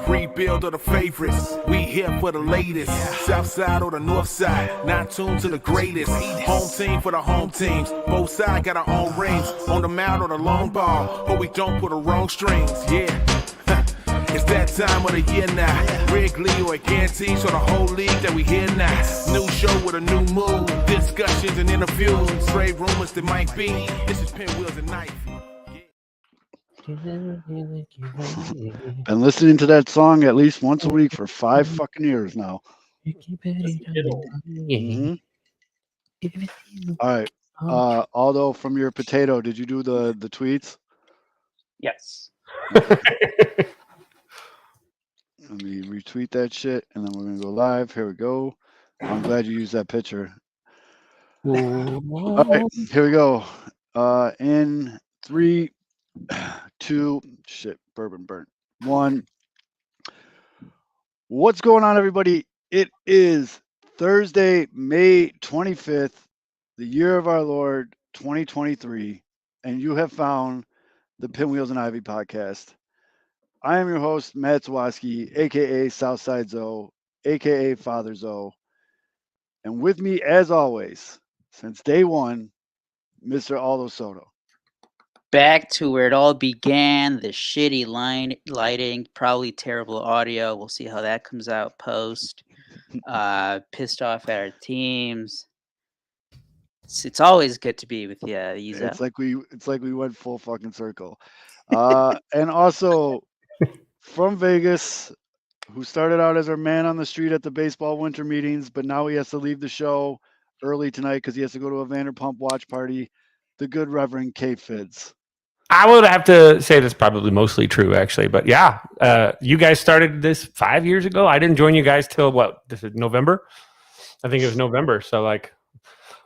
Rebuild of the favorites. We here for the latest. South side or the north side. Not tuned to the greatest. Home team for the home teams. Both sides got our own rings. On the mound or the long ball. But we don't pull the wrong strings. Yeah. It's that time of the year now. Wrigley or Gantes or the whole league that we hear now. New show with a new mood. Discussions and interviews. Trade rumors that might be. This is Pinwheels and Knife. Been listening to that song at least once a week for 5 fucking years now. Mm-hmm. All right. Aldo, from your potato, did you do the tweets? Yes. Let me retweet that shit, and then we're going to go live. Here we go. I'm glad you used that picture. All right, here we go. In 3, 2, shit, bourbon burnt. 1. What's going on, everybody? It is Thursday, May 25th, the year of our Lord, 2023, and you have found the Pinwheels and Ivy podcast. I am your host, Matt Zwoski, a.k.a. Southside Zoe, a.k.a. Father Zoe. And with me, as always, since day one, Mr. Aldo Soto. Back to where it all began, the shitty lighting, probably terrible audio. We'll see how that comes out post. Pissed off at our teams. It's always good to be with you, Isa. It's like we went full fucking circle. And also from Vegas, who started out as our man on the street at the baseball winter meetings, but now he has to leave the show early tonight because he has to go to a Vanderpump watch party. The good Reverend K. Fids. I would have to say that's probably mostly true, actually. But yeah, you guys started this 5 years ago. I didn't join you guys till what? This is November. I think it was November. So like,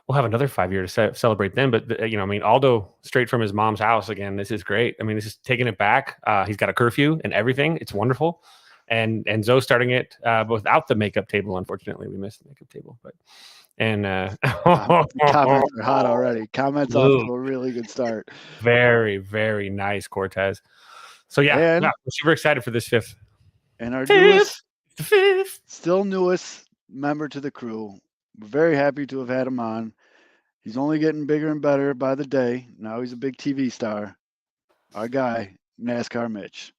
we'll have another 5 years to celebrate then. But Aldo straight from his mom's house again. This is great. I mean, this is taking it back. He's got a curfew and everything. It's wonderful. And Zoe starting it without the makeup table. Unfortunately, we missed the makeup table, but. And comments are hot already. Comments off to a really good start. Very, very nice, Cortez. So yeah, we're super excited for this fifth. And our newest, still newest member to the crew. We're very happy to have had him on. He's only getting bigger and better by the day. Now he's a big TV star. Our guy, NASCAR Mitch.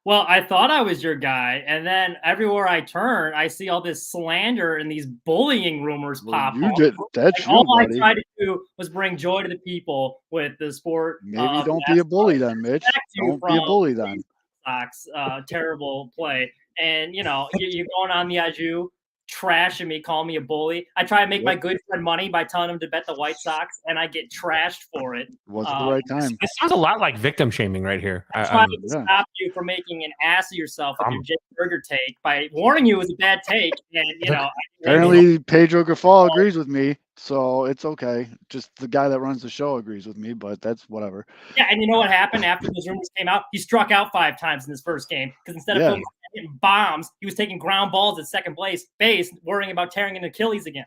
Well, I thought I was your guy, and then everywhere I turn, I see all this slander and these bullying rumors pop up. That's all buddy. I tried to do was bring joy to the people with the sport. Maybe don't be a bully then, Mitch. Don't be a bully then. Sox, terrible play, and you're going on the Aju, trashing me, calling me a bully. I try to make my good friend money by telling him to bet the White Sox, and I get trashed for it. Wasn't the right time. This sounds a lot like victim shaming right here. I'm trying to stop you from making an ass of yourself with your Jake Burger take by warning you it was a bad take. And apparently Pedro Grafal agrees with me, so it's okay. Just the guy that runs the show agrees with me, but that's whatever. Yeah, and you know what happened after those rumors came out? He struck out 5 times in his first game because instead of hitting bombs, he was taking ground balls at second base, worrying about tearing an Achilles again.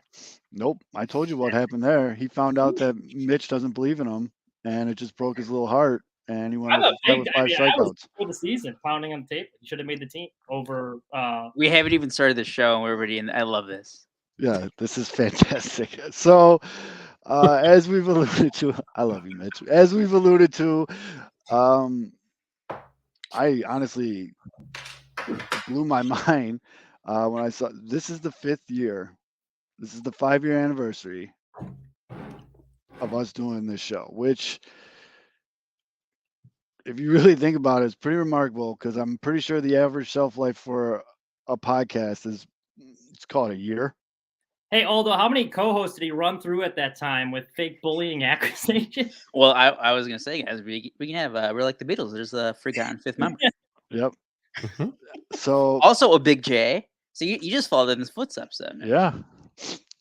Nope, I told you what happened there. He found out that Mitch doesn't believe in him, and it just broke his little heart. And he went out with 5 strikeouts. I was for the season, pounding on the tape. He should have made the team over. We haven't even started the show, and we're already in. I love this. Yeah, this is fantastic. So, as we've alluded to, I love you, Mitch. As we've alluded to, I honestly blew my mind when I saw this is the 5th year. This is the 5-year anniversary of us doing this show, which, if you really think about it, it's pretty remarkable because I'm pretty sure the average shelf life for a podcast is, it's called a year. Hey, Aldo, how many co-hosts did he run through at that time with fake bullying accusations? Well, I was going to say, guys, we can have, we're like the Beatles. There's a forgotten 5th member. Yep. So also a Big J. So you just followed in his footsteps then. Yeah.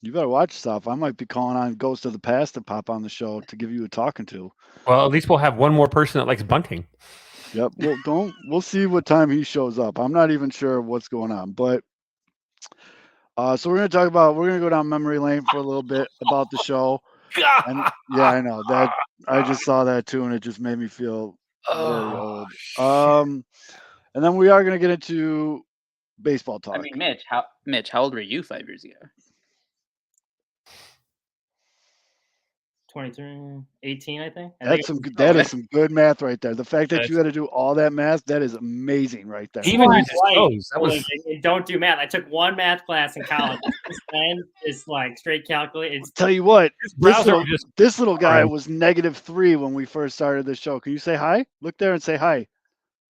You better watch stuff. I might be calling on Ghost of the Past to pop on the show to give you a talking to. Well, at least we'll have one more person that likes bunting. Yep. Well, we'll see what time he shows up. I'm not even sure what's going on, but so we're going to go down memory lane for a little bit about the show. And yeah, I know that. I just saw that too, and it just made me feel very old. And then we are going to get into baseball talk. I mean, Mitch, how old were you 5 years ago? 23, 18, I think. That is some good math right there. The fact that you had to do all that math, that is amazing right there. He even Well, used his I'm white, toes. That was and don't do math. I took one math class in college. Since then, it's like straight calculate. It's Tell you what, his browser was just this little guy Right. was -3 when we first started the show. Can you say hi? Look there and say hi.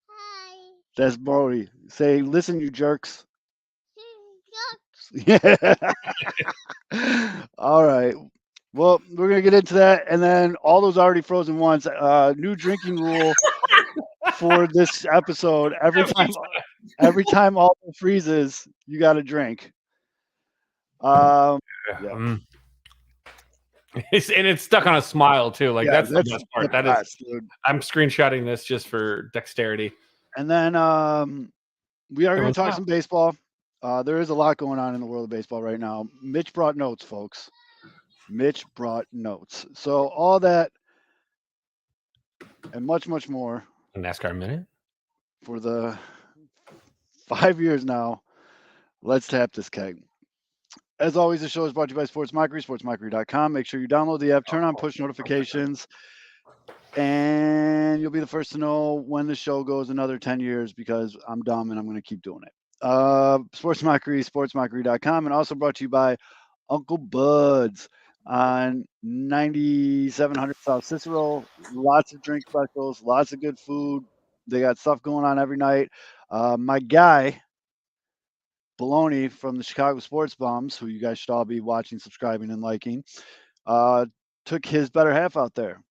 Hi. That's Brody. Say, listen, you jerks. Yeah. All right. Well, we're gonna get into that, and then all those already frozen ones. New drinking rule for this episode: every time Aldo freezes, you got to drink. Yeah. and it's stuck on a smile too. Like Yeah, that's the best part. the That is. best, dude. I'm screenshotting this just for dexterity. And then we are going Everyone's to talk out. some baseball. There is a lot going on in the world of baseball right now. Mitch brought notes, folks. Mitch brought notes. So all that and much, much more A NASCAR minute. for the 5 years now. Let's tap this keg. As always, the show is brought to you by Sports Mockery, sportsmockery.com. Make sure you download the app, turn on push notifications, and you'll be the first to know when the show goes another 10 years because I'm dumb and I'm going to keep doing it. Sports Mockery, sportsmockery.com, and also brought to you by Uncle Bud's on 9700 South Cicero. Lots of drink specials, lots of good food. They got stuff going on every night. My guy, Baloney from the Chicago Sports Bombs, who you guys should all be watching, subscribing, and liking, took his better half out there.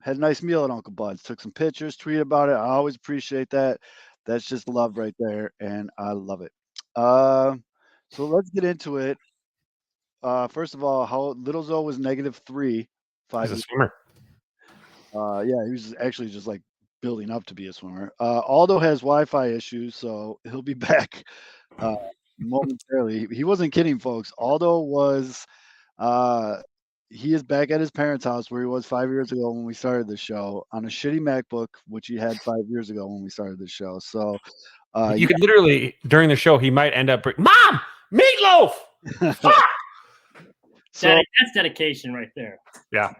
Had a nice meal at Uncle Bud's. Took some pictures, tweeted about it. I always appreciate that. That's just love right there, and I love it. So let's get into it. First of all, how Little Zoe was -3 5 He's a years. swimmer. Yeah, he was actually just like building up to be a swimmer. Aldo has Wi-Fi issues, so he'll be back momentarily. He wasn't kidding, folks. Aldo was he is back at his parents' house where he was 5 years ago when we started the show on a shitty MacBook, which he had 5 years ago when we started the show. So You could literally during the show he might end up Mom, meatloaf. Fuck! so that's dedication right there. Yeah.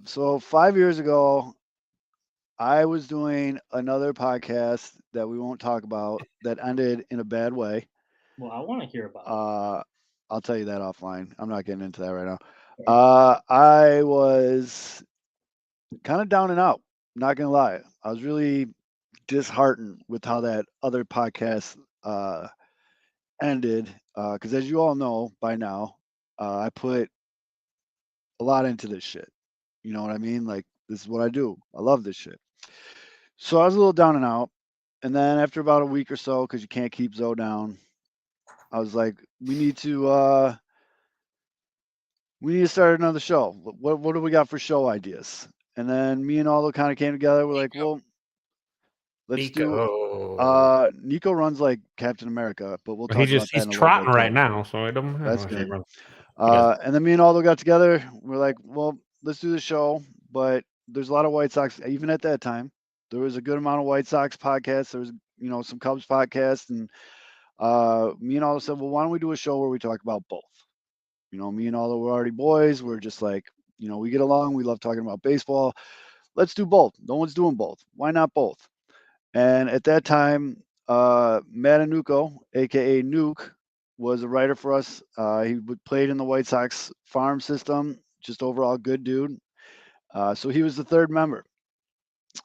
So 5 years ago, I was doing another podcast that we won't talk about that ended in a bad way. Well, I want to hear about it. I'll tell you that offline. I'm not getting into that right now. I was kind of down and out, not gonna lie. I was really disheartened with how that other podcast ended. Because as you all know by now, I put a lot into this shit. You know what I mean? Like, this is what I do. I love this shit. So I was a little down and out. And then after about a week or so, because you can't keep Zoe down, I was like, we need to start another show. What do we got for show ideas? And then me and Aldo kind of came together. We're like, well, let's do Nico runs like Captain America, but we'll talk about that he's in a little trotting bit, right too. now, so I don't That's know. good. And then me and Aldo got together. We're like, well, let's do the show, but there's a lot of White Sox. Even at that time, there was a good amount of White Sox podcasts. There was, some Cubs podcasts, and me and Aldo said, well, why don't we do a show where we talk about both? Me and Aldo were already boys. We're just like, we get along. We love talking about baseball. Let's do both. No one's doing both. Why not both? And at that time, Matt Anuko, aka Nuke, was a writer for us. He played in the White Sox farm system. Just overall good dude. So he was the third member.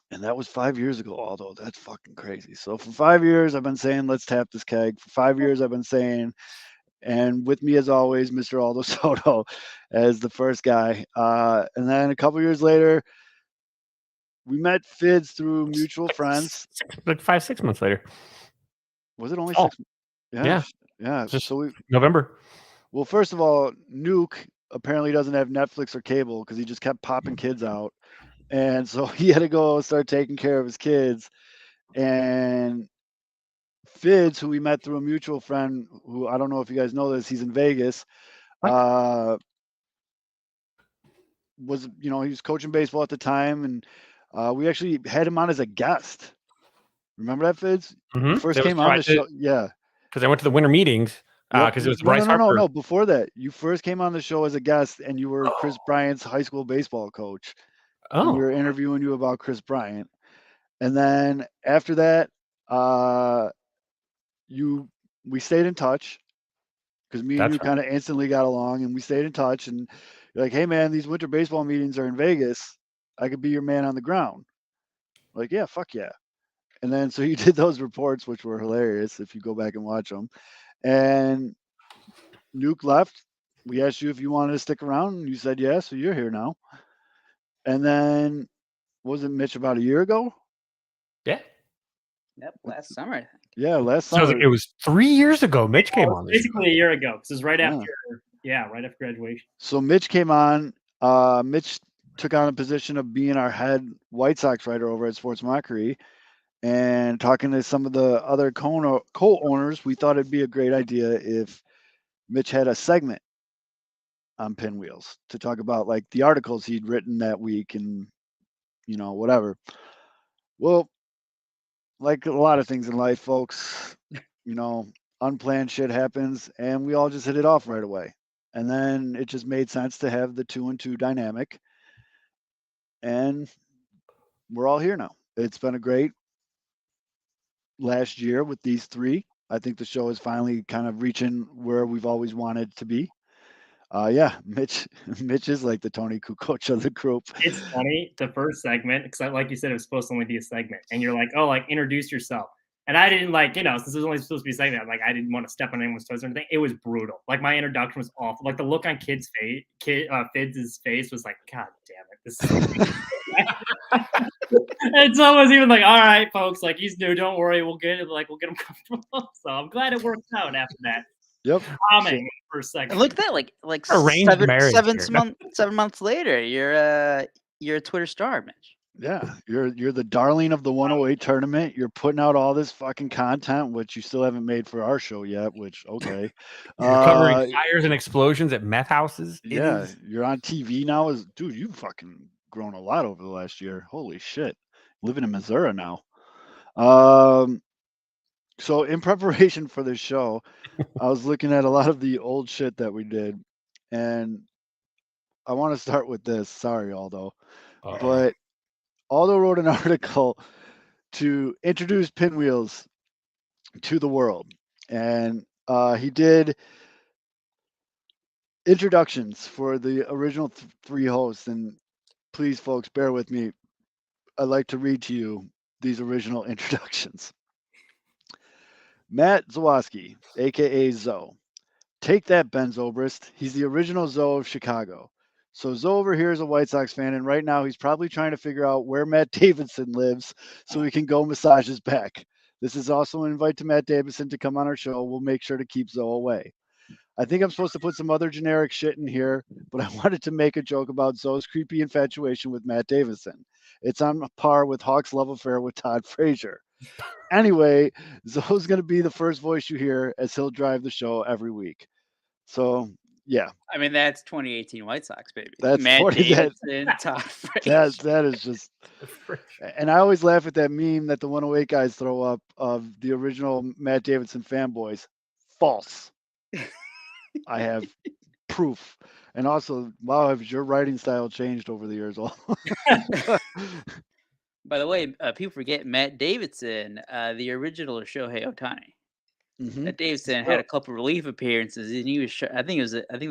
And that was 5 years ago, although that's fucking crazy. So for 5 years, I've been saying, let's tap this keg. For 5 years, I've been saying, and with me as always, Mr. Aldo Soto as the first guy. And then a couple years later, we met Fids through mutual friends. Like 5-6 months later. Was it only 6 months? Yeah. Just So November. Well, first of all, Nuke apparently doesn't have Netflix or cable because he just kept popping kids out. And so he had to go start taking care of his kids. And Fids, who we met through a mutual friend, who I don't know if you guys know this, he's in Vegas, was, he was coaching baseball at the time. And we actually had him on as a guest. Remember that, Fitz? You Mhm. first That was came on the trying show. Yeah. because I went to the winter meetings Yep. because it was No, Bryce Harper. no. Before that, you first came on the show as a guest, and you were Chris Oh. Bryant's high school baseball coach. And we Oh, were interviewing you about Chris Bryant. And then after that, we stayed in touch because me and that's you right. kind of instantly got along, and we stayed in touch. And you're like, hey man, these winter baseball meetings are in Vegas. I could be your man on the ground. Like, yeah, fuck yeah. And then so you did those reports, which were hilarious if you go back and watch them. And Nuke left. We asked you if you wanted to stick around, and you said yes. So you're here now. And then was it Mitch about a year ago? Yeah. Yep, last summer. I think. Yeah, last So summer. it was 3 years ago. Mitch came on this. Basically a year ago, because it was right Yeah. after, right after graduation. So Mitch came on. Mitch took on a position of being our head White Sox writer over at Sports Mockery. And talking to some of the other co-owners, we thought it'd be a great idea if Mitch had a segment on Pinwheels to talk about like the articles he'd written that week and whatever. Well, like a lot of things in life, folks, unplanned shit happens, and we all just hit it off right away. And then it just made sense to have the 2-and-2 dynamic, and we're all here now. It's been a great last year with these three. I think the show is finally kind of reaching where we've always wanted to be. Yeah, Mitch is like the Tony Kukoc of the group. It's funny, the first segment, because like you said, it was supposed to only be a segment. And you're like, oh, like, introduce yourself. And I didn't since it was only supposed to be a segment, like, I didn't want to step on anyone's toes or anything. It was brutal. Like, my introduction was awful. Like, the look on Fidz's face was like, God damn it. This is and so it was even like, all right, folks, like, he's new. Don't worry. We'll get him comfortable. So I'm glad it worked out after that. Yep. Bombing for a second. And look at that, like Arranged marriage here. 7 months later, you're a Twitter star, Mitch. Yeah, you're the darling of the 108 tournament. You're putting out all this fucking content, which you still haven't made for our show yet. Which okay, You're covering fires and explosions at meth houses. Yeah, you're on TV now. Dude, you've fucking grown a lot over the last year. Holy shit, living in Missouri now. So in preparation for this show, I was looking at a lot of the old shit that we did, and I want to start with this. Sorry, Aldo, but Aldo wrote an article to introduce Pinwheels to the world, and he did introductions for the original three hosts. And please, folks, bear with me. I'd like to read to you these original introductions. Matt Zawoski, aka Zoe. Take that, Ben Zobrist. He's the original Zoe of Chicago. So Zoe over here is a White Sox fan, and right now he's probably trying to figure out where Matt Davidson lives so he can go massage his back. This is also an invite to Matt Davidson to come on our show. We'll make sure to keep Zoe away. I think I'm supposed to put some other generic shit in here, but I wanted to make a joke about Zoe's creepy infatuation with Matt Davidson. It's on par with Hawk's love affair with Todd Frazier. Anyway, Zoe's going to be the first voice you hear as he'll drive the show every week. So, yeah. I mean, that's 2018 White Sox, baby. That's Matt 40 Davidson, Todd Frazier. That is just. And I always laugh at that meme that the 108 guys throw up of the original Matt Davidson fanboys. False. I have proof. And also, wow, has your writing style changed over the years? By the way, people forget Matt Davidson, the original Shohei Ohtani. Mm-hmm. Matt Davidson had a couple relief appearances, and he was. I think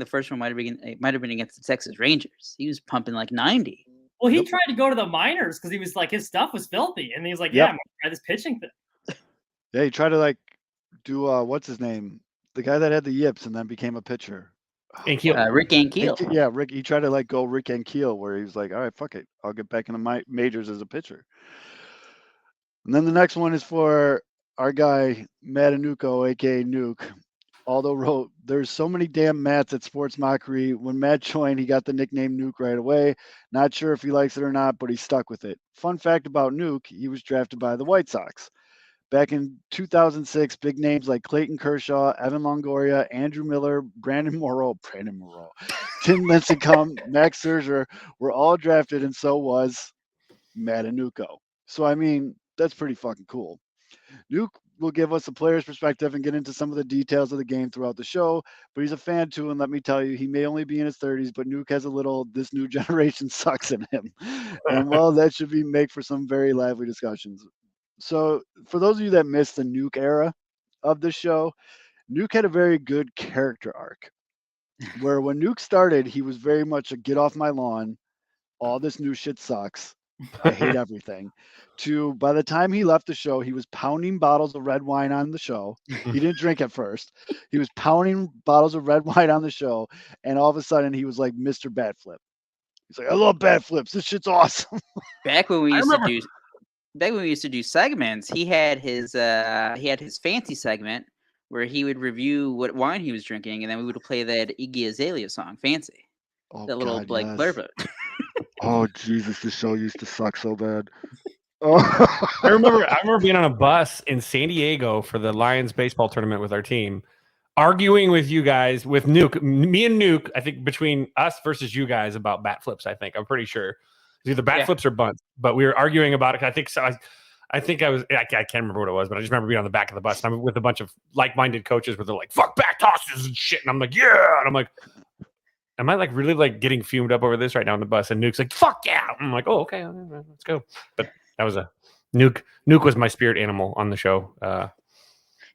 the first one might have been against the Texas Rangers. He was pumping like 90. Well, he tried to go to the minors because he was like his stuff was filthy, and he was like, "Yeah, I'm gonna try this pitching thing." Yeah, he tried to like do what's his name, the guy that had the yips and then became a pitcher. Rick Ankiel. Yeah, Rick. He tried to like go Rick Ankiel, where he was like, "All right, fuck it, I'll get back into my majors as a pitcher." And then the next one is for our guy Matt Anuko, aka Nuke. Aldo wrote, "There's so many damn Matts at Sports Mockery. When Matt joined, he got the nickname Nuke right away. Not sure if he likes it or not, but he's stuck with it. Fun fact about Nuke: he was drafted by the White Sox. Back in 2006, big names like Clayton Kershaw, Evan Longoria, Andrew Miller, Brandon Morrow, Tim Lincecum, Max Scherzer were all drafted, and so was Matt Anuko. So, I mean, that's pretty fucking cool. Nuke will give us a player's perspective and get into some of the details of the game throughout the show, but he's a fan too, and let me tell you, he may only be in his 30s, but Nuke has a little "this new generation sucks" in him. And well, that should make for some very lively discussions. So, for those of you that missed the Nuke era of the show, Nuke had a very good character arc where when Nuke started, he was very much a get off my lawn, all this new shit sucks. I hate everything. To by the time he left the show, he was pounding bottles of red wine on the show. He didn't drink at first. He was pounding bottles of red wine on the show, and all of a sudden he was like Mr. Bat Flip. He's like, I love bat flips. This shit's awesome. Back when we I used to remember- do segments, he had his fancy segment where he would review what wine he was drinking, and then we would play that Iggy Azalea song, "Fancy." Oh, That little God, like yes. blurb. Oh Jesus, this show used to suck so bad. Oh. I remember being on a bus in San Diego for the Lions baseball tournament with our team, arguing with you guys, with Nuke, me and Nuke, I think between us versus you guys about bat flips. I'm pretty sure it's either bat Yeah. flips or bunts, but we were arguing about it. I think so. I can't remember what it was, but I just remember being on the back of the bus and I'm with a bunch of like-minded coaches where they're like, fuck back tosses and shit. And I'm like, yeah. And I'm like, am I like really like getting fumed up over this right now on the bus? And Nuke's like, fuck yeah. I'm like, oh, okay, let's go. But that was a Nuke was my spirit animal on the show.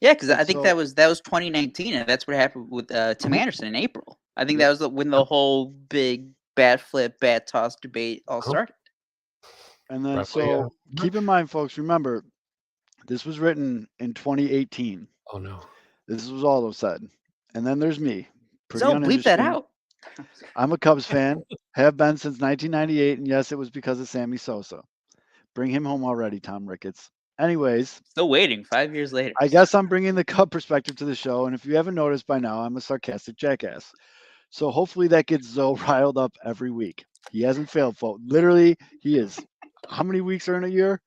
Yeah, because I think So- that was 2019, and that's what happened with Tim Anderson in April. I think that was when the whole big bat flip, bat toss debate all Cool. started. And then, Roughly, so yeah. keep in mind, folks, remember, this was written in 2018. Oh no. This was all said. And then there's me. Pretty So bleep that uninteresting. out. I'm a Cubs fan, have been since 1998. And yes, it was because of Sammy Sosa. Bring him home already, Tom Ricketts. Anyways, Still waiting 5 years later. I guess I'm bringing the Cub perspective to the show. And if you haven't noticed by now, I'm a sarcastic jackass. So hopefully that gets Zoe riled up every week. He hasn't failed, folks. Literally, he is. How many weeks are in a year?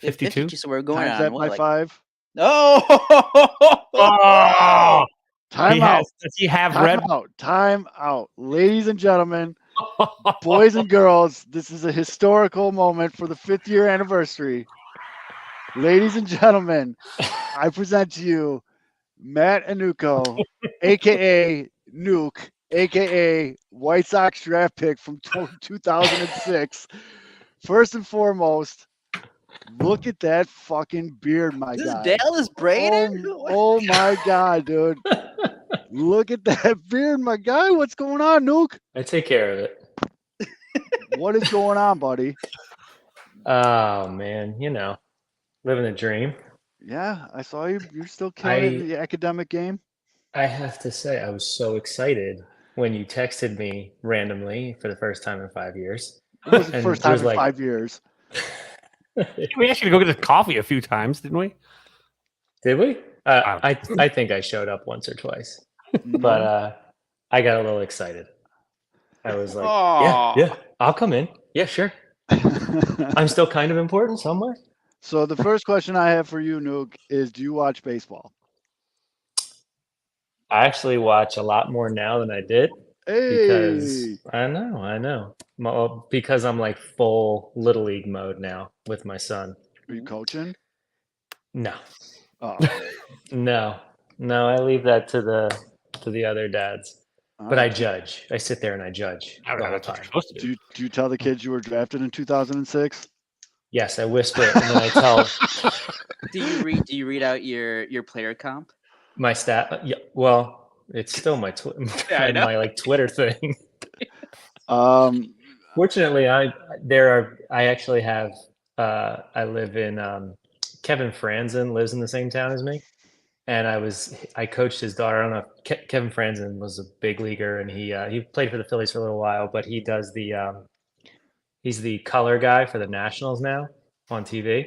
52? So we're going Times on that what, by like, 5. Oh, Oh, Time out. Does he have Time red? out. Time out. Ladies and gentlemen, boys and girls, this is a historical moment for the 5th year anniversary. Ladies and gentlemen, I present to you Matt Anuko, aka Nuke, aka White Sox draft pick from 2006. First and foremost, look at that fucking beard, my is this guy. Dallas Braden? Oh my God, dude. Look at that beard, my guy. What's going on, Nuke? I take care of it. What is going on, buddy? Oh man, living a dream. Yeah, I saw you. You're still killing it in the academic game. I have to say, I was so excited when you texted me randomly for the first time in 5 years. It was the And first it time was in like- 5 years. We asked you to go get the coffee a few times, didn't we? Did we? Wow. I think I showed up once or twice, Mm-hmm. but I got a little excited. I was like, Aw. yeah, I'll come in. Yeah, sure. I'm still kind of important somewhere. So the first question I have for you, Nuke, is do you watch baseball? I actually watch a lot more now than I did. Hey, Because I know. Because I'm like full little league mode now with my son. are you coaching? No, Oh, no. I leave that to the other dads. But I judge. I sit there and I judge I don't the know. whole That's what time. you're supposed to do. do you tell the kids you were drafted in 2006? Yes, I whisper it and then I tell Do you read out your player comp? my stat. Yeah, well, it's still my Yeah, I know. my like Twitter thing. Um, Fortunately, I actually have. I live in Kevin Franzen lives in the same town as me, and I coached his daughter. I don't know. If Kevin Franzen was a big leaguer, and he played for the Phillies for a little while, but he does he's the color guy for the Nationals now on TV.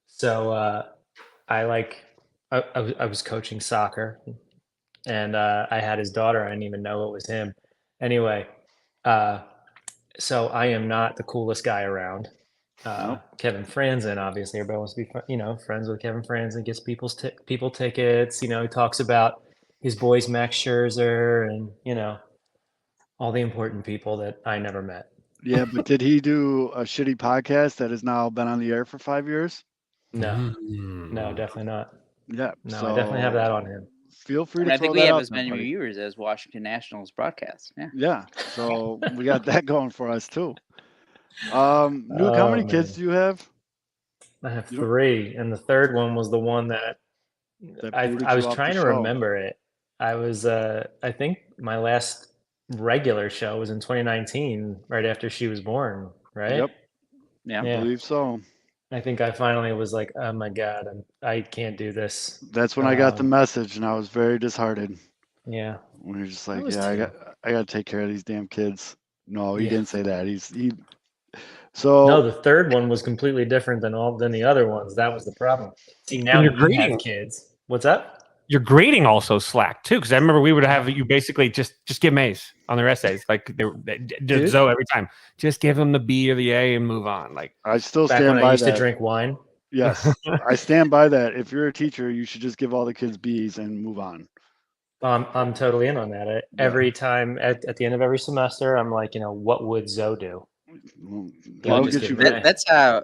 So I was coaching soccer, and I had his daughter. I didn't even know it was him. Anyway, so I am not the coolest guy around. Nope. Kevin Franzen, obviously, everybody wants to be, friends with Kevin Franzen. Gets people tickets. He talks about his boys Max Scherzer and all the important people that I never met. yeah, but did he do a shitty podcast that has now been on the air for 5 years? No, Mm. no, definitely not. Yeah. No, so I definitely have that on him. Feel free And to I think throw we that have out as there, many buddy. viewers as Washington Nationals broadcast. Yeah. Yeah. So we got that going for us too. Nuke, how many kids man. do you have? I have You don't- 3, and the third one was the one that That I booted was you off the trying to show. remember it. I was I think my last regular show was in 2019, right after she was born, right? Yep. Yeah. I Yeah. believe so. I think I finally was like, oh my God, I can't do this. That's when I got the Um, message, and I was very disheartened. Yeah. When you're just I like, was yeah, too. I got to take care of these damn kids. No, he Yeah. didn't say that. He. No, So the third one was completely different than the other ones. That was the problem. See, now And you're you have grading. kids. What's up? Your grading also slacked too, because I remember we would have you basically just give them A's on their essays, like they Did? Zoe every time. Just give them the B or the A and move on. Like I still Back stand when I by used that. to drink wine. Yes, I stand by that. If you're a teacher, you should just give all the kids B's and move on. I'm totally in on that. Every time at the end of every semester, I'm like, what would Zoe do? Well, Well, that'll just get you. give it Very,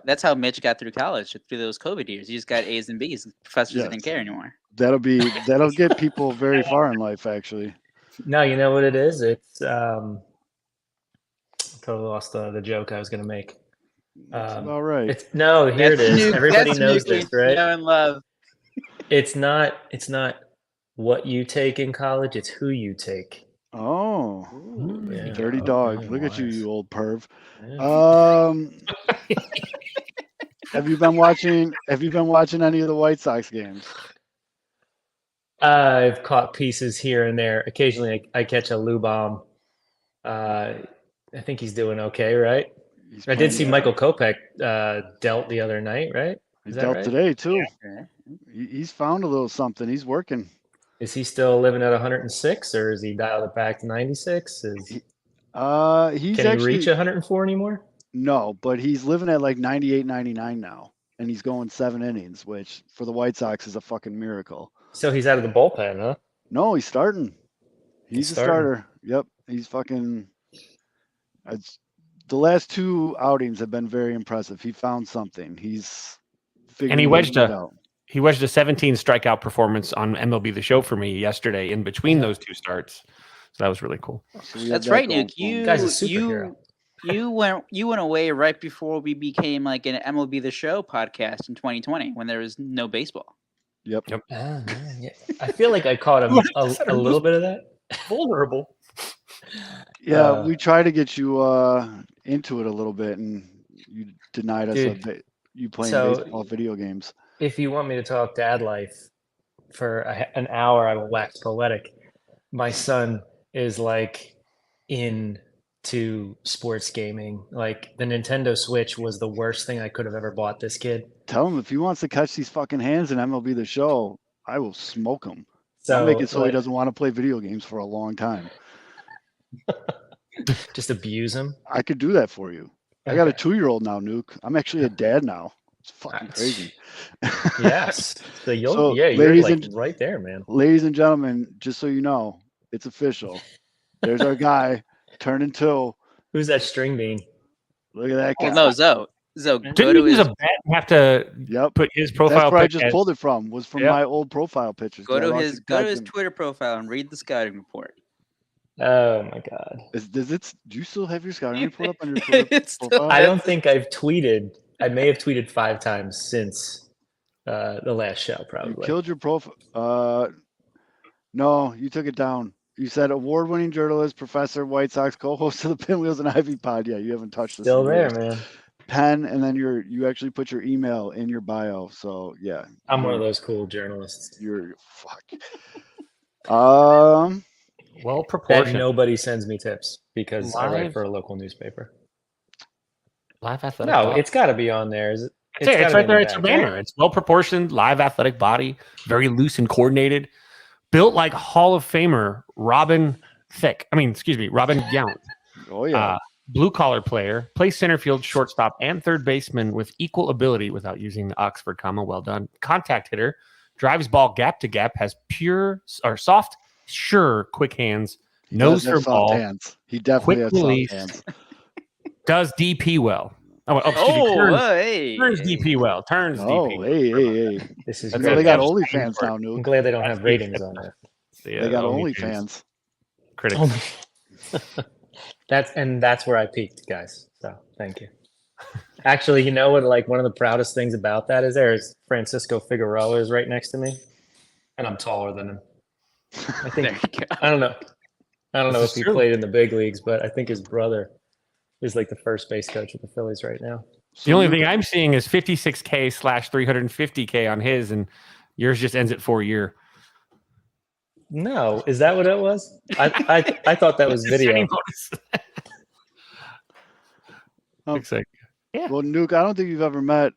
That's how Mitch got through college through those COVID years. He just got A's and B's. Professors Yes. didn't care anymore. that'll get people very far in life. Actually, No, you know what it is? It's totally lost the joke I was gonna make. that's about right. Here it is. Everybody knows this, right? Know and love. It's not what you take in college, it's who you take. Oh, Yeah. dirty Oh, dog! oh, Look at you, wise. you old perv. Yeah. Have you been watching any of the White Sox games? I've caught pieces here and there. Occasionally, I catch a Lou bomb. I think he's doing okay, right? He's I did playing see well. Michael Kopech dealt the other night, right? He Is that dealt right? today too. Yeah. He's found a little something. He's working. Is he still living at 106, or is he dialed it back to 96? He's Can he actually reach 104 anymore? no, but he's living at like 98, 99 now, and he's going 7 innings, which for the White Sox is a fucking miracle. So he's out of the bullpen, huh? No, he's starting. He's a starting. starter. Yep, he's fucking. The last 2 outings have been very impressive. He found something. He's figuring And he wedged it out. He wedged a 17 strikeout performance on MLB The Show for me yesterday in between those 2 starts. So that was really cool. So we have That's that right, going Nuke. for him. Guy's a superhero. You went away right before we became like an MLB The Show podcast in 2020 when there was no baseball. Yep. Yeah. I feel like I caught him a little bit of that. Vulnerable. Yeah, we try to get you into it a little bit, and you denied us Dude, you playing so- baseball video games. If you want me to talk dad life for an hour, I will wax poetic. My son is like into sports gaming. Like the Nintendo Switch was the worst thing I could have ever bought this kid. Tell him if he wants to catch these fucking hands in MLB The Show, I will smoke him. So I'll make it so he like, doesn't want to play video games for a long time. just abuse him. I could do that for you. I got a Okay. 2-year-old now, Nuke. I'm actually a dad now. It's fucking crazy. Yes. So So, you're ladies like and- right there, man. Ladies and gentlemen, just so you know, it's official. There's our guy turning 2. Who's that string bean? Look at that guy. Well, no, Zoe. Zoe, go Didn't to you use his a bet and have to Yep. put his That's profile where I pic just as- pulled it from. Was from Yep. my old profile pictures. go I to lost his the goddamn- Twitter profile and read the scouting report. Oh my god. Do you still have your scouting report up on your Twitter It's still- profile? I don't think I've tweeted. I may have tweeted 5 times since the last show, You probably. killed your profile. No, you took it down. You said award-winning journalist, professor, White Sox co-host of the Pinwheels and Ivy Pod. Yeah, you haven't touched this. Still in there, years. man. Pen, and then you actually put your email in your bio. So yeah, I'm one of those cool journalists You're fuck. well that proportioned. nobody sends me tips because I write Live? for a local newspaper. Live athletic. No, body. it's got to be on there. It's It's right there. It's a banner. It's well proportioned, live athletic body, very loose and coordinated, built like Hall of Famer Robin Yount. Oh yeah. Blue collar player, plays center field, shortstop, and third baseman with equal ability without using the Oxford comma. Well done. Contact hitter, drives ball gap to gap, has soft, sure, quick hands, He nose does have for soft ball, hands. He definitely quick has soft release. hands. does DP well. Oh, excuse me. hey. Turns DP well. Turns Oh, DP. hey. This is You That's know great. they got that's OnlyFans now, I'm Nuke. glad they don't have ratings on it. They got OnlyFans. Critics. That's where I peaked, guys. So thank you. Actually, you know what? Like one of the proudest things about that is Francisco Figueroa is right next to me, and I'm taller than him. I think There you go. I don't know. I don't know This if is he true. played in the big leagues, but I think his brother is like the first base coach of the Phillies right now. So The only Nuke- thing I'm seeing is 56K/350K on his, and yours just ends at 4-year. No, is that what it was? I thought that was video. Looks like Well, Nuke, I don't think you've ever met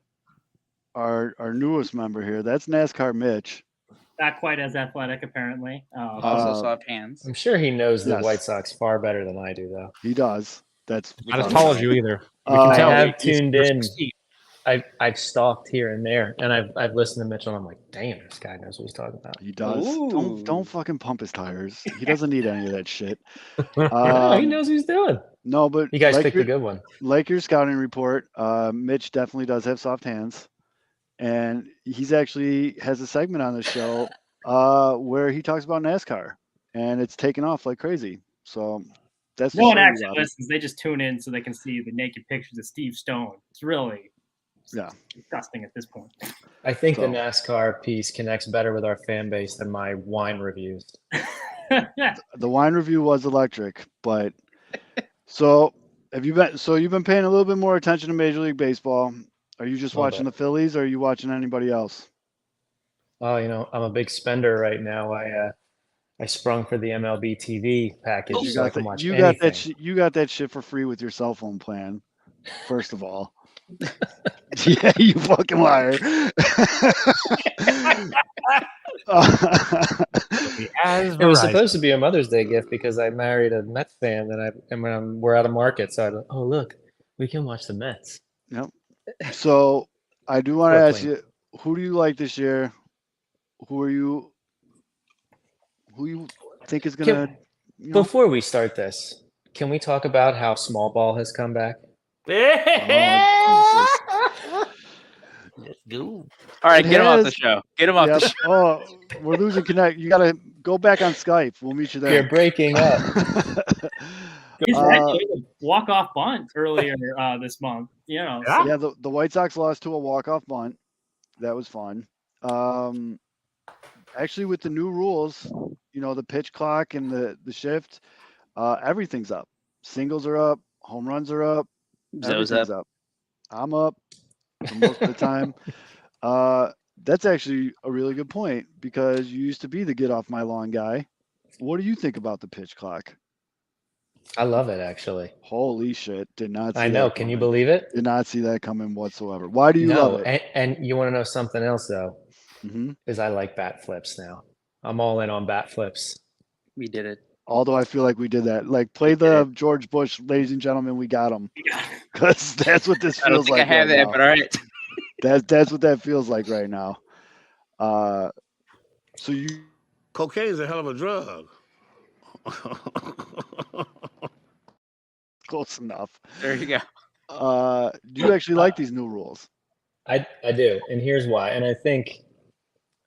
our newest member here. That's NASCAR Mitch. Not quite as athletic, apparently. Also soft hands. I'm sure he knows the Yes. White Sox far better than I do, though. He does. That's not as without tall a as you either. We doubt. can tell. I have He's- tuned he's in. 6 feet. I've stalked here and there, and I've listened to Mitchell, and I'm like, damn, this guy knows what he's talking about. He does. Ooh. Don't fucking pump his tires. He doesn't need any of that shit. No, he knows what he's doing. No, but You guys like picked your, a good one. like your scouting report, Mitch definitely does have soft hands, and he's actually has a segment on the show where he talks about NASCAR, and it's taken off like crazy. So that's No one the show actually about it. listens. They just tune in so they can see the naked pictures of Steve Stone. It's really Yeah. disgusting at this point. I think the So- NASCAR piece connects better with our fan base than my wine reviews. The wine review was electric, but so you've been paying a little bit more attention to Major League Baseball. Are you just Love watching it. the Phillies, or are you watching anybody else? Oh, I'm a big spender right now. I sprung for the MLB TV package You so I got can that. watch You anything. got that. You got that shit for free with your cell phone plan. First of all, yeah, you fucking liar. It was supposed to be a Mother's Day gift because I married a Mets fan, and we're out of market. So I go, oh look, we can watch the Mets. So I do want to Poor ask Clean. you, who do you like this year? Who you think is gonna? You know, Before we start this, can we talk about how small ball has come back? Let's go. All right, It get him off the has- show. Get him off Yep. the show. Oh, we're losing connect. You gotta go back on Skype. We'll meet you You're there. breaking up. He's Uh, actually a walk-off bunt earlier this month. Yeah. Yeah, the White Sox lost to a walk-off bunt. That was fun. Actually, with the new rules, the pitch clock and the shift, everything's up. Singles are up. Home runs are up. Zoe's Everything's up. up. I'm up for most of the time. That's actually a really good point because you used to be the get off my lawn guy. What do you think about the pitch clock? I love it, actually. Holy shit! Did not. See I know. that Can you coming. believe it? Did not see that coming whatsoever. Why do you No. love it? And you want to know something else, though, Hmm. is I like bat flips now. I'm all in on bat flips. We did it. Although I feel like we did that. Like play the George Bush, ladies and gentlemen, we got him. Because that's what this I don't feels think like. I have right that, now. but all right. That's what that feels like right now. So you Cocaine is a hell of a drug. close enough. There you go. Do you actually like these new rules? I do, and here's why. And I think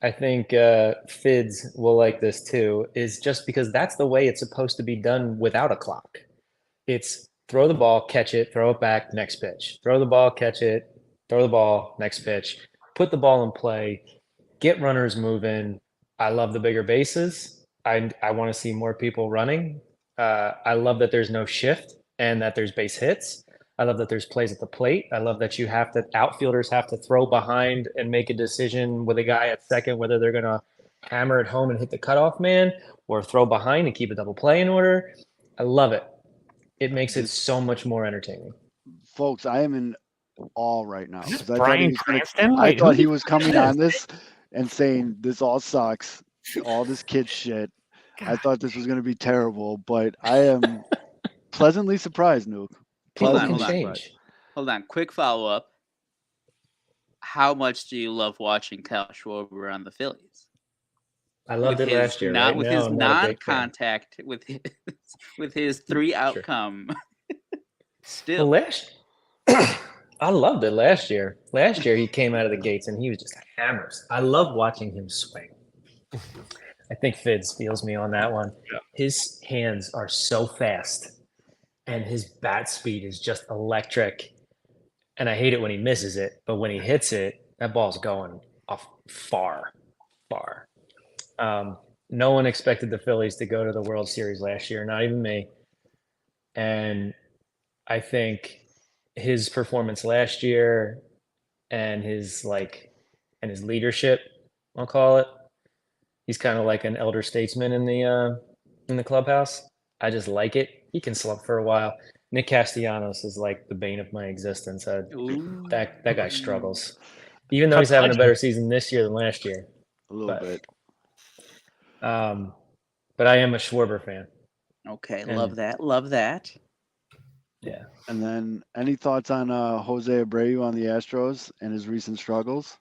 Fids will like this too. Is just because that's the way it's supposed to be done without a clock. It's throw the ball, catch it, throw it back, next pitch. Throw the ball, catch it, throw the ball, next pitch. Put the ball in play, get runners moving. I love the bigger bases. I want to see more people running. I love that there's no shift and that there's base hits. I love that there's plays at the plate. I love that outfielders have to throw behind and make a decision with a guy at second, whether they're going to hammer it home and hit the cutoff man or throw behind and keep a double play in order. I love it. It makes it so much more entertaining. Folks, I am in awe right now. Is this 'cause Bryan Cranston? I Wait, thought who- he was coming on this and saying this all sucks, all this kid shit. I thought this was going to be terrible, but I am pleasantly surprised, Nuke. People on, can hold on. change. Hold on. Quick follow up. How much do you love watching Kyle Schwarber on the Phillies? I loved it last year. Not Right with now, his I'm not a big fan. non-contact, with his 3 outcome. Well, Still, I loved it last year. Last year he came out of the gates and he was just hammers. I love watching him swing. I think Fids feels me on that one. Yeah. His hands are so fast and his bat speed is just electric. And I hate it when he misses it, but when he hits it, that ball's going off far, far. No one expected the Phillies to go to the World Series last year, not even me. And I think his performance last year and his leadership, I'll call it. He's kind of like an elder statesman in the clubhouse. I just like it. He can slump for a while. Nick Castellanos is like the bane of my existence. That guy struggles, even though he's having a better season this year than last year. A little bit. But I am a Schwarber fan. Okay, And- love that. Love that. Yeah. And then any thoughts on Jose Abreu on the Astros and his recent struggles?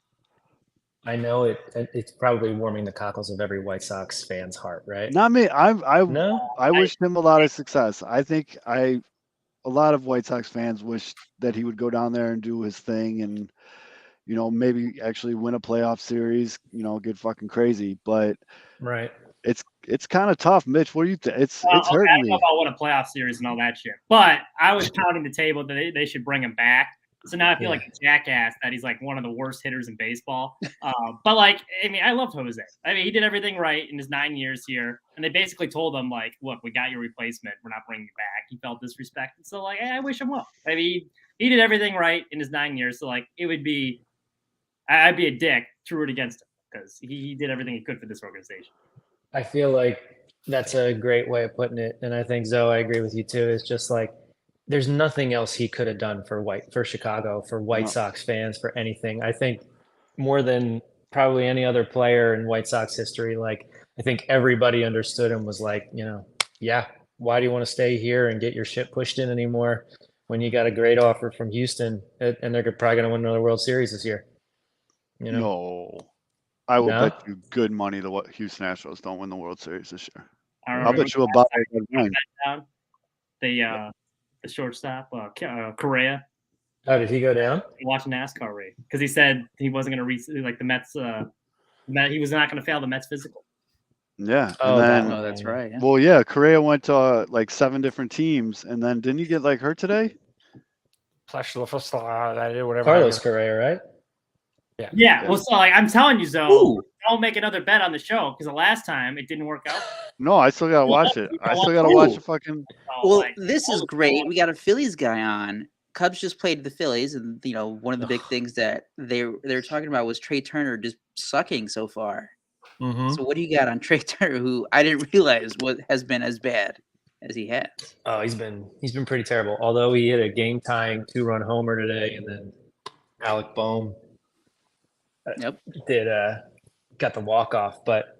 I know it's probably warming the cockles of every White Sox fan's heart, right? Not me. I No? wish him a lot of success. I think a lot of White Sox fans wish that he would go down there and do his thing and, maybe actually win a playoff series, get fucking crazy. But Right. it's kind of tough, Mitch. What do you think? It's I hurting don't know me. about what a playoff series and all that shit. But I was pounding the table that they should bring him back. So now I feel like a jackass that he's like one of the worst hitters in baseball. But I love Jose. I mean, he did everything right in his 9 years here, and they basically told him like, "Look, we got your replacement. We're not bringing you back." He felt disrespected, so I wish him well. I mean, he did everything right in his 9 years, so it would be, I'd be a dick to root against him because he did everything he could for this organization. I feel like that's a great way of putting it. And I think, Zoe, I agree with you too. It's just like there's nothing else he could have done for Chicago, for White Sox fans, for anything. I think more than probably any other player in White Sox history, I think everybody understood him was like, yeah, why do you want to stay here and get your shit pushed in anymore when you got a great offer from Houston and they're probably going to win another World Series this year? No. I will No? bet you good money the Houston Astros don't win the World Series this year. I I'll remember bet you a buy line. down the shortstop Correa Oh, did he go down? watching NASCAR race because he said he wasn't going to the Mets. He was not going to fail the Mets physical. Yeah. Oh, And that then, one. Oh, that's right. Yeah. well, yeah, Correa went to 7 different teams, and then didn't he get hurt today? Whatever. Carlos Correa, right? Yeah. Well, so I'm telling you, Zoe, Ooh. don't make another bet on the show because the last time it didn't work out. No, I still gotta watch it. I still gotta watch the fucking. Well, this is great. We got a Phillies guy on. Cubs just played the Phillies, and one of the big things that they were talking about was Trey Turner just sucking so far. Mm-hmm. So what do you got on Trey Turner, who I didn't realize has been as bad as he has? Oh, he's been pretty terrible. Although he hit a game tying 2-run homer today, and then Alec Boehm got the walk off. But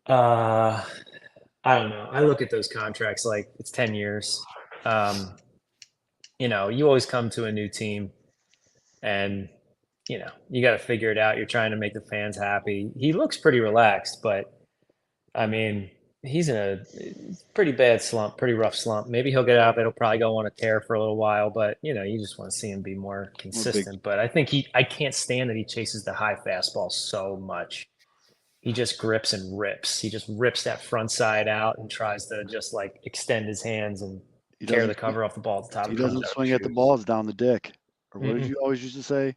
I don't know. I look at those contracts like it's 10 years. You always come to a new team, and you got to figure it out. You're trying to make the fans happy. He looks pretty relaxed, but I mean, he's in a pretty bad slump, pretty rough slump. Maybe he'll get out. It'll probably go on a tear for a little while, but you just want to see him be more consistent. But I think I can't stand that he chases the high fastball so much. He just grips and rips. He just rips that front side out and tries to just extend his hands and tear the cover off the ball at the top. He doesn't swing at the balls down the dick. Or what did you always used to say?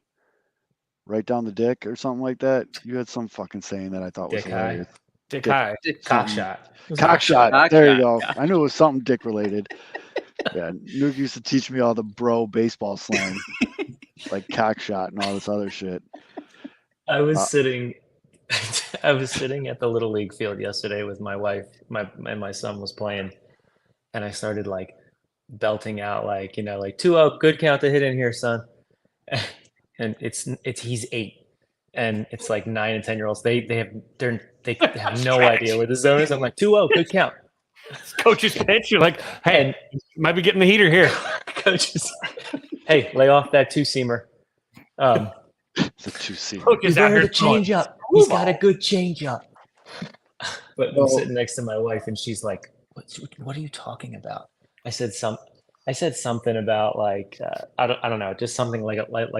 Right down the dick or something like that. You had some fucking saying that I thought was hilarious. Dick high. Cock shot. Cock shot. Cock There shot, you go. yeah. I knew it was something dick related. Yeah, Nuke used to teach me all the bro baseball slang, like cock shot and all this other shit. I was sitting at the little league field yesterday with my wife. My son was playing, and I started belting out 2-0, good count to hit in here, son. And he's 8, and it's 9 and 10-year-olds. They have no idea where the zone is. I'm like 2-0, good count. Coach's pitch. You're like, hey, might be getting the heater here. Coaches, hey, lay off that 2-seamer. It's a 2-seamer. Coaches out here the change up. He's got a good change up. But I'm sitting next to my wife, and she's like, "What are you talking about?" I said, I said something about like I don't know, just something like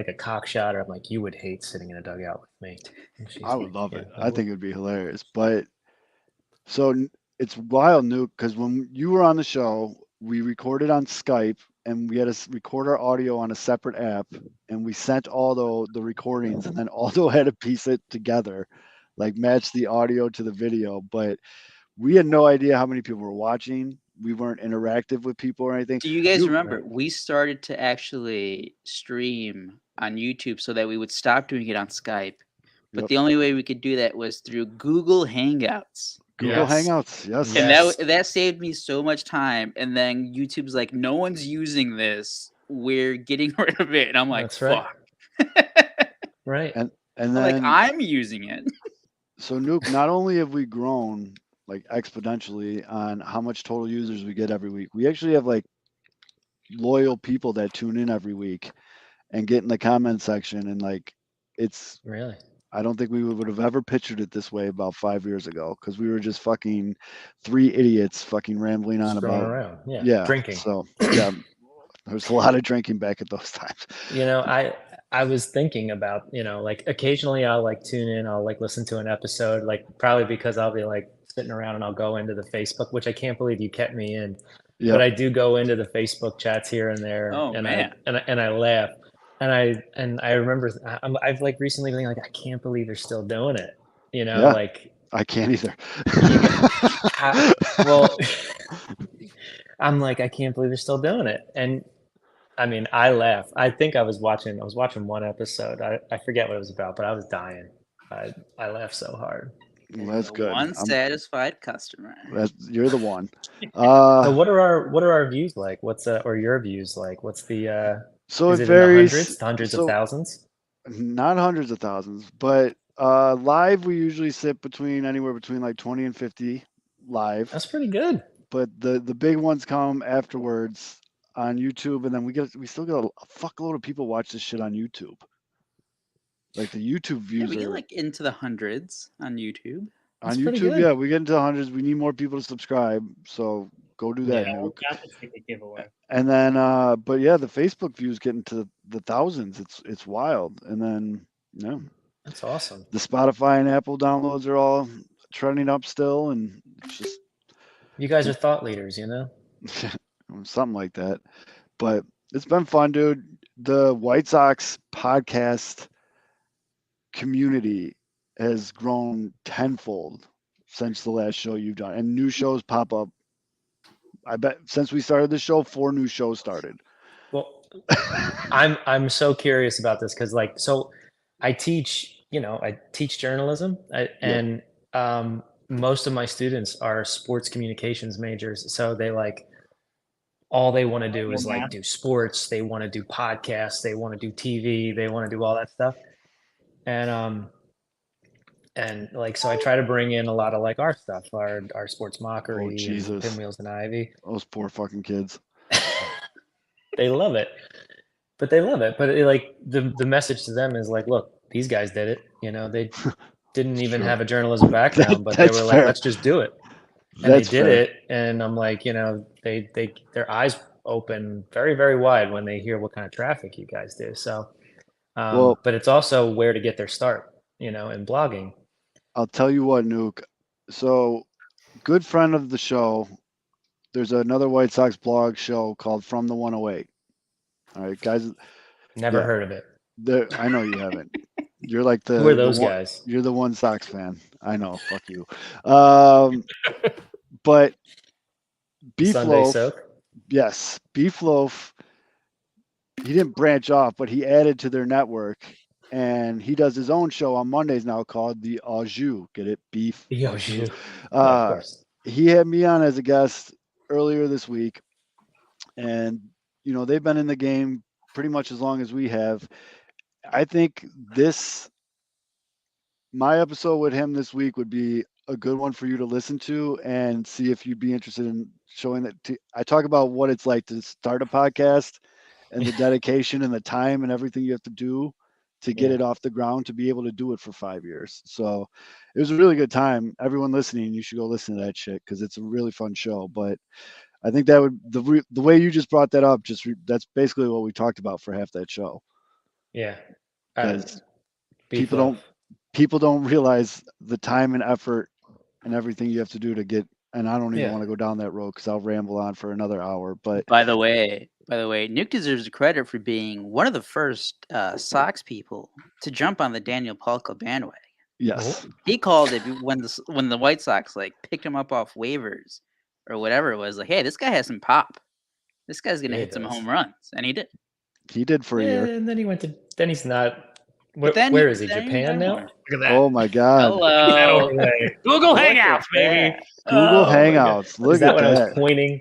a cock shot, or I'm like, you would hate sitting in a dugout with me. And she's I would like, love yeah, it. I I would. think it would be hilarious. But so it's wild, Nuke, because when you were on the show, we recorded on Skype and we had to record our audio on a separate app, and we sent Aldo the recordings, and then Aldo had to piece it together, like match the audio to the video. But we had no idea how many people were watching. We weren't interactive with people or anything. Do you guys You- remember we started to actually stream on YouTube so that we would stop doing it on Skype? But Yep. the only way we could do that was through Google Hangouts. Google Yes. Hangouts, yes. And Yes. that saved me so much time. And then YouTube's like, no one's using this. We're getting rid of it. And I'm like, That's right. fuck. Right. And I'm then like, I'm using it. so Nuke, not only have we grown like exponentially on how much total users we get every week, we actually have like loyal people that tune in every week and get in the comment section, and like it's Really. I don't think we would have ever pictured it this way about 5 years ago, because we were just fucking three idiots fucking rambling on Just throwing about around. Yeah. yeah. Drinking. So yeah, there's a lot of drinking back at those times. You know, I was thinking about, you know, like occasionally I'll like tune in, I'll like listen to an episode, like probably because I'll be like sitting around and I'll go into the Facebook, which I can't believe you kept me in. Yeah. But I do go into the Facebook chats here and there, Oh, and man. I laugh, and I remember I've like recently been like, I can't believe they're still doing it, you know, Yeah. like I can't either. well, I'm like, I can't believe they're still doing it, and I mean, I laugh. I think I was watching one episode. I forget what it was about, but I was dying. I laughed so hard. Well, that's The good. unsatisfied customer. You're the one. So what are our views like? What's or your views like? What's the So is it it varies. in the hundreds So of thousands? not hundreds of thousands, but live we usually sit anywhere between like 20 and 50 live. That's pretty good. But the big ones come afterwards on YouTube, and then we still get a fuckload of people watch this shit on YouTube. Like the YouTube Yeah, views we get are like into the hundreds on YouTube. on That's pretty YouTube. good. Yeah, we get into the hundreds. We need more people to subscribe, so go do that. Yeah. Yeah, we Nuke. got the ticket giveaway. And then, but yeah, the Facebook views get into the thousands. It's wild. And then, yeah, That's awesome. the Spotify and Apple downloads are all trending up still, and it's just You guys are thought leaders, you know? something like that. But it's been fun, dude. The White Sox podcast community has grown tenfold since the last show you've done, and new shows pop up. I bet since we started the show, 4 new shows started. Well, I'm so curious about this because like so I teach journalism, and most of my students are sports communications majors, so they like all they want to do is like do sports, they want to do podcasts, they want to do TV, they want to do all that stuff, and like so I try to bring in a lot of like our stuff, our sports mockery, and Jesus. Pinwheels and Ivy. Those poor fucking kids. They love it, but like the message to them is like, look, these guys did it, you know, they didn't even Sure. have a journalism background, but they That's were like, fair. let's just do it, and That's they did fair. it, and I'm like, you know, they their eyes open very, very wide when they hear what kind of traffic you guys do. So Well- but it's also where to get their start, you know, in blogging. I'll tell you what, Nuke. So, good friend of the show. There's another White Sox blog show called From the 108. All right, guys. Never Yeah. heard of it. I know you haven't. You're like the Who are those the one, guys? You're the one Sox fan. I know. Fuck you. But Beef Sunday Loaf. soak. Yes, Beef Loaf. He didn't branch off, but he added to their network, and he does his own show on Mondays now called the Au Jus. Get it? Beef. The Au Au Jus. Jus. Yeah, of course. He had me on as a guest earlier this week, and you know they've been in the game pretty much as long as we have. I think my episode with him this week would be a good one for you to listen to and see if you'd be interested in showing that. I talk about what it's like to start a podcast and the dedication and the time and everything you have to do to get Yeah. it off the ground, to be able to do it for 5 years. So it was a really good time. Everyone listening, you should go listen to that shit because it's a really fun show. But I think that would the way you just brought that up. That's basically what we talked about for half that show. Yeah. Because Beef people don't realize the time and effort and everything you have to do to get. And I don't even want to go down that road because I'll ramble on for another hour. But By the way, Nuke deserves the credit for being one of the first Sox people to jump on the Daniel Palka bandwagon. yes, He called it when the White Sox like picked him up off waivers or whatever it was. Like, hey, this guy has some pop. This guy's gonna hit some home runs, and he did. he did for a year. And then he went to. Then he's not. Then where is he? then Japan now? Look at that. Oh my God! Hello. Google Look at Hangouts, baby. that. Google my Hangouts. God. Look Is that at when that. I was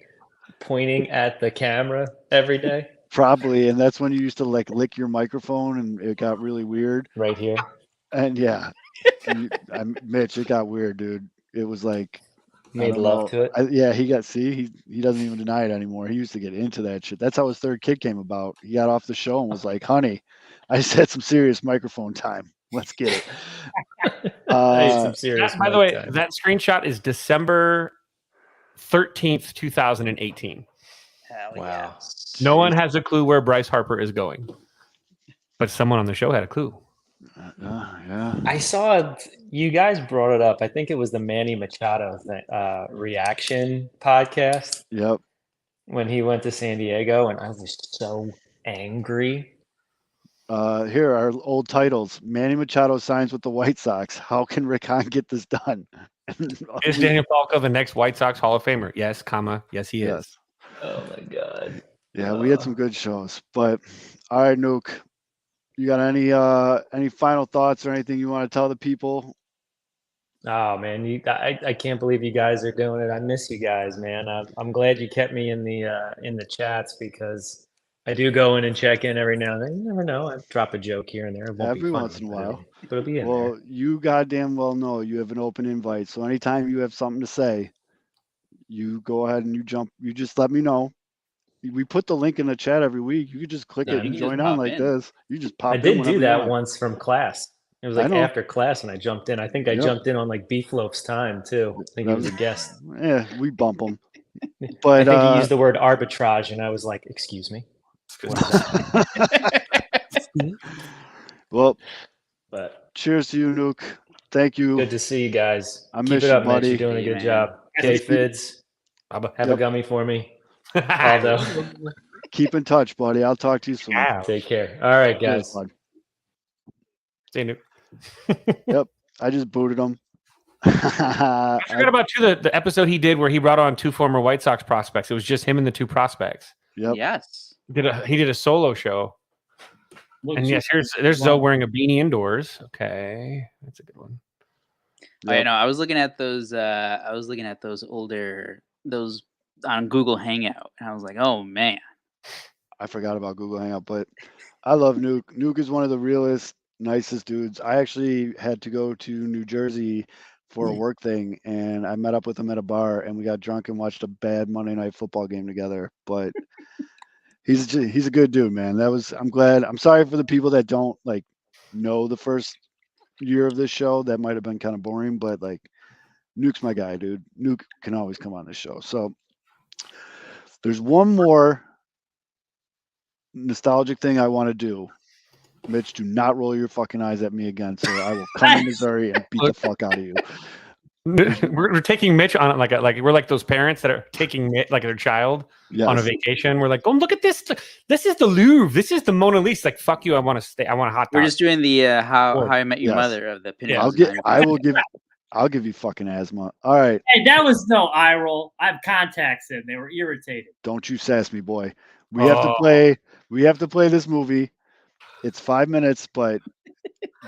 pointing at the camera every day? Probably, and that's when you used to like lick your microphone, and it got really weird. Right here. And yeah, Mitch, it got weird, dude. It was like Made love to it. Yeah, he doesn't even deny it anymore. He used to get into that shit. That's how his third kid came about. He got off the show and was like, "Honey, I just had some serious microphone time. Let's get it." I had some serious. By the way, time. that screenshot is December 13th, 2018. Hell Wow. yes. No one has a clue where Bryce Harper is going, but someone on the show had a clue. Yeah. I saw you guys brought it up. I think it was the Manny Machado reaction podcast. Yep. When he went to San Diego, and I was so angry. Here are our old titles. Manny Machado signs with the White Sox. How can Rick Hahn get this done? Is Daniel Palka the next White Sox Hall of Famer? Yes, yes, he is. Yes. Oh my God. Yeah, we had some good shows. But all right, Nuke. You got any final thoughts or anything you want to tell the people? Oh man, I can't believe you guys are doing it. I miss you guys, man. I'm glad you kept me in the chats because I do go in and check in every now and then. You never know. I drop a joke here and there. It won't Every be funny, once in a while. but it'll be in Well, there. you goddamn well know you have an open invite. So anytime you have something to say, you go ahead and you jump. You just let me know. We put the link in the chat every week. You could just click it and join on like this. You just pop I in. did whenever do you that want. once from class. It was like after class, and I jumped in. I think I jumped in on like Beefloaf's time too. I think he was a guest. Yeah, we bump him. But I think he used the word arbitrage, and I was like, "Excuse me." What is that? Well, but cheers to you, Nuke. Thank you. Good to see you guys. I Keep miss it you, up, buddy. Mitch. You're doing a good job. K-Fids, have a gummy for me. Aldo. Keep in touch, buddy. I'll talk to you soon. Take care. All right, guys. Cheers, See you, Nuke. Yep. I just booted him. I forgot about the episode he did where he brought on 2 former White Sox prospects. It was just him and the 2 prospects. Yep. Yes. He did a solo show. And yes, there's Zoe wearing a beanie indoors. Okay, that's a good one. Oh, yeah, no, I was looking at those. Those on Google Hangout, and I was like, oh man. I forgot about Google Hangout, but I love Nuke. Nuke is one of the realest, nicest dudes. I actually had to go to New Jersey for a work thing, and I met up with him at a bar, and we got drunk and watched a bad Monday Night Football game together. But he's a good dude, man. I'm glad. I'm sorry for the people that don't like know the first year of this show. That might have been kind of boring, but like Nuke's my guy, dude. Nuke can always come on this show. So there's one more nostalgic thing I want to do. Mitch, do not roll your fucking eyes at me again, sir. I will come to Missouri and beat the fuck out of you. We're taking Mitch on like we're like those parents that are taking like their child on a vacation. We're like, oh, look at this. This is the Louvre. This is the Mona Lisa. Like, fuck you. I want to stay. I want a hot dog. We're just doing the how I Met Your Mother of the Pinwheels. I'll give you fucking asthma. All right. Hey, that was no eye roll. I have contacts in. They were irritated. Don't you sass me, boy. We have to play. We have to play this movie. It's 5 minutes, but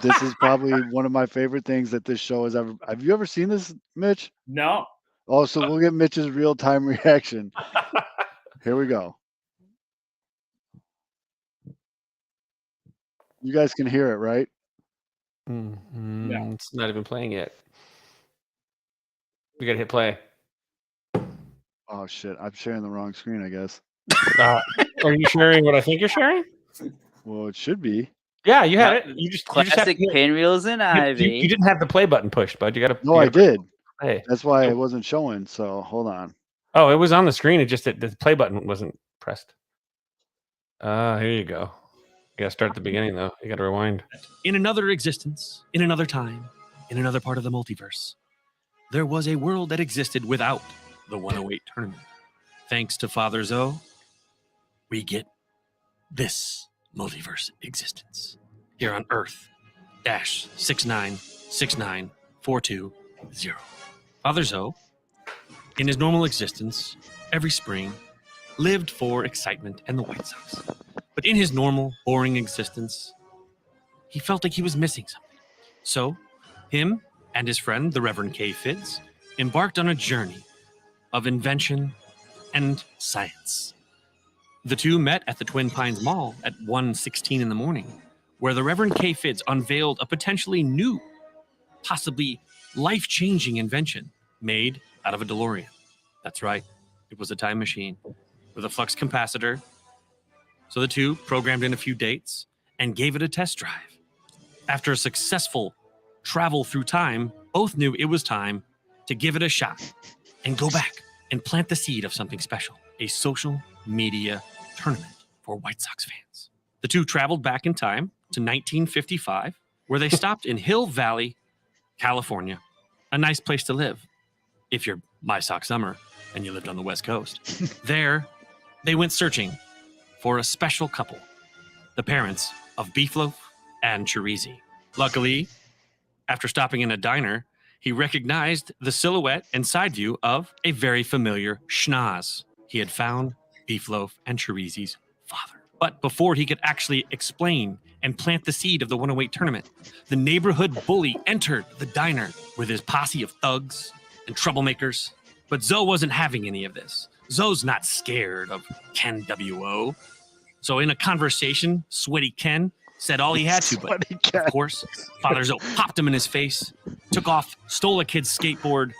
this is probably one of my favorite things that this show has ever. Have you ever seen this, Mitch? No. Oh, so we'll get Mitch's real-time reaction. Here we go. You guys can hear it, right? Yeah. It's not even playing yet. We gotta hit play. Oh shit! I'm sharing the wrong screen, I guess. Are you sharing what I think you're sharing? Well, it should be. Yeah, you had it. You just classic Pinwheels and Ivy. You didn't have the play button pushed, bud. You got to. No, I did. Hey, that's why it wasn't showing. So hold on. Oh, it was on the screen. It just the play button wasn't pressed. Here you go. You gotta start at the beginning though. You gotta rewind. In another existence, in another time, in another part of the multiverse, there was a world that existed without the 108 tournament. Thanks to Father Zoe, we get this multiverse existence here on Earth -6969420. Father Zoe, in his normal existence, every spring, lived for excitement and the White Sox. But in his normal, boring existence, he felt like he was missing something. So, him and his friend, the Reverend K. Fitz, embarked on a journey of invention and science. The two met at the Twin Pines Mall at 1:16 in the morning, where the Reverend K. Fitz unveiled a potentially new, possibly life-changing invention made out of a DeLorean. That's right, it was a time machine with a flux capacitor. So the two programmed in a few dates and gave it a test drive. After a successful travel through time, both knew it was time to give it a shot and go back and plant the seed of something special, a social media tournament for White Sox fans. The two traveled back in time to 1955, where they stopped in Hill Valley, California, a nice place to live if you're My Sox Summer and you lived on the West Coast. There, they went searching for a special couple, the parents of Beefloaf and Chirizi. Luckily, after stopping in a diner, he recognized the silhouette and side view of a very familiar schnoz. He had found Beefloaf and Chirizi's father. But before he could actually explain and plant the seed of the 108 tournament, the neighborhood bully entered the diner with his posse of thugs and troublemakers. But Zoe wasn't having any of this. Zoe's not scared of Ken W.O. So in a conversation, Sweaty Ken said all he had to, but of course, Father Zoe popped him in his face, took off, stole a kid's skateboard,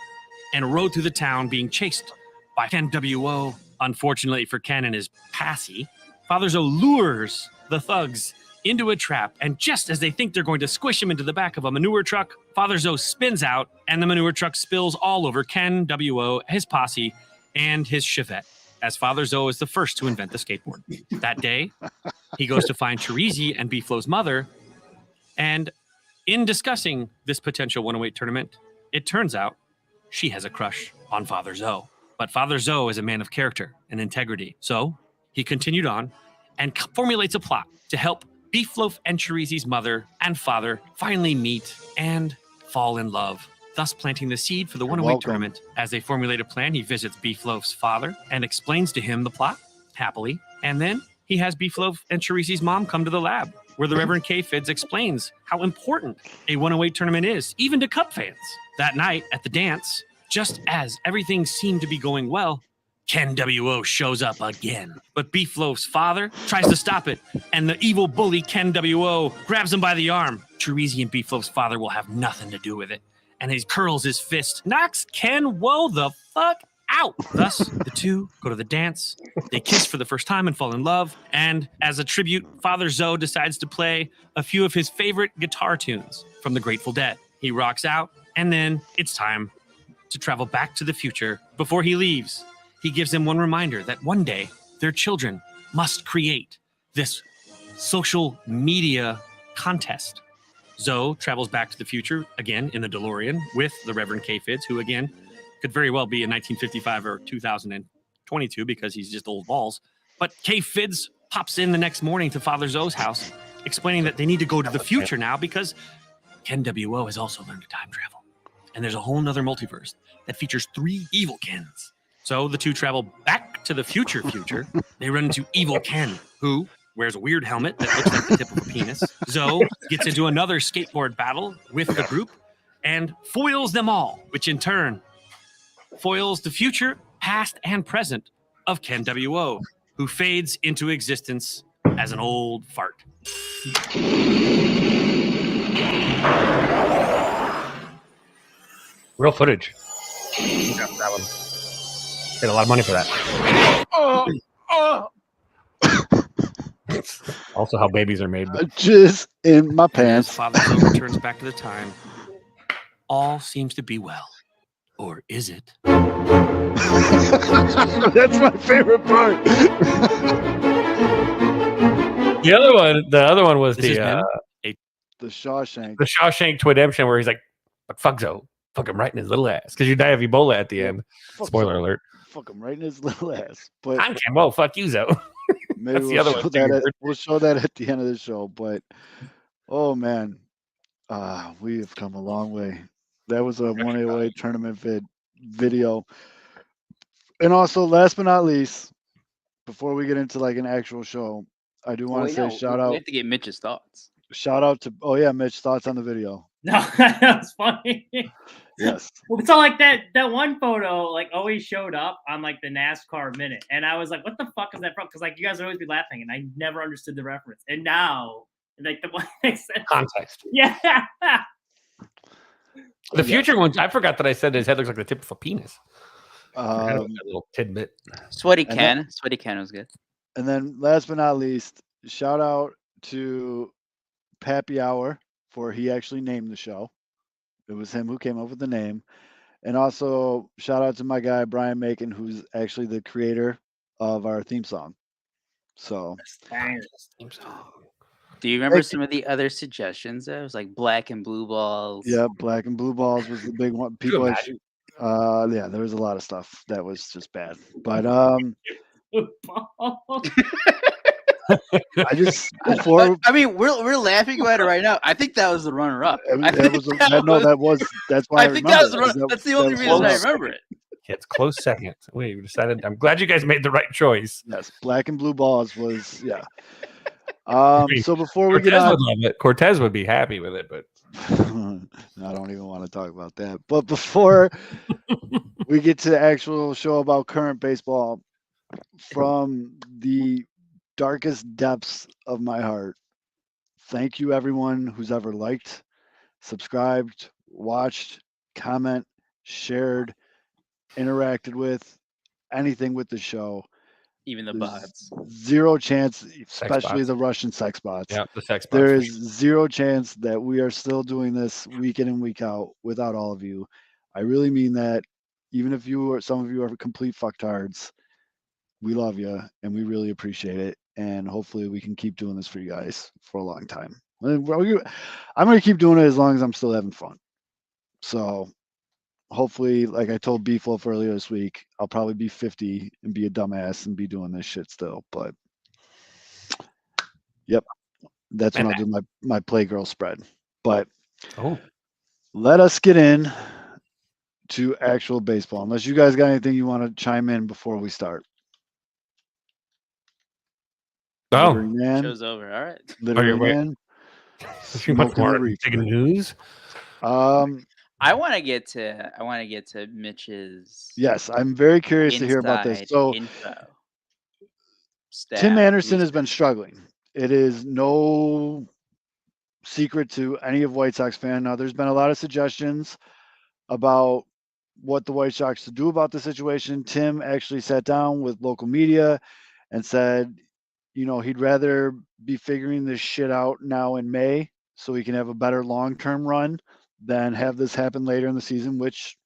and rode through the town being chased by Ken W.O. Unfortunately for Ken and his posse, Father Zoe lures the thugs into a trap, and just as they think they're going to squish him into the back of a manure truck, Father Zoe spins out, and the manure truck spills all over Ken W.O., his posse, and his Chevette, as Father Zoe is the first to invent the skateboard. That day, he goes to find Chirizi and Beeflo's mother, and in discussing this potential 108 tournament, it turns out she has a crush on Father Zoe. But Father Zoe is a man of character and integrity, so he continued on and formulates a plot to help Beefloaf and Chirizi's mother and father finally meet and fall in love, thus planting the seed for the 108 tournament. As they formulate a plan, he visits Beefloaf's father and explains to him the plot, happily, and then he has Beefloaf and Chirizi's mom come to the lab, where the Reverend K. Fitz explains how important a 108 tournament is, even to Cub fans. That night at the dance, just as everything seemed to be going well, Ken W.O. shows up again. But Beefloaf's father tries to stop it, and the evil bully Ken W.O. grabs him by the arm. Chirizi and Beefloaf's father will have nothing to do with it, and he curls his fist, knocks Ken W.O. the fuck out. Thus, the two go to the dance, they kiss for the first time and fall in love, and as a tribute, Father Zoe decides to play a few of his favorite guitar tunes from the Grateful Dead. He rocks out, and then it's time to travel back to the future. Before he leaves, he gives them one reminder that one day their children must create this social media contest. Zoe travels back to the future again in the DeLorean with the Reverend K. Fitz, who again could very well be in 1955 or 2022 because he's just old balls. But K. Fitz pops in the next morning to Father Zoe's house, explaining that they need to go to the future now because Ken W.O. has also learned to time travel. And there's a whole nother multiverse that features 3 evil Kens. So the two travel back to the future. They run into evil Ken, who wears a weird helmet that looks like the tip of a penis. Zoe gets into another skateboard battle with the group and foils them all, which in turn foils the future, past, and present of Ken W.O., who fades into existence as an old fart. Real footage. That one. Paid a lot of money for that. Also how babies are made. But Jizz in my pants. As Father Zoe returns back to the time, all seems to be well. Or is it? That's my favorite part. The other one was This is the him. The Shawshank. the Shawshank Redemption, where he's like, "Fuck Zoe, fuck him right in his little ass," because you die of Ebola at the Yep. end. Fuck Spoiler Zoe. alert. Fuck him right in his little ass. But I'm Cambo. Fuck you, Zoe. maybe That's the we'll other show one. that. We'll show that at the end of the show. But oh man, we have come a long way. That was a 108 tournament video. And also, last but not least, before we get into like an actual show, I do want to say We have to get Mitch's thoughts. shout out to Mitch, thoughts on the video. No, that was funny. Yes. So like that one photo like always showed up on like the NASCAR minute, and I was like, "What the fuck is that from?" Because like you guys would always be laughing, and I never understood the reference. And now, like the one I said, Context. yeah, The future ones, I forgot that I said his head looks like the tip of a penis. I forgot about that little tidbit. Sweaty And Ken. Sweaty Ken was good. And then last but not least, shout out to Pappy Hour for he actually named the show. It was him who came up with the name. And also shout out to my guy Brian Macon, who's actually the creator of our theme song. So Do you remember some of the other suggestions? It was like black and blue balls. yeah, black and blue balls was the big one. People actually, yeah, there was a lot of stuff that was just bad. But I just before I mean, we're laughing about it right now. I think that was the runner-up. That's why I think that was the remember it. that's the only reason I close. remember it. It's close second. We decided. I'm glad you guys made the right choice. Yes, black and blue balls was yeah. mean, So before we Cortez get on, would love it. Cortez would be happy with it, but I don't even want to talk about that. But before we get to the actual show about current baseball, from the darkest depths of my heart, thank you everyone who's ever liked, subscribed, watched, comment, shared, interacted with, anything with the show. Even the There's bots. zero chance, especially bots. the Russian sex bots. yeah, the sex bots. There for is sure. zero chance that we are still doing this week in and week out without all of you. I really mean that. Even if some of you are complete fucktards, we love you and we really appreciate it. And hopefully we can keep doing this for you guys for a long time. I'm going to keep doing it as long as I'm still having fun. So hopefully, like I told Beefloaf earlier this week, I'll probably be 50 and be a dumbass and be doing this shit still. But yep, that's when I'll do my Playgirl spread. But let us get in to actual baseball. Unless you guys got anything you want to chime in before we start. Literary man. Show's over. All right. Literary man. Too much Smoking the more reefer. big news. I want to get to Mitch's. Yes, I'm very curious to hear about this. So info. Tim Anderson has been struggling. It is no secret to any of White Sox fan. Now, there's been a lot of suggestions about what the White Sox to do about the situation. Tim actually sat down with local media and said, you know, he'd rather be figuring this shit out now in May so he can have a better long-term run than have this happen later in the season, which,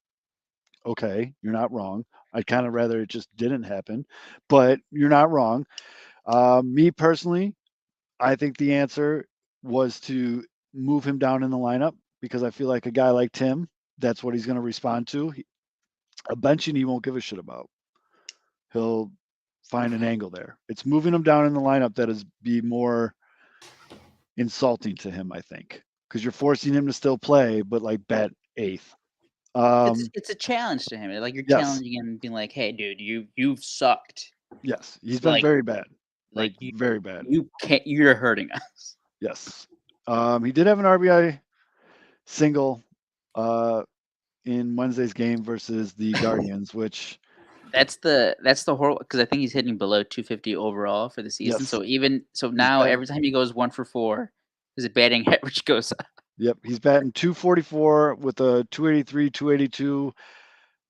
okay, you're not wrong. I'd kind of rather it just didn't happen, but you're not wrong. Me personally, I think the answer was to move him down in the lineup because I feel like a guy like Tim, that's what he's going to respond to. A benching he won't give a shit about. He'll find an angle there. It's moving him down in the lineup that is be more insulting to him, I think, because you're forcing him to still play, but like bat eighth. It's a challenge to him. Like you're challenging him, being like, "Hey, dude, you've sucked." Yes, he's been very bad. Like very bad. You're hurting us. Yes. He did have an RBI single in Wednesday's game versus the Guardians, which that's the horrible because I think he's hitting below 250 overall for the season. Yes. So now every time he goes 1 for 4, his batting average goes up. Yep, he's batting 244 with a 283, 282,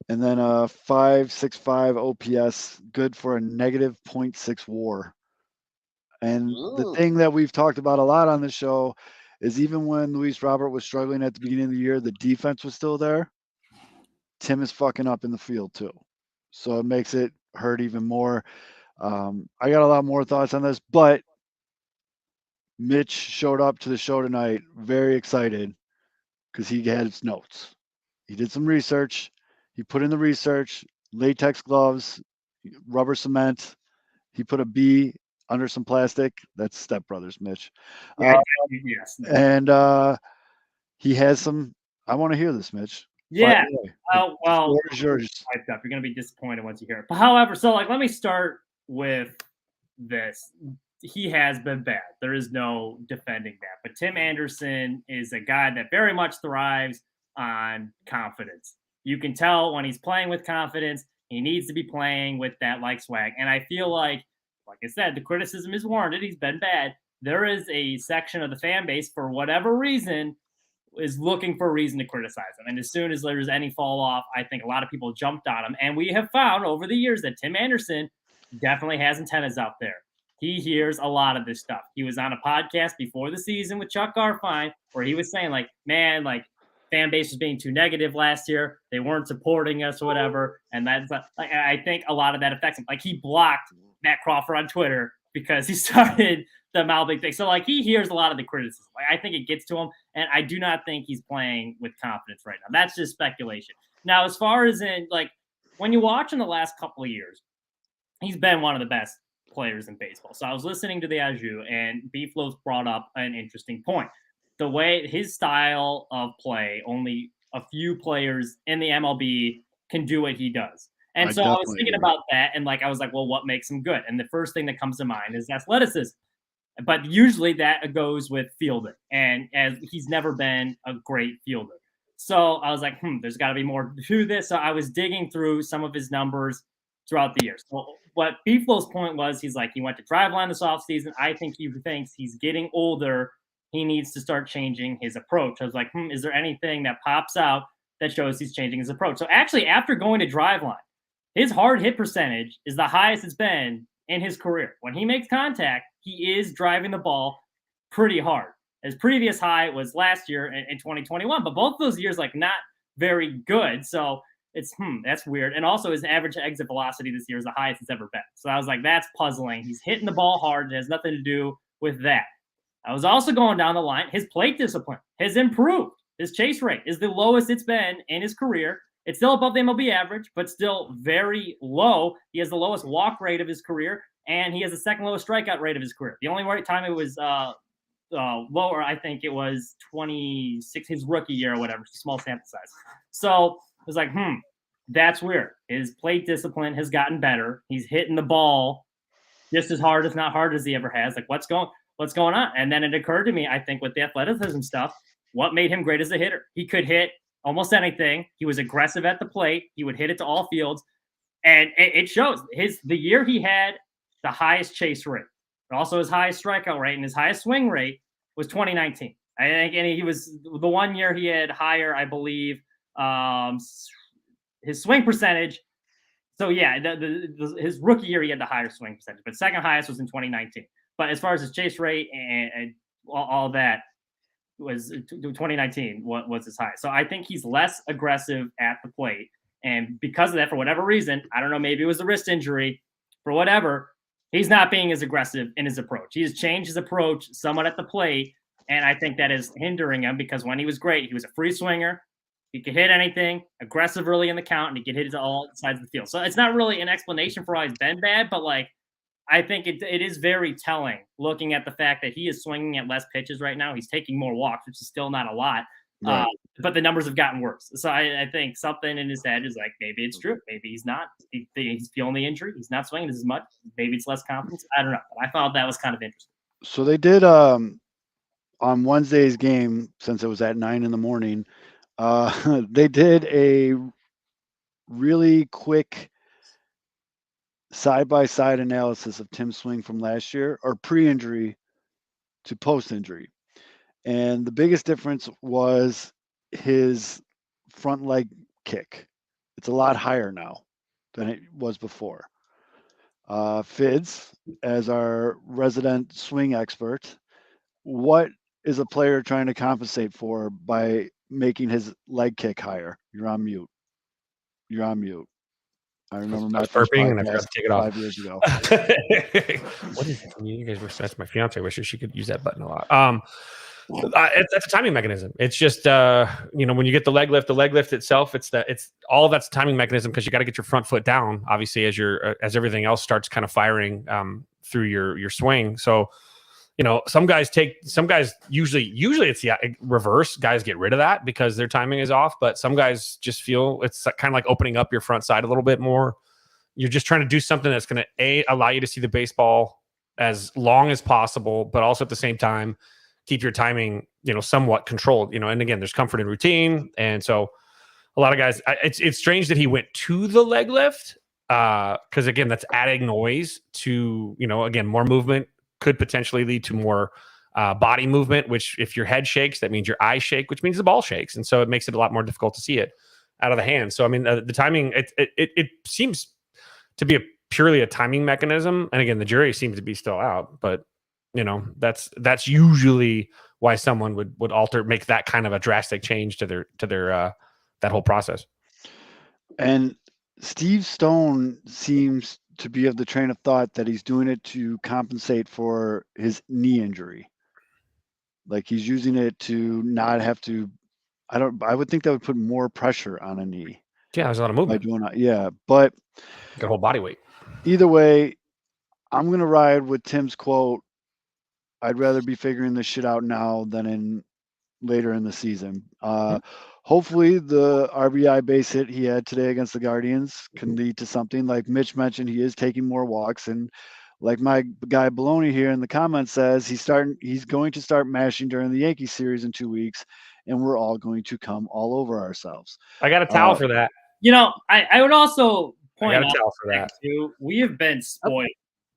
and then a 565 OPS, good for a negative 0.6 WAR. And the thing that we've talked about a lot on the show is even when Luis Robert was struggling at the beginning of the year, the defense was still there. Tim is fucking up in the field too. So it makes it hurt even more. I got a lot more thoughts on this, but Mitch showed up to the show tonight very excited because he had his notes. He did some research. He put in the research, latex gloves, rubber cement. He put a bee under some plastic. That's Step Brothers, Mitch. Yeah, yes. And he has some. I want to hear this, Mitch. Yeah. Fire away. Oh, The well, floor is yours. hyped up. You're going to be disappointed once you hear it. But however, so like, let me start with this. He has been bad. There is no defending that. But Tim Anderson is a guy that very much thrives on confidence. You can tell when he's playing with confidence, he needs to be playing with that like swag. And I feel like I said, the criticism is warranted. He's been bad. There is a section of the fan base, for whatever reason, is looking for a reason to criticize him. And as soon as there's any fall off, I think a lot of people jumped on him. And we have found over the years that Tim Anderson definitely has antennas out there. He hears a lot of this stuff. He was on a podcast before the season with Chuck Garfien where he was saying, like, man, like, fan base was being too negative last year. They weren't supporting us or whatever. And that's like, I think a lot of that affects him. Like, he blocked Matt Crawford on Twitter because he started the mouthing thing. So, like, he hears a lot of the criticism. Like, I think it gets to him, and I do not think he's playing with confidence right now. That's just speculation. Now, as far as in, like, when you watch in the last couple of years, he's been one of the best players in baseball. So I was listening to the Aju, and Beeflows brought up an interesting point. The way his style of play, only a few players in the MLB can do what he does. And so I was thinking about that, and like I was like, well, what makes him good? And the first thing that comes to mind is athleticism. But usually that goes with fielding, and as he's never been a great fielder. So I was like, there's got to be more to this. So I was digging through some of his numbers throughout the years. So what Beeflow's point was, he's like, he went to Driveline this offseason. I think he thinks he's getting older. He needs to start changing his approach. I was like, is there anything that pops out that shows he's changing his approach? So actually, after going to Driveline, his hard hit percentage is the highest it's been in his career. When he makes contact, he is driving the ball pretty hard. His previous high was last year in 2021, but both those years, like, not very good. So it's, that's weird. And also his average exit velocity this year is the highest it's ever been. So I was like, that's puzzling. He's hitting the ball hard. It has nothing to do with that. I was also going down the line. His plate discipline has improved. His chase rate is the lowest it's been in his career. It's still above the MLB average, but still very low. He has the lowest walk rate of his career, and he has the second lowest strikeout rate of his career. The only time it was lower, I think it was 26, his rookie year or whatever, small sample size. So it was like, that's weird. His plate discipline has gotten better. He's hitting the ball just as hard, if not harder, as he ever has. Like, what's going on? And then it occurred to me, I think, with the athleticism stuff, what made him great as a hitter? He could hit almost anything. He was aggressive at the plate. He would hit it to all fields. And it shows. The year he had the highest chase rate, but also his highest strikeout rate and his highest swing rate was 2019. I think, and he was the 1 year he had higher, I believe, his swing percentage. So yeah, his rookie year he had the higher swing percentage, but second highest was in 2019. But as far as his chase rate and all that, was 2019 was his high. So I think he's less aggressive at the plate. And because of that, for whatever reason, I don't know, maybe it was a wrist injury, for whatever, he's not being as aggressive in his approach. He has changed his approach somewhat at the plate. And I think that is hindering him, because when he was great, he was a free swinger. He could hit anything, aggressive early in the count, and he could hit it to all sides of the field. So it's not really an explanation for why he's been bad, but like, I think it is very telling looking at the fact that he is swinging at less pitches right now. He's taking more walks, which is still not a lot, right. But the numbers have gotten worse. So I think something in his head is like, maybe it's true. Maybe he's not. He's feeling the injury. He's not swinging as much. Maybe it's less confidence. I don't know. But I thought that was kind of interesting. So they did on Wednesday's game, since it was at 9 a.m, they did a really quick side-by-side analysis of Tim's swing from last year, or pre-injury to post-injury. And the biggest difference was his front leg kick. It's a lot higher now than it was before. Fids, as our resident swing expert, what is a player trying to compensate for by making his leg kick higher? You're on mute. You're on mute. I remember I my was first burping and I forgot podcast to take it off. 5 years ago. What is it from you? You guys were, that's my fiance. Wishes she could use that button a lot. That's a timing mechanism. It's just when you get the leg lift itself, it's all of that's a timing mechanism because you got to get your front foot down, obviously, as everything else starts kind of firing through your swing. So some guys usually it's the reverse. Guys get rid of that because their timing is off, but some guys just feel it's kind of like opening up your front side a little bit more. You're just trying to do something that's going to allow you to see the baseball as long as possible, but also at the same time keep your timing, somewhat controlled. And again, there's comfort in routine, and so a lot of guys. It's strange that he went to the leg lift because again, that's adding noise to again more movement could potentially lead to more body movement. Which if your head shakes, that means your eyes shake, which means the ball shakes, and so it makes it a lot more difficult to see it out of the hand. So I mean, the timing it seems to be purely a timing mechanism. And again, the jury seems to be still out, but that's usually why someone would make that kind of a drastic change to their that whole process. And Steve Stone seems to be of the train of thought that he's doing it to compensate for his knee injury. Like he's using it to not have to. I would think that would put more pressure on a knee. Yeah, there's a lot of By movement. doing that. Yeah, but Your whole body weight. either way, I'm gonna ride with Tim's quote. I'd rather be figuring this shit out now than later in the season. Hopefully, the RBI base hit he had today against the Guardians can lead to something. Like Mitch mentioned, he is taking more walks, and like my guy Baloney here in the comments says, he's going to start mashing during the Yankee series in 2 weeks, and we're all going to come all over ourselves. I got a towel for that. I would also point out for that too, we have been spoiled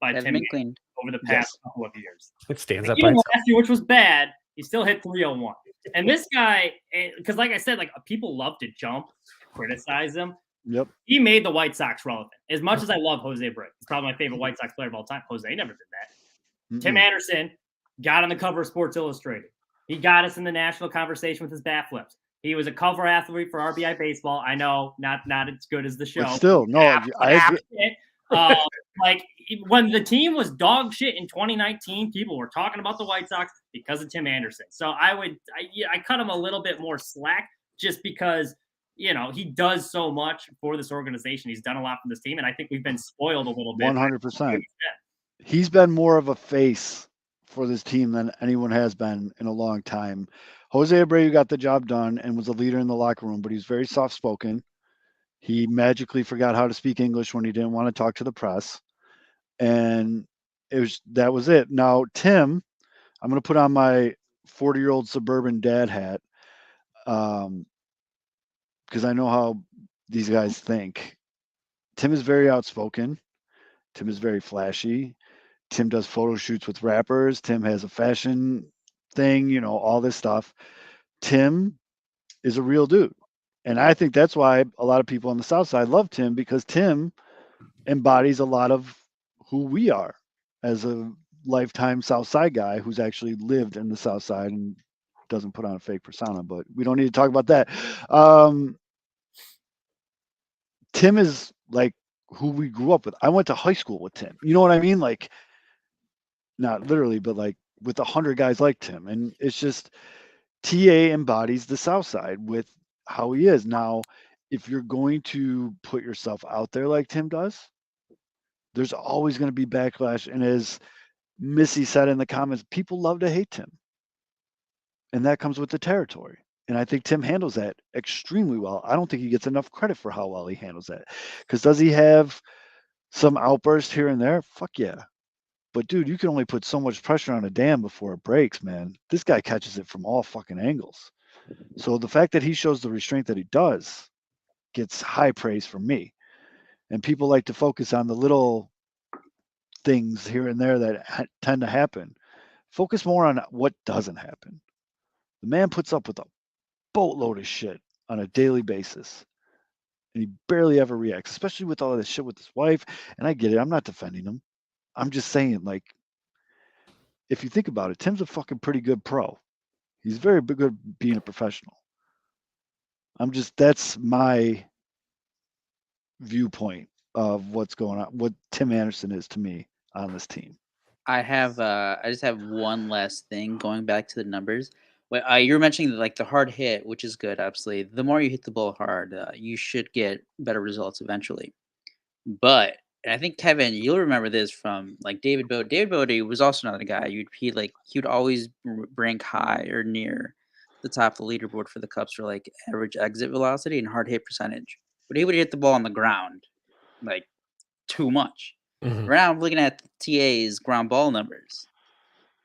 by They've Tim been cleaned. over the past couple of years. It stands up. Even last year, which was bad, he still hit 301. And this guy, because like I said, like people love to criticize him. Yep. He made the White Sox relevant. As much as I love Jose Abreu, he's probably my favorite White Sox player of all time. Jose never did that. Mm-mm. Tim Anderson got on the cover of Sports Illustrated. He got us in the national conversation with his bat flips. He was a cover athlete for RBI Baseball. I know, not as good as the show. But still, no, I agree. Like when the team was dog shit in 2019, people were talking about the White Sox because of Tim Anderson. So I cut him a little bit more slack just because he does so much for this organization. He's done a lot for this team, and I think we've been spoiled a little bit. 100%. He's been more of a face for this team than anyone has been in a long time. Jose Abreu got the job done and was a leader in the locker room, but he was very soft-spoken. He magically forgot how to speak English when he didn't want to talk to the press. And that was it. Now, Tim, I'm going to put on my 40-year-old suburban dad hat because I know how these guys think. Tim is very outspoken. Tim is very flashy. Tim does photo shoots with rappers. Tim has a fashion thing, all this stuff. Tim is a real dude. And I think that's why a lot of people on the South Side love Tim, because Tim embodies a lot of who we are as a lifetime South Side guy who's actually lived in the South Side and doesn't put on a fake persona, but we don't need to talk about that. Tim is like who we grew up with. I went to high school with Tim. You know what I mean? Like, not literally, but like with 100 guys like Tim. And it's just TA embodies the South Side with how he is. Now, if you're going to put yourself out there like Tim does, there's always going to be backlash. And as Missy said in the comments, people love to hate Tim. And that comes with the territory. And I think Tim handles that extremely well. I don't think he gets enough credit for how well he handles that. Because does he have some outbursts here and there? Fuck yeah. But dude, you can only put so much pressure on a dam before it breaks, man. This guy catches it from all fucking angles. So the fact that he shows the restraint that he does gets high praise from me. And people like to focus on the little things here and there that tend to happen. Focus more on what doesn't happen. The man puts up with a boatload of shit on a daily basis. And he barely ever reacts, especially with all of this shit with his wife. And I get it. I'm not defending him. I'm just saying, like, if you think about it, Tim's a fucking pretty good pro. He's very good being a professional. That's my viewpoint of what's going on, what Tim Anderson is to me on this team. I just have one last thing going back to the numbers. You were mentioning like the hard hit, which is good. Absolutely, the more you hit the ball hard, you should get better results eventually. But and I think Kevin, you'll remember this from like David Bodie. David Bodie was also another guy. He would always rank high or near the top of the leaderboard for the Cubs for like average exit velocity and hard hit percentage. But he would hit the ball on the ground like too much. Mhm. Right now, I'm looking at TA's ground ball numbers,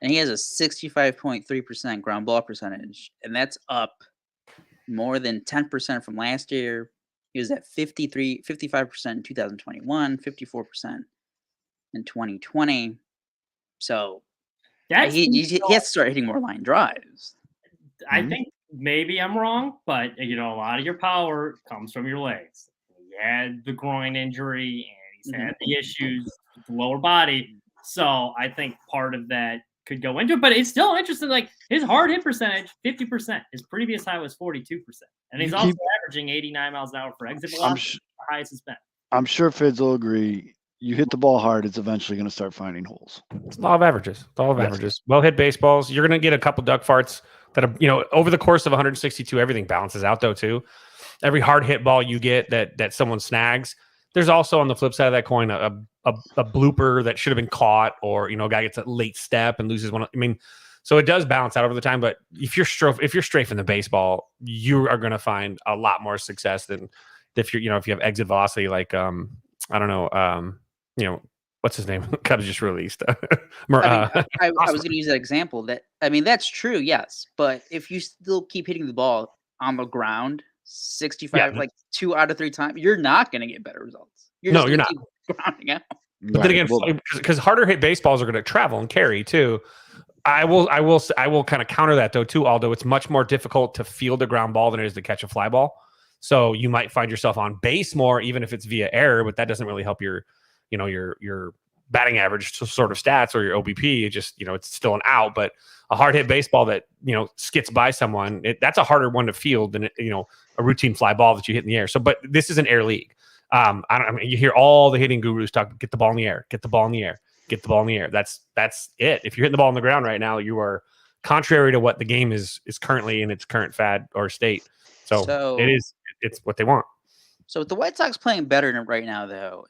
and he has a 65.3% ground ball percentage, and that's up more than 10% from last year. He was at 55% in 2021, 54% in 2020. So That's he has to start hitting more line drives. I think maybe I'm wrong, but a lot of your power comes from your legs. He had the groin injury and he's had the issues with the lower body. So I think part of that could go into it, but it's still interesting. Like his hard hit percentage, 50%. His previous high was 42%. And he's also averaging 89 miles an hour for exit velocity, the highest it's been. I'm sure Fids will agree. You hit the ball hard, it's eventually going to start finding holes. It's law of averages. It's all of averages. Well hit baseballs. You're going to get a couple duck farts that are, over the course of 162, everything balances out though too. Every hard hit ball you get that someone snags, there's also on the flip side of that coin a blooper that should have been caught, or a guy gets a late step and loses one. I mean, so it does balance out over the time. But if you're strafing the baseball, you are going to find a lot more success than if you have exit velocity like I don't know. What's his name? Cubs just released. I was going to use that example. That's true, yes. But if you still keep hitting the ball on the ground 65, like 2 out of 3 times, you're not going to get better results. You're not. Keep grounding out. But then again, because harder hit baseballs are going to travel and carry too. I will kind of counter that though too. Although it's much more difficult to field a ground ball than it is to catch a fly ball. So you might find yourself on base more, even if it's via error, but that doesn't really help your batting average sort of stats or your OBP. It just, it's still an out, but a hard hit baseball that, skits by someone, that's a harder one to field than, a routine fly ball that you hit in the air. So, but this is an air league. You hear all the hitting gurus talk, get the ball in the air, get the ball in the air, get the ball in the air. That's it. If you're hitting the ball on the ground right now, you are contrary to what the game is currently in its current fad or state. So it's what they want. So with the White Sox playing better right now, though,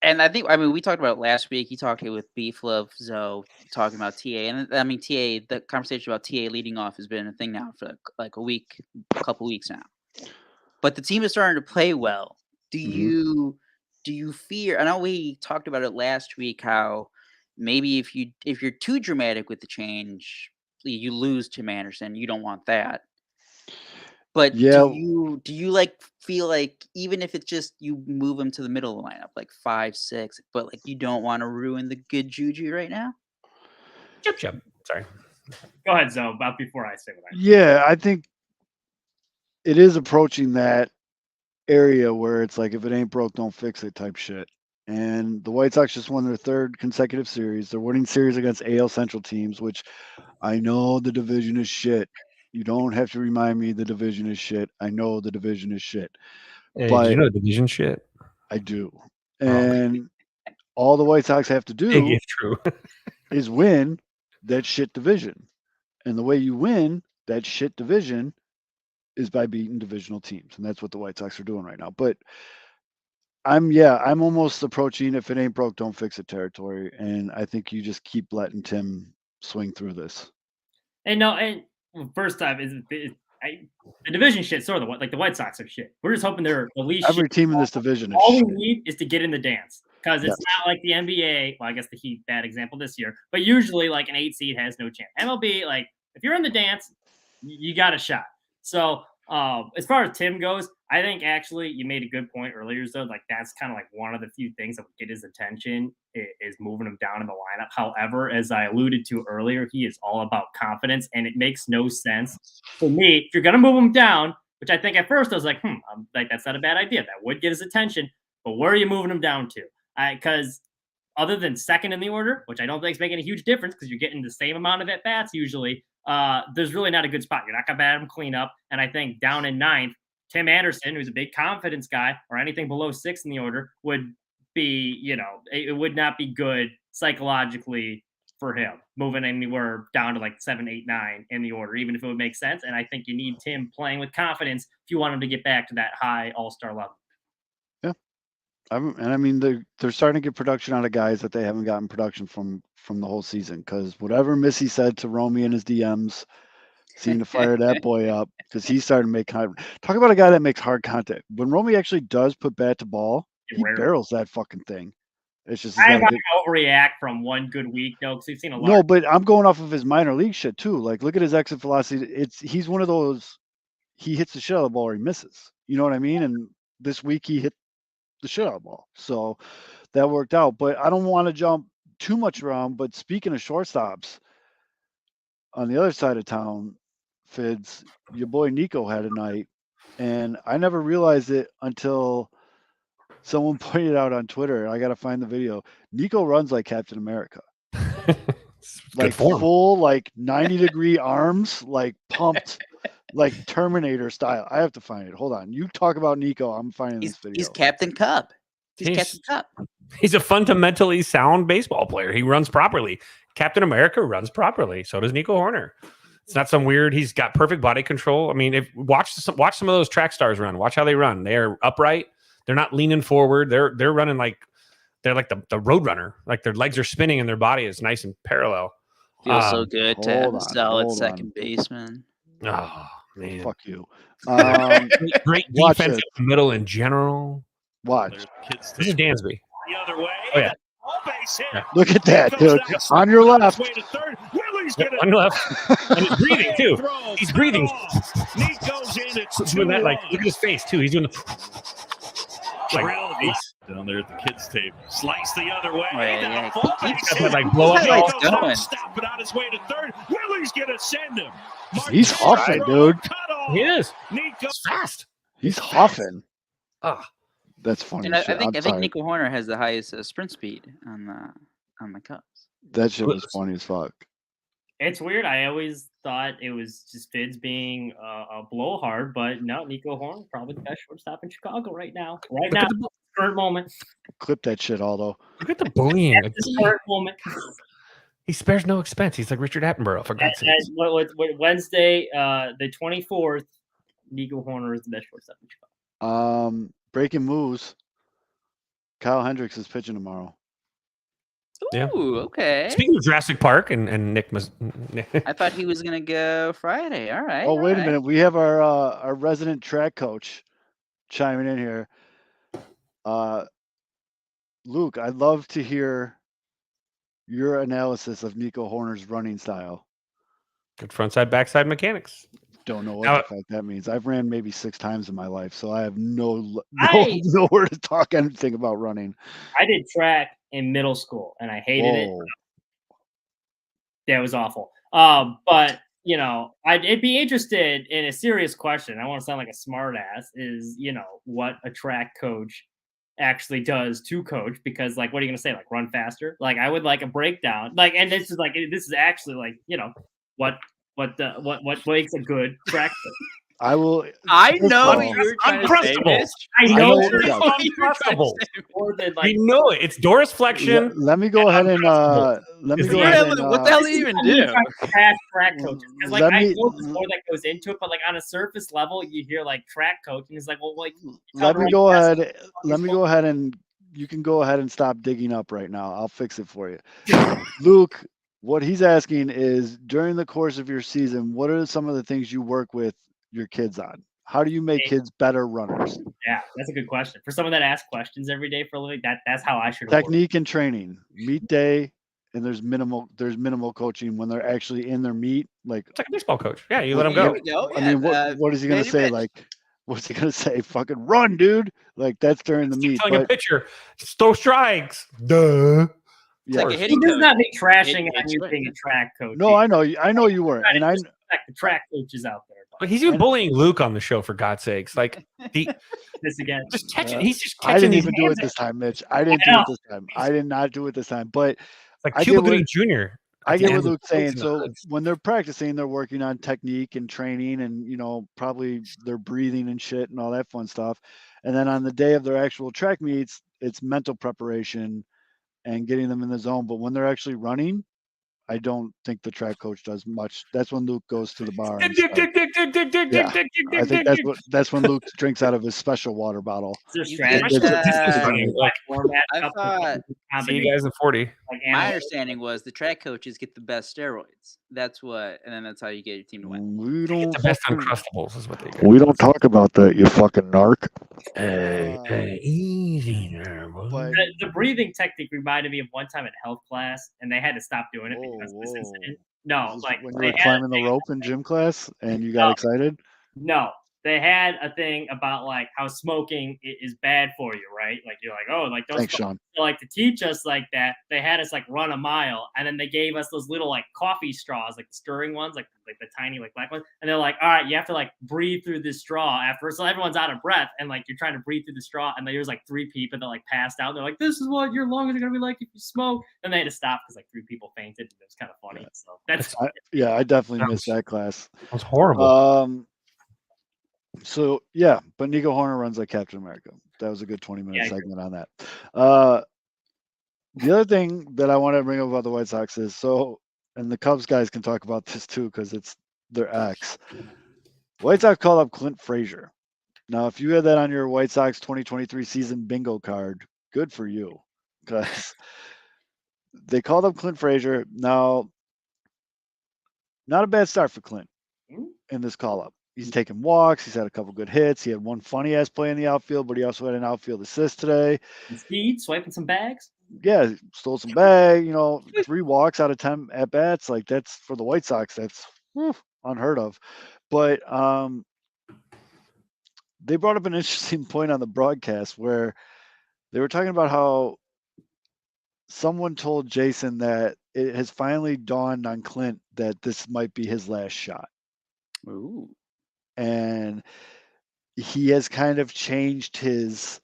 and I think, we talked about it last week. You talked with Beef Love Zoe talking about TA, and the conversation about TA leading off has been a thing now for like a couple weeks now. But the team is starting to play well. Do you fear? I know we talked about it last week. How maybe if you're too dramatic with the change, you lose Tim Anderson. You don't want that. But do you feel like even if it's just you move him to the middle of the lineup, like 5, 6, but you don't want to ruin the good juju right now? Chip. Sorry. Go ahead, Zoe. About before I say what I. Yeah, I think it is approaching that area where it's like if it ain't broke, don't fix it type shit. And the White Sox just won their 3rd consecutive series. They're winning series against AL Central teams, which I know the division is shit. You don't have to remind me the division is shit. I know the division is shit. Hey, but you know the division shit? I do. And all the White Sox have to do is win that shit division. And the way you win that shit division is by beating divisional teams. And that's what the White Sox are doing right now. But I'm almost approaching if it ain't broke, don't fix it territory. And I think you just keep letting Tim swing through this. First time the division shit sort of the White Sox are shit. We're just hoping they're at least every team in this division. All we need is to get in the dance because it's not like the NBA. Well, I guess the Heat, bad example this year, but usually an 8 seed has no chance. MLB, if you're in the dance, you got a shot. So as far as Tim goes, I think actually you made a good point earlier. So that's kind of one of the few things that would get his attention is moving him down in the lineup. However, as I alluded to earlier, he is all about confidence, and it makes no sense for me if you're going to move him down. Which I think at first I was like, that's not a bad idea. That would get his attention. But where are you moving him down to? Because other than second in the order, which I don't think is making a huge difference because you're getting the same amount of at-bats usually, there's really not a good spot. You're not going to bat him clean up. And I think down in 9th, Tim Anderson, who's a big confidence guy, or anything below 6 in the order would be, it would not be good psychologically for him moving anywhere down to like 7, 8, 9 in the order, even if it would make sense. And I think you need Tim playing with confidence if you want him to get back to that high all-star level. Yeah. I mean, they're starting to get production out of guys that they haven't gotten production from the whole season, because whatever Missy said to Romy in his DMs seemed to fire that boy up, because he's starting to make talk about a guy that makes hard contact. When Romy actually does put bat to ball, he barrels that fucking thing. It's just I might overreact from one good week, though, because we've seen a lot. No, but I'm going off of his minor league shit too. Like, look at his exit velocity. He's one of those. He hits the shit out of the ball or he misses. You know what I mean? And this week he hit the shit out of the ball, so that worked out. But I don't want to jump too much around. But speaking of shortstops, on the other side of town, Fids, your boy Nico had a night, and I never realized it until someone pointed out on Twitter. I got to find the video. Nico runs like Captain America. Like full, like 90-degree arms, like pumped, like Terminator style. I have to find it. Hold on. You talk about Nico. I'm finding this video. He's Captain Cub. He's Captain Cub. He's a fundamentally sound baseball player. He runs properly. Captain America runs properly. So does Nico Horner. It's not some weird. He's got perfect body control. I mean, if watch some of those track stars run. Watch how they run. They are upright. They're not leaning forward. They're running like they're like the road runner. Like their legs are spinning and their body is nice and parallel. Feels so good to have a solid second baseman. Oh man, fuck you. Great defense in the middle in general. Watch. This is Dansby. The other way. Oh yeah. Yeah. Look at that, dude. On your left. On your left. And he's breathing too. He's breathing. He's doing that, like, look at his face too. He's doing down there at the kids' table. Slice the other way. Yeah. Like blow up. Stop it on his way to third. Willie's gonna send him. He's huffing, dude. He is. He's fast. He's huffing. Ah. That's funny. And I think Nico Horner has the highest sprint speed on the Cubs. That shit was funny as fuck. It's weird. I always thought it was just Fids being a blowhard, but no, Nico Horner probably the best shortstop in Chicago right now. Current moment. Clip that shit, Aldo. Look at the bullying. At this current moment. He spares no expense. He's like Richard Attenborough, for God's sake. Wednesday, the 24th, Nico Horner is the best shortstop in Chicago. Breaking moves. Kyle Hendricks is pitching tomorrow. Ooh, okay. Speaking of Jurassic Park and Nick I thought he was gonna go Friday. All right. Oh, wait a minute. We have our resident track coach chiming in here. Luke, I'd love to hear your analysis of Nico Horner's running style. Good frontside, backside mechanics. Don't know what the fuck that means. I've ran maybe 6 times in my life, so I have nowhere to talk anything about running. I did track in middle school, and I hated it. That was awful. But I'd be interested in a serious question. I want to sound like a smart ass. Is what a track coach actually does to coach? Because like, what are you gonna say? Like, run faster? Like, I would like a breakdown. Like, and this is actually like what makes a good track coach. I will. I know you're trying to say this. I know it's uncrustable. We know it. It's Doris flexion. Let me go ahead and what the hell do you even do? Track coaches. Like, I know there's more that goes into it, but like on a surface level, you hear like track coaching is like, well, like. Let me go ahead and you can go ahead and stop digging up right now. I'll fix it for you, Luke. What he's asking is, during the course of your season, what are some of the things you work with your kids on? How do you make kids better runners? Yeah, that's a good question. For someone that asks questions every day for a living, that's how I should. Technique and training, meet day, and there's minimal coaching when they're actually in their meet. Like, it's like a baseball coach. Yeah, you let them go. I mean, what is he gonna say? Like, what's he gonna say? Fucking run, dude! Like, that's during the meet. Telling a pitcher, throw strikes. Duh. It's like a hitting coach. coach. Not be trashing on you being a track coach. No, I know you weren't, and I the track coaches out there. But he's even bullying Luke on the show, for God's sakes. Like, this again. Just catching. He's just catching. I didn't even do it this time, Mitch. I didn't do it this time. I did not do it this time. But it's like Cuba Gooding Jr. I get what Yeah. Luke's saying. It's So not. when they're practicing, they're working on technique and training, and probably their breathing and shit and all that fun stuff. And then on the day of their actual track meets, it's mental preparation and getting them in the zone. But when they're actually running, I don't think the track coach does much. That's when Luke goes to the bar. And starts. Yeah, I think that's when Luke drinks out of his special water bottle. There's You strategy. get, This is funny. Like, Format, I couple thought- see you guys in 40. like My analytics. understanding was the track coaches get the best steroids. That's what, and then that's how you get your team to win. We They get don't. the best Uncrustables is what they get. We don't talk about that, you fucking narc. Hey, easy there, boy. But The breathing technique reminded me of one time in health class, and they had to stop doing it because of this whoa. incident. No, This is like when you they were had a climbing the thing- rope in gym class and you got No. excited. No, they had a thing about like how smoking is bad for you, right? Like you're like, oh, like don't Thanks, smoke. Sean. So, like to teach us like that, they had us like run a mile, and then they gave us those little like coffee straws, like the stirring ones, like the tiny like black ones, and they're like, all right, you have to like breathe through this straw after, so everyone's out of breath, and like you're trying to breathe through the straw, and there was like 3 people that like passed out. They're like, this is what your lungs are gonna be like if you smoke. Then they had to stop because like 3 people fainted. And it was kind of funny. Yeah. So that's I definitely missed that class. That's horrible. So yeah, but Nico Horner runs like Captain America. That was a good 20-minute Yeah, segment on that. The other thing that I want to bring up about the White Sox is and the Cubs guys can talk about this too because it's their ex. White Sox called up Clint Frazier. Now, if you had that on your White Sox 2023 season bingo card, good for you, because they called up Clint Frazier. Now, not a bad start for Clint in this call up. He's taken walks. He's had a couple good hits. He had one funny ass play in the outfield, but he also had an outfield assist today. speed, swiping some bags. Yeah, stole some bag. 3 walks out of 10 at bats. Like that's for the White Sox. That's unheard of. But they brought up an interesting point on the broadcast where they were talking about how someone told Jason that it has finally dawned on Clint that this might be his last shot. Ooh. And he has kind of changed his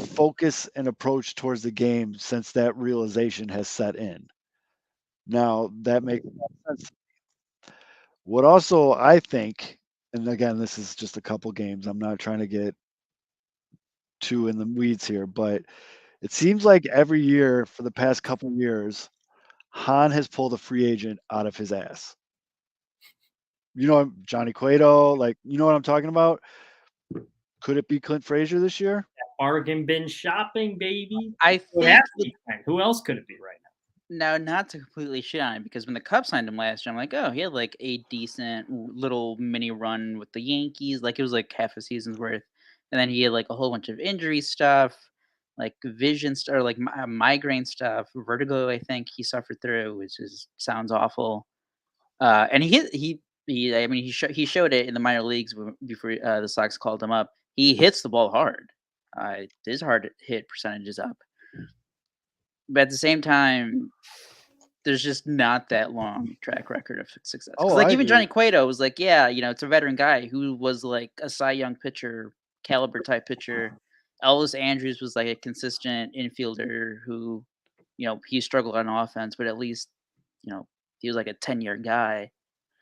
focus and approach towards the game since that realization has set in. Now, that makes sense. What also I think, and again, this is just a couple games, I'm not trying to get too in the weeds here, but it seems like every year for the past couple years, Han has pulled a free agent out of his ass. Johnny Cueto, like, you know what I'm talking about? Could it be Clint Frazier this year? Bargain bin shopping, baby. I think Who else could it be right now, not to completely shit on it, because when the Cubs signed him last year, I'm like, oh, he had like a decent little mini run with the Yankees. Like it was like half a season's worth. And then he had like a whole bunch of injury stuff, like vision stuff, or like migraine stuff, vertigo, I think he suffered through, which sounds awful. And he showed it in the minor leagues before the Sox called him up. He hits the ball hard. His hard hit percentage is up. But at the same time, there's just not that long track record of success. Oh, Like I even agree. Johnny Cueto was like, yeah, it's a veteran guy who was like a Cy Young pitcher, caliber type pitcher. Elvis Andrews was like a consistent infielder who, he struggled on offense, but at least, he was like a 10-year guy.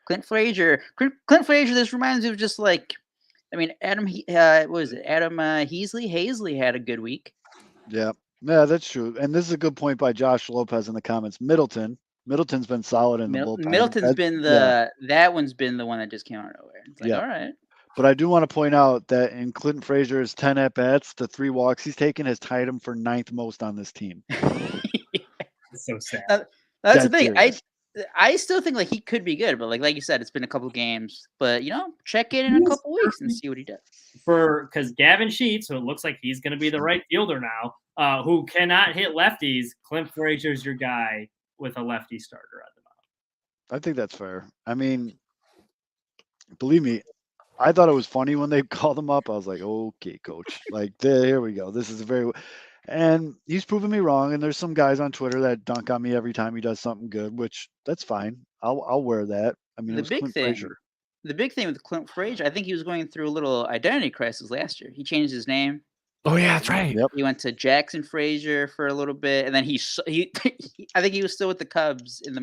Clint Frazier, this reminds me of just like, Adam, what was it? Adam Hazley had a good week. Yeah, that's true. And this is a good point by Josh Lopez in the comments. Middleton's been solid in the bullpen. Middleton's been that one's been the one that just came out of nowhere. It's like, all right. But I do want to point out that in Clinton Frazier's 10 at bats, the 3 walks he's taken has tied him for 9th most on this team. It's so sad. That's the thing. Serious. I still think like he could be good, but like you said, it's been a couple games. But check in a couple weeks and see what he does. Because Gavin Sheets, so it looks like he's going to be the right fielder now, who cannot hit lefties. Clint Frazier's your guy with a lefty starter at the moment. I think that's fair. Believe me, I thought it was funny when they called him up. I was like, okay, coach. Like, here we go. This is and he's proven me wrong. And there's some guys on Twitter that dunk on me every time he does something good, which that's fine. I'll wear that. The big thing with Clint Frazier, I think he was going through a little identity crisis last year. He changed his name. Oh yeah, that's right. Yep. He went to Jackson Frazier for a little bit, and then he I think he was still with the Cubs in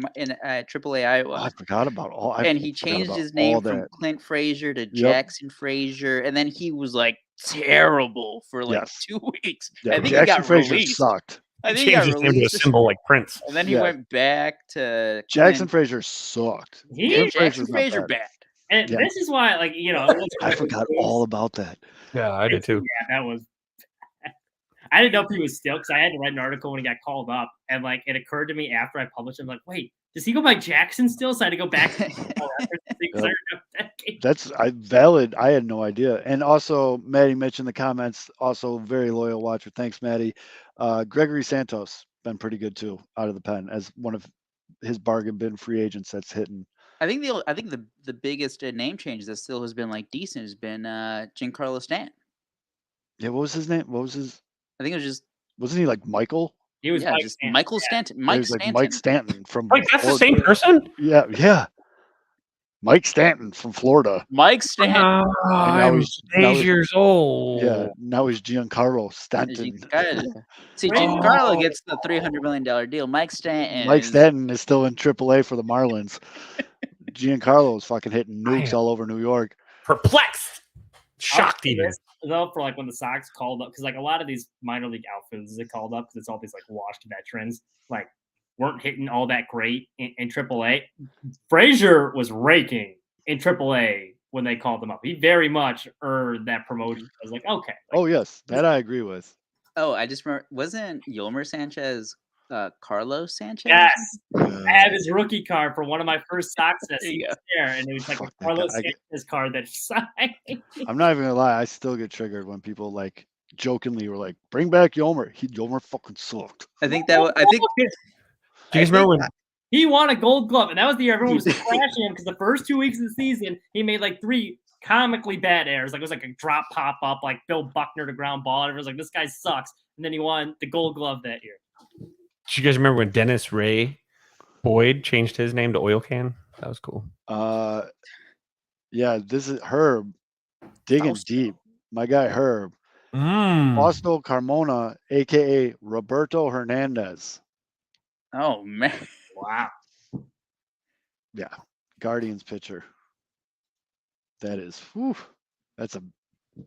AAA Iowa. Oh, I forgot about all. I And he forgot changed about his name all from that. Clint Frazier to Yep. Jackson Frazier, and then he was like terrible for like Yes. 2 weeks. Yeah, I think Jackson he got Frazier released. sucked. I He think he got changed his name to a released, symbol like Prince. and then he Yeah. went back to Jackson Clint. Frazier sucked. He Clint Jackson Frazier's not Frazier bad. bad. And Yeah. this is why, like, you know, it was I forgot all about that. Yeah, I did too. Yeah, that was. I didn't know if he was still, because I had to write an article when he got called up, and like it occurred to me after I published it, I'm like, wait, does he go by Jackson still? So I had to go back. That's valid. I had no idea. And also, Maddie mentioned in the comments, also very loyal watcher. Thanks, Maddie. Gregory Santos been pretty good too, out of the pen as one of his bargain bin free agents that's hitting. I think the biggest name change that still has been like decent has been Giancarlo Stanton. Yeah, what was his name? What was his? I think it was just Wasn't he like Michael? He was Mike just Stanton. Michael Yeah. Stanton. He Mike was like Stanton. Mike Stanton from. Wait, that's the Florida. same person? Yeah. Mike Stanton from Florida. Mike Stanton. now I'm he's- 8 years old. Yeah, now he's Giancarlo Stanton. See, Giancarlo gets the $300 million deal. Mike Stanton. Mike Stanton is still in AAA for the Marlins. Giancarlo is fucking hitting nukes am all over New York. Perplexed. Shocked I'll say even. this, though, for like when the Sox called up, because like a lot of these minor league outfielders that called up, because it's all these like washed veterans, like weren't hitting all that great in AAA. Frazier was raking in AAA when they called him up. He very much earned that promotion. I was like, okay. Oh yes, that I agree with. Oh, I just remember, wasn't Yolmer Sanchez Carlos Sanchez? Yes. I have his rookie card for one of my first Sox that There you go. there, and it was like Fuck a that Carlos guy. Sanchez card that he signed. I'm not even gonna lie, I still get triggered when people like jokingly were like, "Bring back Yomer." Yomer fucking sucked. I think that was, I think Do you guys remember when He won a Gold Glove, and that was the year everyone was trashing him because the first 2 weeks of the season he made like 3 comically bad errors. Like it was like a drop pop up, like Bill Buckner to ground ball. Everyone's like, "This guy sucks," and then he won the Gold Glove that year. do you guys remember when Dennis Ray Boyd changed his name to Oil Can? That was cool. Yeah, this is Herb digging deep. My guy Herb. Fausto Carmona, aka Roberto Hernandez. oh man. Wow. Yeah, Guardians pitcher. That is, whew, that's a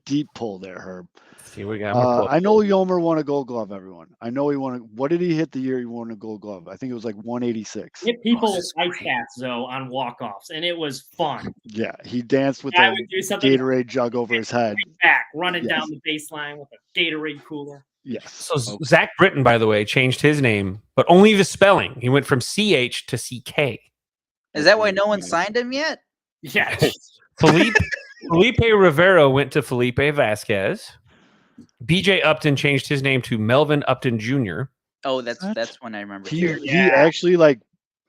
deep pull there, Herb. See, we got. I know Yomer won a Gold Glove, everyone. I know he won. What did he hit the year he won a Gold Glove? I think it was like 186. He hit people Oh, with ice bats though on walk-offs, and it was fun. Yeah, he danced with I a would do something Gatorade jug over his head. back, running Yes. down the baseline with a Gatorade cooler. Yes. So Zach Britton, by the way, changed his name, but only the spelling. He went from CH to CK. Is that why no one signed him yet? Yeah. Felipe Rivera went to Felipe Vasquez. BJ Upton changed his name to Melvin Upton Jr. Oh, What? that's when I remember. He too. he actually, like,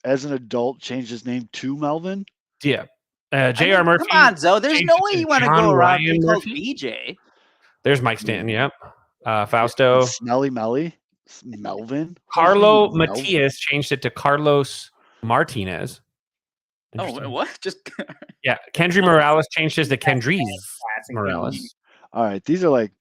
as an adult, changed his name to Melvin. Yeah. I J.R. mean, Murphy. Come on, Zoe. There's changed no it way to you want to John go around Ryan being called Murphy. BJ. There's Mike Stanton. Yep. Fausto. Smelly Melly. Melvin. Carlo Melvin. Matias changed it to Carlos Martinez. Oh, Interesting. what? Just Yeah. Kendry Morales changed his to Kendrys Classic. Morales. All right, these are like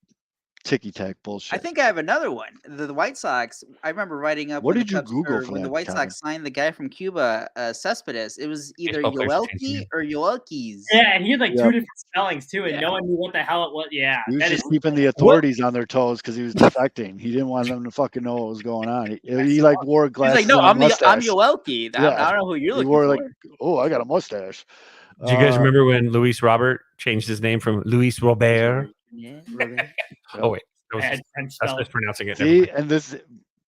ticky-tack bullshit. I think I have another one. The White Sox. I remember writing up. What when did the you Cubs, Google or for when the that, White Connor? Sox signed the guy from Cuba, Cespedes? It was either Baseball players changed Yoelki his or Yoelkis. Yeah, and he had like Yep. 2 different spellings too, and Yeah. no one knew what the hell it was. Yeah, He was that just is keeping the authorities on their toes because he was defecting. He didn't want them to fucking know what was going on. He like wore He's glasses like, no, and a I'm mustache. Yoelki. Yeah. I don't know who you're He looking wore for. like, oh, I got a mustache. Do you guys remember when Luis Robert changed his name from Luis Robert? Yeah, Robert. Oh, wait. That was bad just, French that's spelling. mispronouncing it. Never See, mind. and this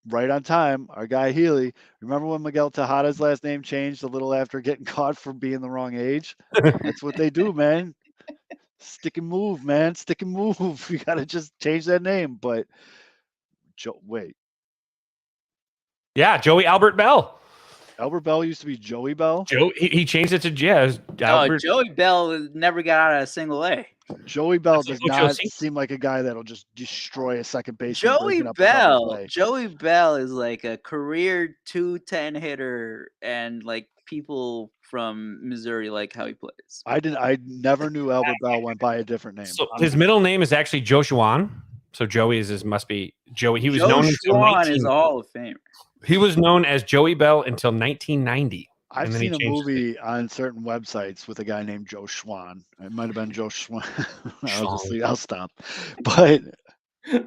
right on time. Our guy Healy. Remember when Miguel Tejada's last name changed a little after getting caught for being the wrong age? That's what they do, man. Stick and move, man. Stick and move. You gotta just change that name. But wait, Yeah, Joey Albert Bell. Albert Bell used to be Joey Bell. He changed it to Oh, Albert. Joey Bell never got out of a single A. Joey Bell That's does what not you'll see. seem like a guy that'll just destroy a second base. Joey Bell is like a career 210 hitter, and like people from Missouri like how he plays. I never knew Albert Bell went by a different name. So his middle name is actually Joshuan, So Joey must be Joey. He was Joe known until Schwan is a Hall of Famer. He was known as Joey Bell until 1990. I've and then he seen a changed his name. movie on certain websites with a guy named Joe Schwan. It might have been Joe Schwan. Schwan. I'll stop. But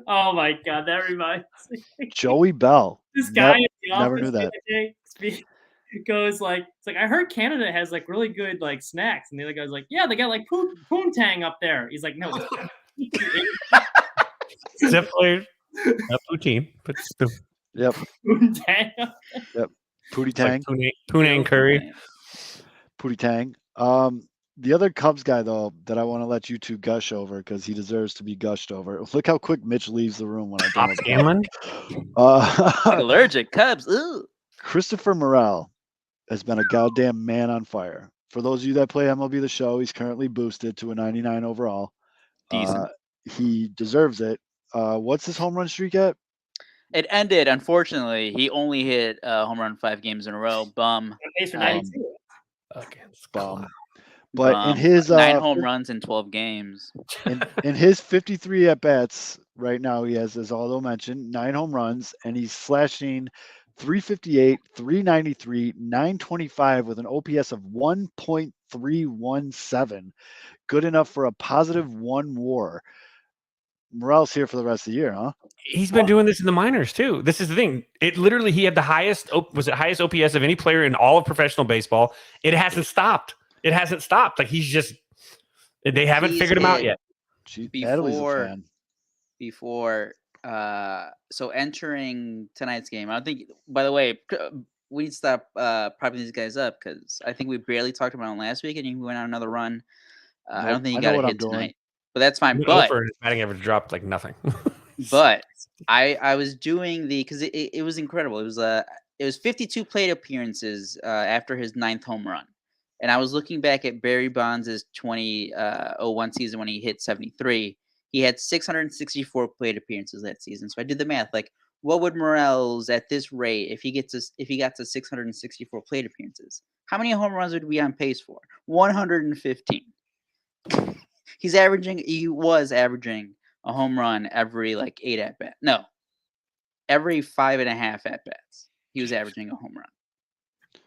Oh my god, that reminds me. Joey Bell. This guy in the never office knew that. the other day goes like, it's like, I heard Canada has like really good like snacks, and the other guy's like, yeah, they got like poontang up there. He's like, no, It's definitely a poutine, but still. Yep. poontang. Yep. Pootie It's like Tang. Punang curry. Pootie Tang. The other Cubs guy though that I want to let you two gush over because he deserves to be gushed over. Look how quick Mitch leaves the room when I bring Bob up Scanlon. Like allergic Cubs. Ooh. Christopher Morel has been a goddamn man on fire. For those of you that play MLB The Show, he's currently boosted to a 99 overall. Decent. He deserves it. What's his home run streak at? It ended, unfortunately. He only hit a home run 5 games in a row. Bum. Pace for 92. Against Bum. Cloud. But in his 9 home runs in 12 games. in his 53 at bats right now, he has, as Aldo mentioned, 9 home runs, and he's slashing 358, 393, 925 with an OPS of 1.317. Good enough for a +1 WAR. Morel's here for the rest of the year, huh? He's been doing this in the minors too. This is the thing. It literally, he had the highest OPS of any player in all of professional baseball. It hasn't stopped. It hasn't stopped. Like they haven't figured him out yet. Natalie's a fan. Before, so entering tonight's game, I don't think. By the way, we need to stop propping these guys up because I think we barely talked about him last week, and he went on another run. I don't think he got a hit tonight, but that's fine. But his batting average dropped like nothing. But I was doing because it was incredible. It was 52 plate appearances after his 9th home run. And I was looking back at Barry Bonds' 2001 season when he hit 73. He had 664 plate appearances that season. So I did the math. Like, what would Morel's at this rate if he got to 664 plate appearances? How many home runs would we be on pace for? 115. He was averaging a home run every like 8 at bat. No, every 5.5 at bats. He was averaging a home run.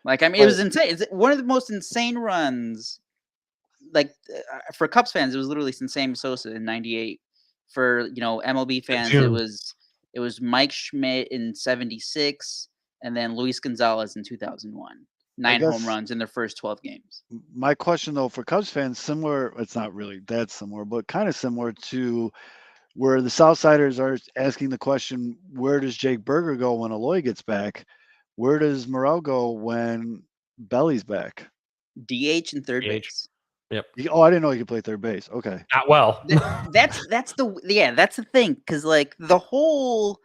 Like, I mean, it was insane. It's one of the most insane runs. Like for Cubs fans, it was literally Sammy Sosa in '98. For MLB fans, it was Mike Schmidt in '76, and then Luis Gonzalez in 2001. 9 home runs in their first 12 games. My question though for Cubs fans, similar. It's not really that similar, but kind of similar to where the Southsiders are asking the question: where does Jake Berger go when Eloy gets back? Where does Morel go when Belly's back? DH and third base. Yep. Oh, I didn't know he could play third base. Okay. Not well. That's the thing, because like the whole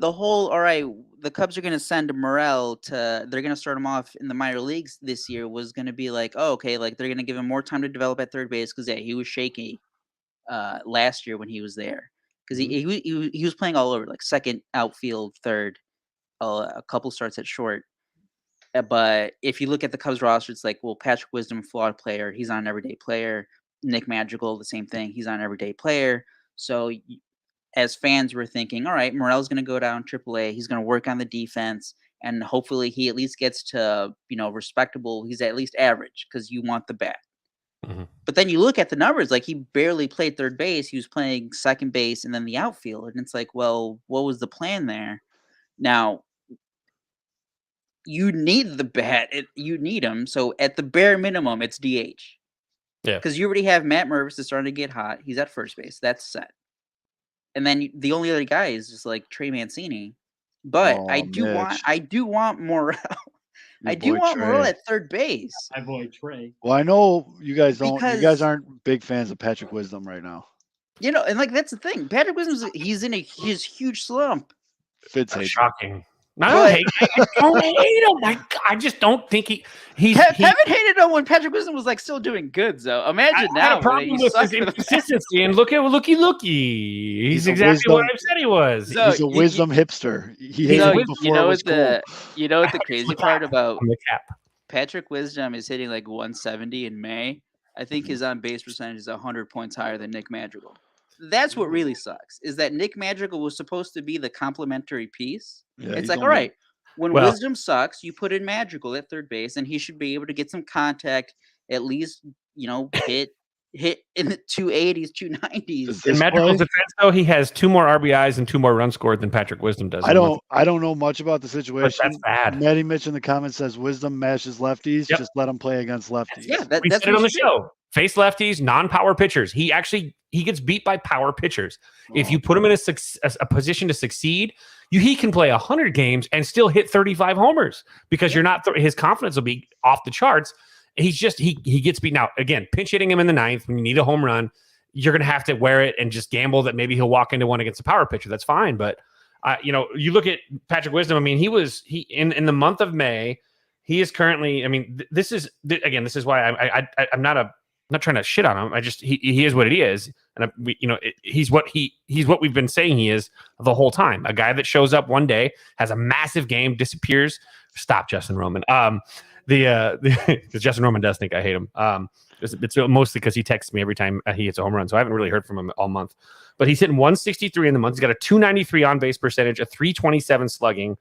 all right, the Cubs are going to send Morel they're going to start him off in the minor leagues this year was going to be like, oh, okay, like they're going to give him more time to develop at third base because he was shaky last year when he was there because he was playing all over, like second, outfield, third, a couple starts at short. But if you look at the Cubs roster, it's like, well, Patrick Wisdom, flawed player. He's not an everyday player. Nick Madrigal, the same thing. He's not an everyday player. So as fans, we're thinking, all right, Morel's going to go down AAA. He's going to work on the defense. And hopefully he at least gets to, respectable. He's at least average because you want the bat. Mm-hmm. But then you look at the numbers, like he barely played third base. He was playing second base and then the outfield. And it's like, well, what was the plan there? Now, you need the bat. You need him. So at the bare minimum, it's DH. Yeah. Because you already have Matt Mervis is starting to get hot. He's at first base. That's set. And then the only other guy is just like Trey Mancini. But I do want Morel. I do want Morel at third base. My boy Trey. Well, I know you guys don't. You guys aren't big fans of Patrick Wisdom right now. And like that's the thing. Patrick Wisdom's he's in his huge slump. Fitz shocking. I don't hate him. I just don't think he's. Kevin hated him when Patrick Wisdom was like still doing good. So imagine now. I had a problem with his inconsistency. And looky. He's exactly what I said he was. So he's a wisdom hipster. He hated him before it was cool. You know what the crazy part about Patrick Wisdom is hitting like 170 in May. I think his on base percentage is 100 points higher than Nick Madrigal. that's what really sucks is that Nick Madrigal was supposed to be the complementary piece. Yeah, It's he's like, all only- right, when Well- Wisdom sucks, you put in Madrigal at third base, and he should be able to get some contact, at least, hit in the 280s, 290s. Does In this Madrigal's play? defense, though, he has 2 more RBIs and 2 more runs scored than Patrick Wisdom does. I don't know much about the situation. That's bad. Matty Mitch in the comments says Wisdom mashes lefties. Yep. Just let him play against lefties. Yeah, We that's said it on the what you should show. Face lefties, non-power pitchers. He gets beat by power pitchers. do. If you put him in a position to succeed, he can play 100 games and still hit 35 homers because you're not his confidence will be off the charts. He's just he gets beaten out again. Pinch hitting him in the 9th when you need a home run, you're gonna have to wear it and just gamble that maybe he'll walk into one against a power pitcher. That's fine, but you look at Patrick Wisdom. I mean, he in the month of May, he is currently. I mean, this is why I'm not trying to shit on him. I just he is what he is, and he's what we've been saying he is the whole time. A guy that shows up one day, has a massive game, disappears. Stop, Justin Roman. Justin Roman does think I hate him. It's mostly because he texts me every time he hits a home run, so I haven't really heard from him all month. But he's hitting 163 in the month. He's got a 293 on base percentage, a 327 slugging.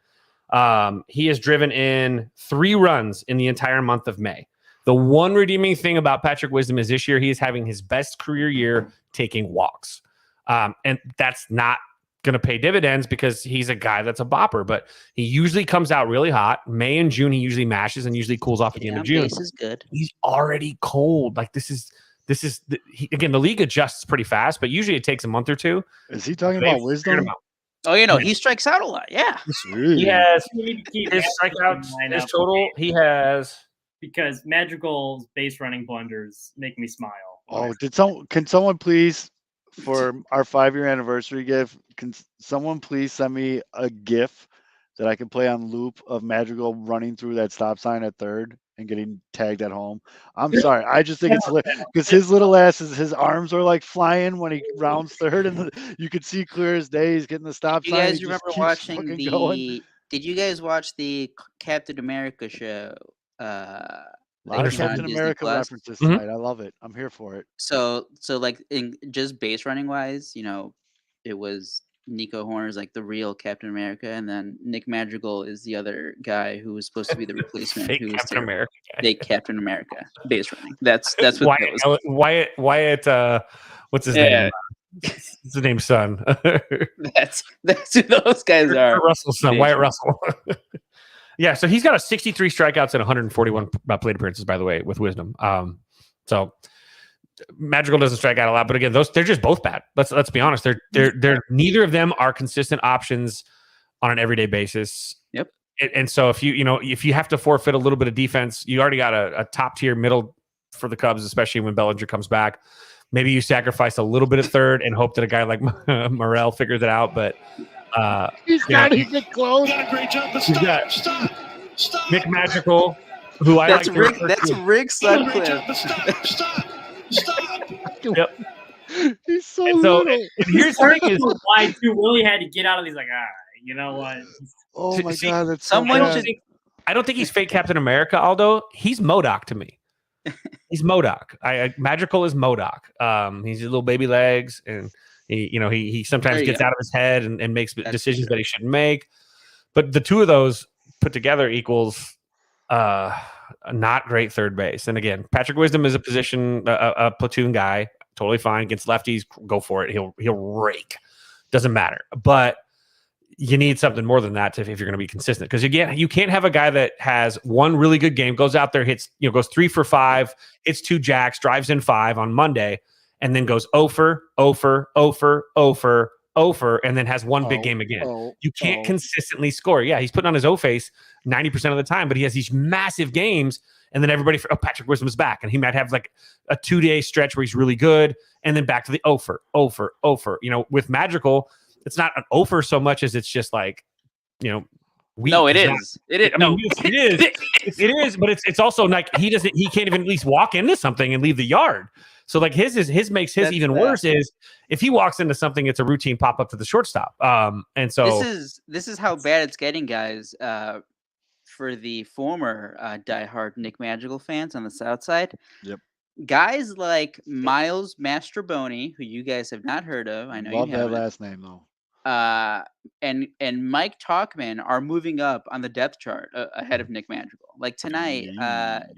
He has driven in 3 runs in the entire month of May. The one redeeming thing about Patrick Wisdom is this year he is having his best career year taking walks. And that's not going to pay dividends because he's a guy that's a bopper, but he usually comes out really hot. May and June, he usually mashes and usually cools off at the end of June. Base is good. He's already cold. Like again, the league adjusts pretty fast, but usually it takes a month or 2. Is he talking They've about figured Wisdom? him out. Oh, he strikes out a lot. Yeah. He has You need to keep his that strikeouts, in his lineup total. He has. because Madrigal's base running blunders make me smile. Oh, can someone please, for our 5-year anniversary gift, can someone please send me a GIF that I can play on loop of Madrigal running through that stop sign at third and getting tagged at home? I'm sorry. I just think it's because his little his arms are like flying when he rounds third, and you could see clear as day he's getting the stop You sign. guys he just remember keeps watching fucking going. Did you guys watch the Captain America show? A lot of It's on Captain Disney America Plus. references Mhm. tonight. I love it. I'm here for it. So like in just base running wise, it was Nico Horner's like the real Captain America, and then Nick Madrigal is the other guy who was supposed to be the replacement. Fake who was Captain terrible. America guy. Fake Captain America base running. That's what that was. Wyatt. What's his name? What's his name's son? That's who those guys are. Russell's son, Base Wyatt running. Russell. Yeah, so he's got a 63 strikeouts and 141 plate appearances, by the way, with Wisdom. So Madrigal doesn't strike out a lot, but again, they're just both bad. Let's be honest. They're neither of them are consistent options on an everyday basis. Yep. And so if you have to forfeit a little bit of defense, you already got a top tier middle for the Cubs, especially when Bellinger comes back. Maybe you sacrifice a little bit of third and hope that a guy like Morel figures it out, but He's not even close. Done a great job. But He's got- stop. Nick Madrigal, who I That's like to Rick. refer That's to- Rick Done a great job. Sutcliffe. But stop. Yep. He's so And so little. and here's the thing is, Why too? Willie had to get out of these. Like, all right, you know what? Oh my see, god, that's someone so I bad. don't think I don't think he's fake Captain America, Aldo. He's MODOK to me. He's MODOK. Madrigal is MODOK. He's little baby legs, and he sometimes There you gets go. out of his head and makes That's decisions true. that he shouldn't make. But the two of those put together equals a not great third base. And again, Patrick Wisdom is a platoon guy, totally fine against lefties. Go for it. He'll rake. Doesn't matter. But you need something more than that if you're going to be consistent. Because again, you can't have a guy that has one really good game, goes out there, hits, goes 3 for 5, hits 2 jacks, drives in 5 on Monday, and then goes 0 for, and then has one big game again. You can't consistently score. Yeah, he's putting on his O face 90% of the time, but he has these massive games, and then everybody, Patrick Wisdom's back, and he might have like a 2-day stretch where he's really good, and then back to the 0 for. With Madrigal, it's not an offer so much as it's just like, weak. No, it He's not- is. It is. I No, mean, it is. It is, but it's also like he can't even at least walk into something and leave the yard. So like his makes his That's even bad. worse is if he walks into something, it's a routine pop up to the shortstop. And so this is how bad it's getting, guys. For the former diehard Nick Madrigal fans on the South Side. Yep. guys like Miles Mastrobuoni, who you guys have not heard of, I know Love you that haven't. last name though. And Mike Talkman are moving up on the depth chart ahead of Nick Madrigal. Like tonight,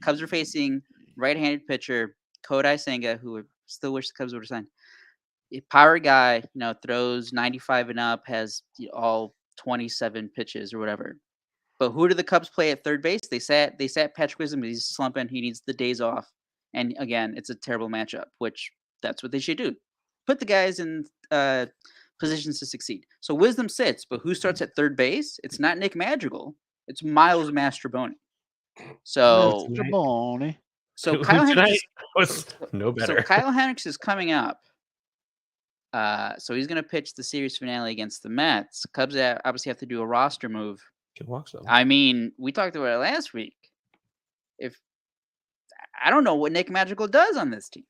Cubs are facing right-handed pitcher Kodai Senga, who I still wish the Cubs would have signed. A power guy, throws 95 and up, has all 27 pitches or whatever. But who did the Cubs play at third base? They sat Patrick Wisdom. He's slumping. He needs the days off. And again, it's a terrible matchup, which that's what they should do. Put the guys in positions to succeed. So Wisdom sits, but who starts at third base? It's not Nick Madrigal. It's Miles Mastrobuoni. So Mr. Boney. So Who Kyle tonight Hendricks was no better. So Kyle Hendricks is coming up. So he's going to pitch the series finale against the Mets. Cubs obviously have to do a roster move. Can walk some. I mean, we talked about it last week. I don't know what Nick Madrigal does on this team.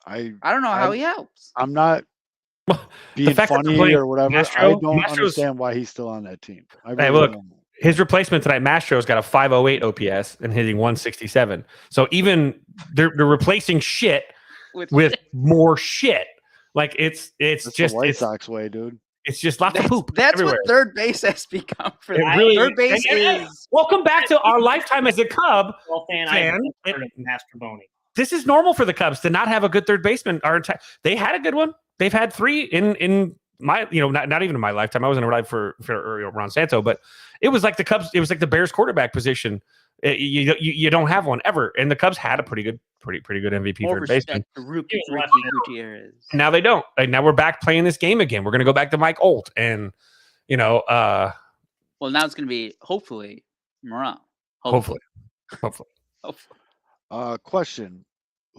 I don't know how he helps. I'm not being funny or whatever. I don't understand why he's still on that team. Hey, look, his replacement tonight, Mastro's got a 508 OPS and hitting 167. So even they're replacing shit with more shit. Like it's just the White Sox way, dude. It's just lots of poop. That's everywhere. what third base has become for them. Really, third base is. Welcome back to our lifetime as a Cub fan. fan. I've heard of Mastrobuoni. This is normal for the Cubs to not have a good third baseman. They had a good one. They've had three in my, not even in my lifetime. I wasn't alive for Ron Santo, but it was like the Cubs. It was like the Bears quarterback position. You don't have one ever, and the Cubs had a pretty good MVP third baseman. Ricky Gutierrez. Now they don't. Now we're back playing this game again. We're going to go back to Mike Olt, and well, now it's going to be hopefully Morale. Hopefully. Question: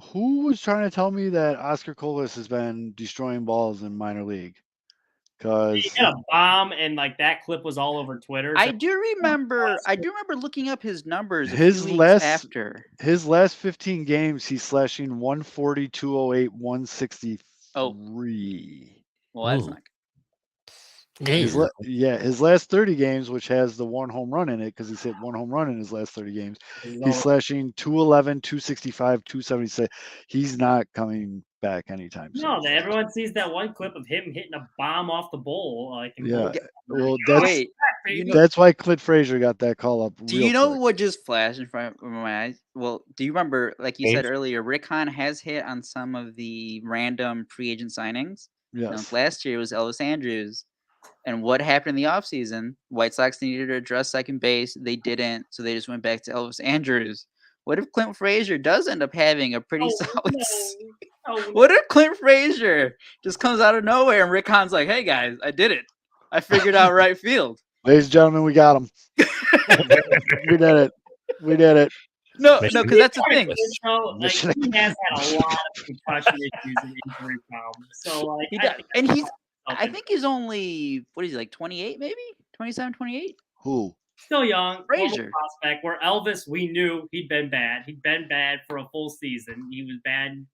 who was trying to tell me that Oscar Colas has been destroying balls in minor league? Because he hit a bomb, and like that clip was all over Twitter. I do remember looking up his numbers. His last 15 games, he's slashing 140, 208, 163. Well, that's not good. His last 30 games, which has the one home run in it, because he's hit one home run in his last 30 games, he's slashing 211, 265, 276. He's not coming back anytime soon. No, everyone sees that one clip of him hitting a bomb off the bowl. Well, that's why Clint Frazier got that call up. Do you know what just flashed in front of my eyes? Well, do you remember, like you said earlier, Rick Hahn has hit on some of the random free agent signings? Yes. Last year it was Elvis Andrus. And what happened in the offseason? White Sox needed to address second base. They didn't, so they just went back to Elvis Andrus. What if Clint Frazier does end up having a pretty solid season? What if Clint Frazier just comes out of nowhere and Rick Hahn's like, hey, guys, I did it. I figured out right field. Ladies and gentlemen, we got him. We did it. No, because that's the thing. He has had a lot of concussion issues and injury problems. So, I think he's only, what is he, like 28 maybe? 27, 28? Who? Still young. Frazier. Prospect. Where Elvis, we knew he'd been bad. He'd been bad for a full season. He was bad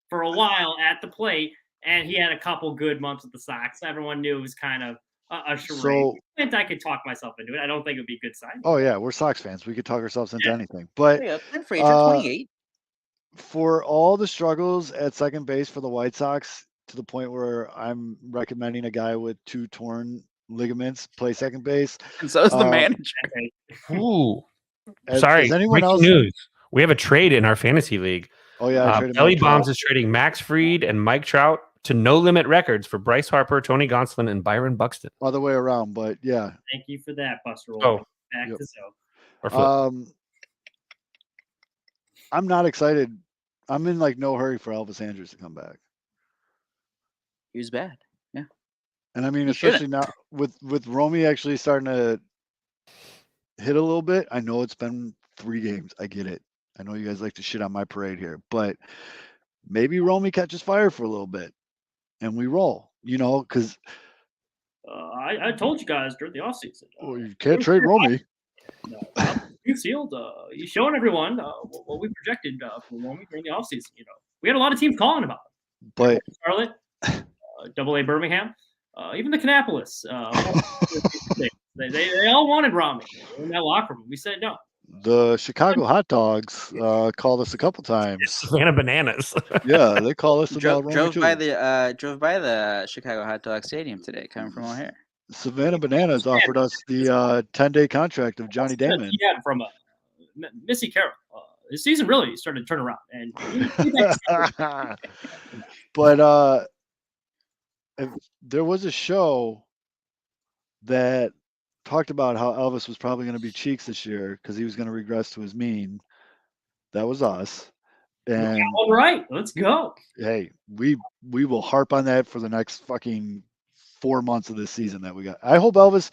for a while at the plate, and he had a couple good months with the Sox. Everyone knew it was kind of a charade. So, and I could talk myself into it. I don't think it would be a good sign. Oh, yeah, we're Sox fans. We could talk ourselves into anything. But Clint Frazier, 28. For all the struggles at second base for the White Sox, to the point where I'm recommending a guy with 2 torn ligaments play second base. And so is the manager. Ooh. Sorry. Anyone else? News. We have a trade in our fantasy league. Oh, yeah. Belly Bombs is trading Max Fried and Mike Trout to No Limit Records for Bryce Harper, Tony Gonsolin, and Byron Buxton. Other way around, but yeah. Thank you for that, Buster. Oh. Back to Zoe. I'm not excited. I'm in no hurry for Elvis Andrus to come back. He was bad. Yeah. And I mean, especially now with Romy actually starting to hit a little bit. I know it's been 3 games. I get it. I know you guys like to shit on my parade here, but maybe Romy catches fire for a little bit and we roll, because I told you guys during the offseason. You can't trade Romy. Field, he's showing everyone what we projected for Romy during the offseason. We had a lot of teams calling about it. But Charlotte, AA Birmingham, even the Kannapolis. They all wanted Romy in that locker room. We said no. The Chicago Hot Dogs called us a couple times. Savannah Bananas. Yeah, they call us about Romy Drove too. by the Chicago Hot Dog Stadium today, coming from O'Hare. Savannah Bananas offered us the 10-day contract of Johnny Damon. He had from Missy Carroll. His season really started to turn around, and But there was a show that talked about how Elvis was probably going to be Cheeks this year because he was going to regress to his mean. That was us. And all right, let's go. hey, we will harp on that for the next fucking 4 months of this season that we got. I hope Elvis.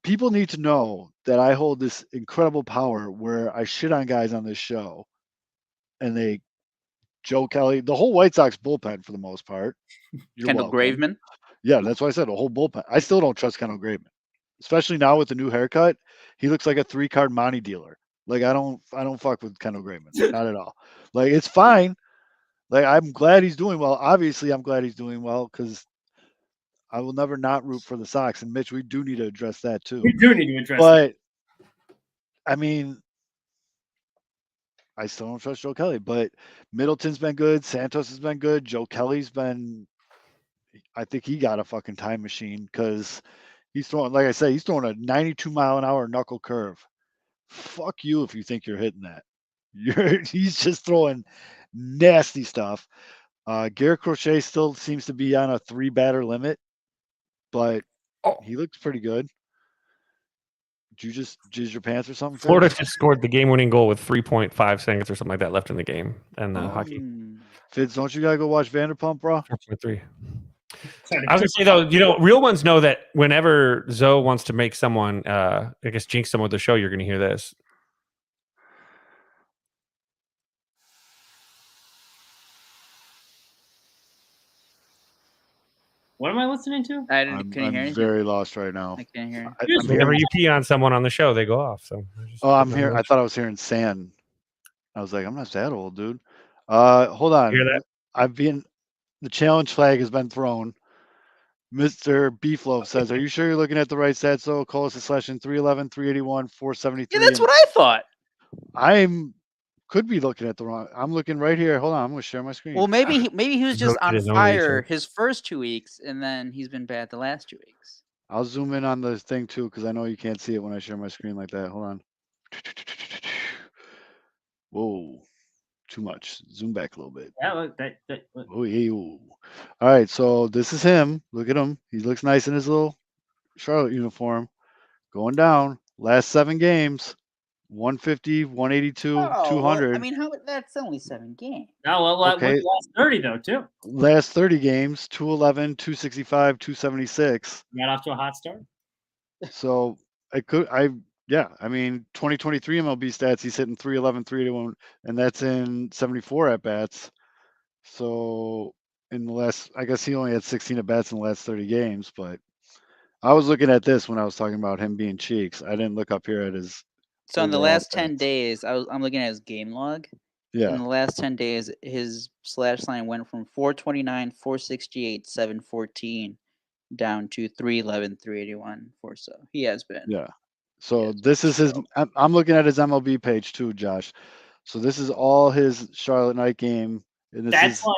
People need to know that I hold this incredible power where I shit on guys on this show, and Joe Kelly, the whole White Sox bullpen for the most part. Kendall Graveman. Yeah, that's why I said the whole bullpen. I still don't trust Kendall Graveman, especially now with the new haircut. He looks like a 3-card money dealer. Like I don't fuck with Kendall Graveman, not at all. Like it's fine. Like I'm glad he's doing well. Obviously, I'm glad he's doing well because I will never not root for the Sox. And Mitch, we do need to address that too. We do need to address that. I mean, I still don't trust Joe Kelly, but Middleton's been good. Santos has been good. Joe Kelly's been. I think he got a fucking time machine because he's throwing, like I said, he's throwing a 92-mile-an-hour knuckle curve. Fuck you if you think you're hitting that. He's just throwing nasty stuff. Garrett Crochet still seems to be on a 3-batter limit, but he looks pretty good. Did you just jizz your pants or something? Florida just scored the game-winning goal with 3.5 seconds or something like that left in the game. And hockey. Fitz, don't you gotta go watch Vanderpump, bro? 4.3. I was gonna say though, real ones know that whenever Zoe wants to make someone, I guess jinx someone with the show, you're gonna hear this. What am I listening to? I'm very lost right now. I can't hear. Whenever you pee on someone on the show, they go off. So. I'm here. I thought I was hearing sand. I was like, I'm not that old, dude. Hold on. You hear that? The challenge flag has been thrown. Mr. Beefloaf says, "Are you sure you're looking at the right stats? So call us a session 311, 381, 473." Yeah, that's what I thought. Could be looking at the wrong. I'm looking right here. Hold on, I'm gonna share my screen. Well, maybe he was just on his own fire research. his first 2 weeks, and then he's been bad the last 2 weeks. I'll zoom in on the thing too because I know you can't see it when I share my screen like that. Hold on. Whoa, too much. Zoom back a little bit. Oh, yeah. All right, so this is him. Look at him. He looks nice in his little Charlotte uniform. Going down. Last 7 games. 150, 182, 200. I mean, that's only 7 games. Okay. Last 30 though too. Last 30 games, 211, 265, 276. Got off to a hot start. So I mean, 2023 MLB stats, he's hitting 311, 381, and that's in 74 at bats. So in the last, I guess he only had 16 at bats in the last 30 games, but I was looking at this when I was talking about him being Cheeks. I didn't look up here at his. So in the last 10 days, I'm looking at his game log. Yeah. In the last 10 days, his slash line went from 429, 468, 714 down to 311, 381. So he has been. Yeah. So this is his. I'm looking at his MLB page too, Josh. So this is all his Charlotte night game. And That's like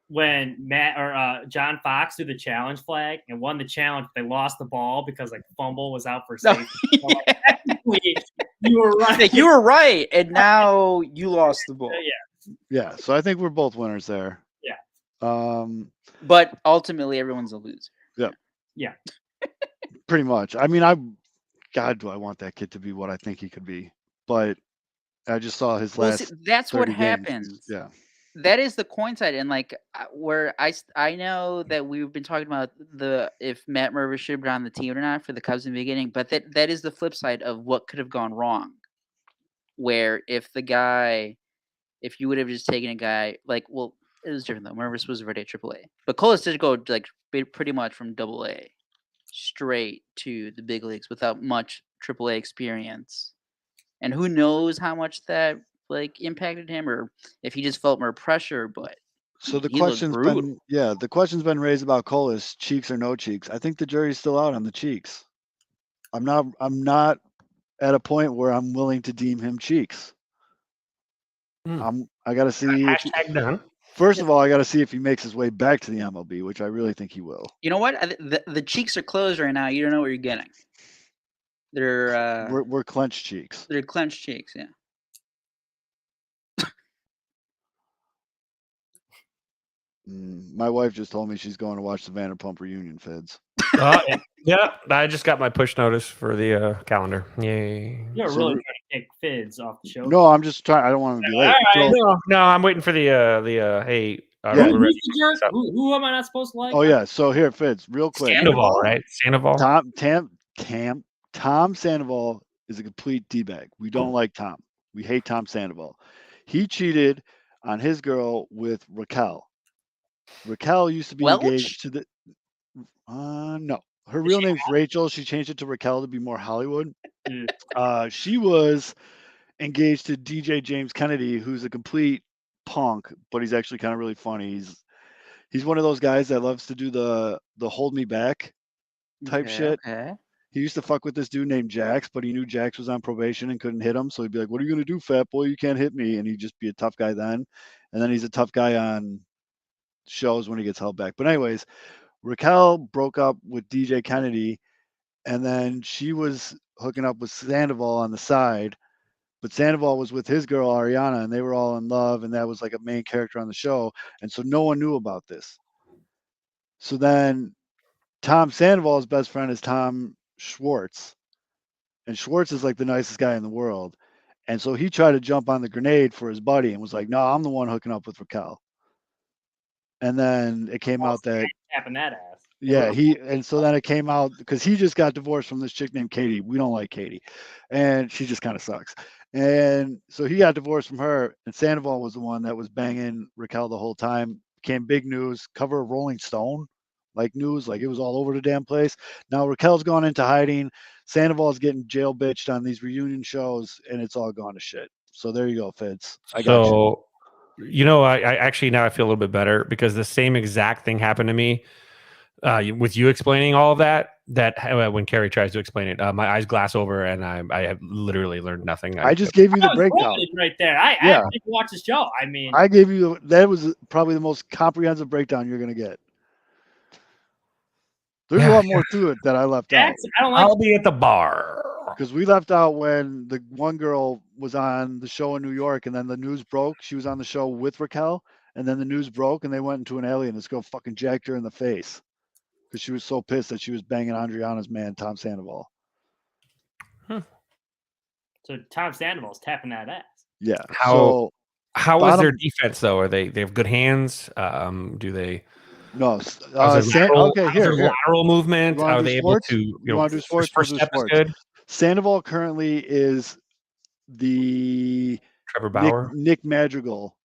when Matt or John Fox threw the challenge flag and won the challenge. They lost the ball because like fumble was out for safety. So, like, technically, you were right. You were right, and now you lost the ball. Yeah. Yeah. So I think we're both winners there. Yeah. But ultimately, everyone's a loser. Yeah. Yeah. Pretty much. I mean, God, do I want that kid to be what I think he could be? But I just saw his last. See, that's what 30 games. happens. Yeah. That is the coin side, and like where I know that we've been talking about if Matt Mervis should have been on the team or not for the Cubs in the beginning, but that is the flip side of what could have gone wrong. Where if you would have just taken a guy like, well, it was different though. Mervis was already at AAA, but Colas did go like pretty much from AA straight to the big leagues without much AAA experience, and who knows how much that like impacted him or if he just felt more pressure. But so the question's been raised about Colas, Cheeks or no Cheeks. I think the jury's still out on the Cheeks. I'm not at a point where I'm willing to deem him cheeks. I got to see. Hashtag done. First of all, I got to see if he makes his way back to the MLB, which I really think he will. You know what? The cheeks are closed right now. You don't know what you're getting. They're We're clenched cheeks. they're clenched cheeks. Yeah. My wife just told me she's going to watch the Vanderpump reunion, Feds. Yeah, I just got my push notice for the calendar. Yay. You're So really we- trying to kick Fids off the show. No, I'm just trying. I don't want him to be late. All right. So- No, I'm waiting for the hey. Yeah. we're Who's ready. the jerk? What's up? Who am I not supposed to like? oh yeah. So here, Feds, real quick. Sandoval, right? Sandoval. Tom Sandoval is a complete d-bag. We don't like Tom. We hate Tom Sandoval. He cheated on his girl with Raquel. Raquel used to be Welch? engaged to the. No, her real name's Rachel. She changed it to Raquel to be more Hollywood. She was engaged to DJ James Kennedy, who's a complete punk, but he's actually kind of really funny. He's one of those guys that loves to do the hold me back type shit. Okay. He used to fuck with this dude named Jax, but he knew Jax was on probation and couldn't hit him. So he'd be like, "What are you gonna do, fat boy? You can't hit me." And he'd just be a tough guy then. And then he's a tough guy on shows when he gets held back. But anyways, Raquel broke up with DJ Kennedy, and then she was hooking up with Sandoval on the side. But Sandoval was with his girl Ariana, and they were all in love, and that was like a main character on the show. And so no one knew about this. So then Tom Sandoval's best friend is Tom Schwartz. And Schwartz is like the nicest guy in the world. And so he tried to jump on the grenade for his buddy and was like, "No, I'm the one hooking up with Raquel." And then it came out that tapping that ass. yeah, so then it came out because he just got divorced from this chick named Katie. We don't like Katie. And she just kind of sucks. And so he got divorced from her, and Sandoval was the one that was banging Raquel the whole time. Became big news, cover of Rolling Stone, like news, like it was all over the damn place. Now Raquel's gone into hiding. Sandoval's getting jail bitched on these reunion shows, and it's all gone to shit. So there you go, Fitz. I got you. You know, I actually now I feel a little bit better because the same exact thing happened to me with you explaining all of that. When Carrie tries to explain it, my eyes glass over, and I have literally learned nothing. I just gave you the That was breakdown. bullshit right there. I didn't watch the show. I mean, I gave you that was probably the most comprehensive breakdown you're gonna get. There's a lot more to it that I left out. I don't like. I'll be at the bar. Because we left out when the one girl was on the show in New York, and then the news broke. She was on the show with Raquel, and then the news broke, and they went into an alley, and this girl fucking jacked her in the face because she was so pissed that she was banging Andriana's man, Tom Sandoval. So Tom Sandoval's tapping that ass. Yeah. How is bottom- their defense though? Are they have good hands? Do they? No. How's their lateral, okay, how's here. their lateral movement? You wanna Are do they sports? able to? You want to do sports? First We'll do step is sports. good. Sandoval currently is the Trevor Bauer. Nick Madrigal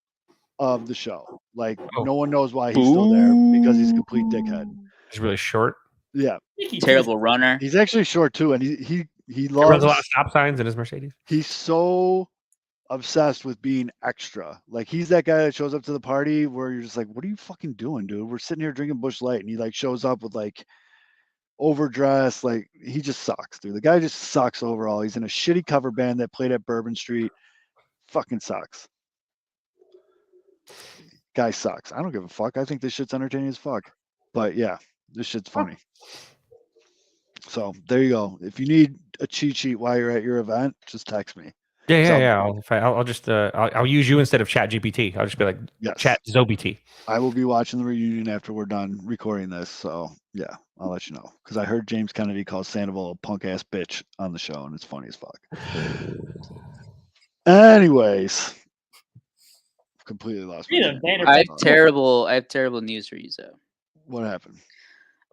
of the show. Like Oh. no one knows why he's still there because he's a complete dickhead. He's really short. Yeah, Terrible runner. he's actually short too, and he He loves. runs a lot of stop signs in his Mercedes. He's so obsessed with being extra. Like he's that guy that shows up to the party where you're just like, "What are you fucking doing, dude? We're sitting here drinking Busch Light," and he like shows up with like overdressed. Like he just sucks, dude. The guy just sucks overall. He's in a shitty cover band that played at Bourbon Street. Fucking sucks. Guy sucks. I don't give a fuck. I think this shit's entertaining as fuck. But yeah, this shit's funny. So there you go. If you need a cheat sheet while you're at your event, just text me. Yeah. I'll just I'll use you instead of Chat GPT. I'll just be like Yes. Chat ZoBT. I will be watching the reunion after we're done recording this. So yeah, I'll let you know. Because I heard James Kennedy call Sandoval a punk ass bitch on the show, and it's funny as fuck. Anyways, completely lost. my train of thought. I have terrible news for you, Zoe. What happened?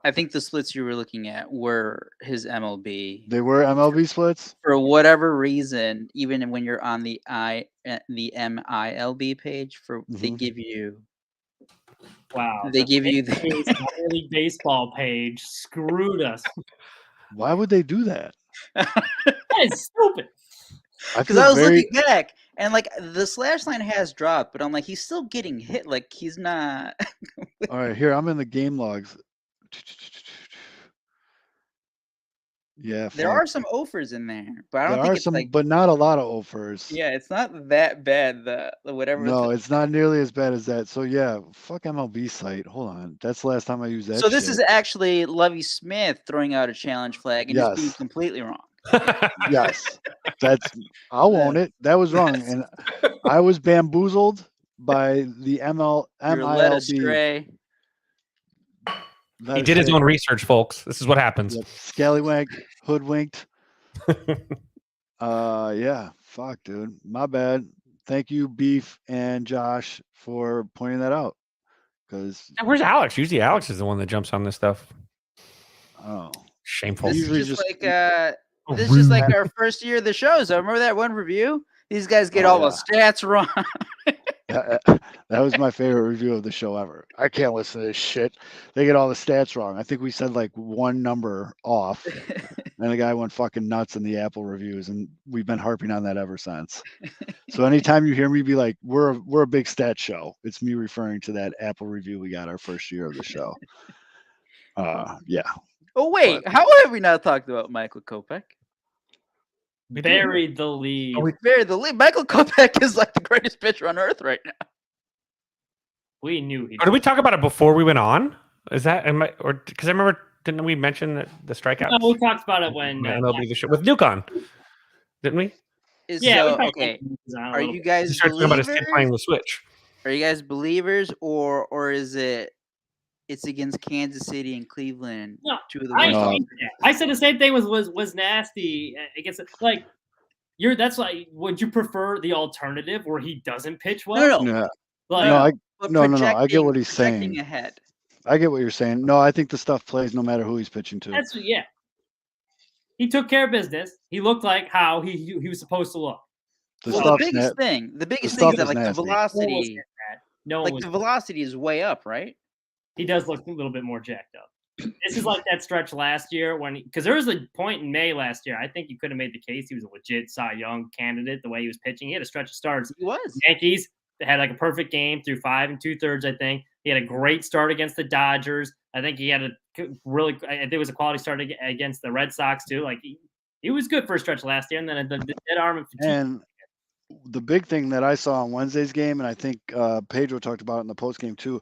I think the splits you were looking at were his MLB. They were MLB splits? For whatever reason, even when you're on the MILB page, they give you. Wow. They give you the Minor League Baseball page screwed us. Why would they do that? That is stupid. Because I was looking back and like the slash line has dropped, but I'm like, he's still getting hit. Like he's not. All right, here I'm in the game logs. Yeah, There fuck. are some offers in there, but I don't There think are it's some, like. but not a lot of offers. Yeah, it's not that bad. The whatever. No, it's not nearly as bad as that. So yeah, fuck MLB site. Hold on, that's the last time I used that. So this shit. is actually Lovey Smith throwing out a challenge flag and just being Yes. completely wrong. Yes, that's. I'll own it. That was wrong, and I was bamboozled by the You're led MILB. astray. He did his own research, folks. This is what happens. Yep. Scallywagged, hoodwinked. Yeah, fuck, dude. My bad. Thank you, Beef and Josh, for pointing that out. Because Where's Alex? Usually Alex is the one that jumps on this stuff. oh, Shameful. This Usually is just just- like this is just like our first year of the show. So remember that one review? These guys get all the stats wrong. that was my favorite review of the show ever. I can't listen to this shit. They get all the stats wrong. I think we said like one number off, and the guy went fucking nuts in the Apple reviews, and we've been harping on that ever since. So anytime you hear me be like, "We're a big stat show," it's me referring to that Apple review we got our first year of the show. Yeah. Oh wait, how have we not talked about Michael Kopech? Buried the lead. We buried the lead. Michael Kopech is like the greatest pitcher on earth right now. We knew he. Or did we talk about it before we went on? Is that or because I remember didn't we mention that the strikeout? No, we talked about it when MLB the show with Duke on, didn't we? we So, talked okay. about it a Are little you bit. guys He started talking about his kid believers? playing the Switch. Are you guys believers, or is it? It's against Kansas City and Cleveland. No, Two of the I, worst No. offenses. I said the same thing was nasty against it. Like that's like, would you prefer the alternative where he doesn't pitch well? No. Yeah. Like, No, But no. I get what he's projecting saying. ahead. I get what you're saying. No, I think the stuff plays no matter who he's pitching to. that's He took care of business. He looked like how he was supposed to look. The Well, stuff's the biggest thing is stuff that is like the nasty. No one was velocity, getting that. No one like was. the velocity is way up, right? He does look a little bit more jacked up. This is like that stretch last year because there was a point in May last year. I think you could have made the case he was a legit Cy Young candidate the way he was pitching. He had a stretch of starts. He was. Yankees had like a perfect game through 5 2/3. I think he had a great start against the Dodgers. I think he had I think it was a quality start against the Red Sox too. Like he was good for a stretch last year, and then the dead arm and fatigue. And the big thing that I saw on Wednesday's game, and I think Pedro talked about it in the post game too,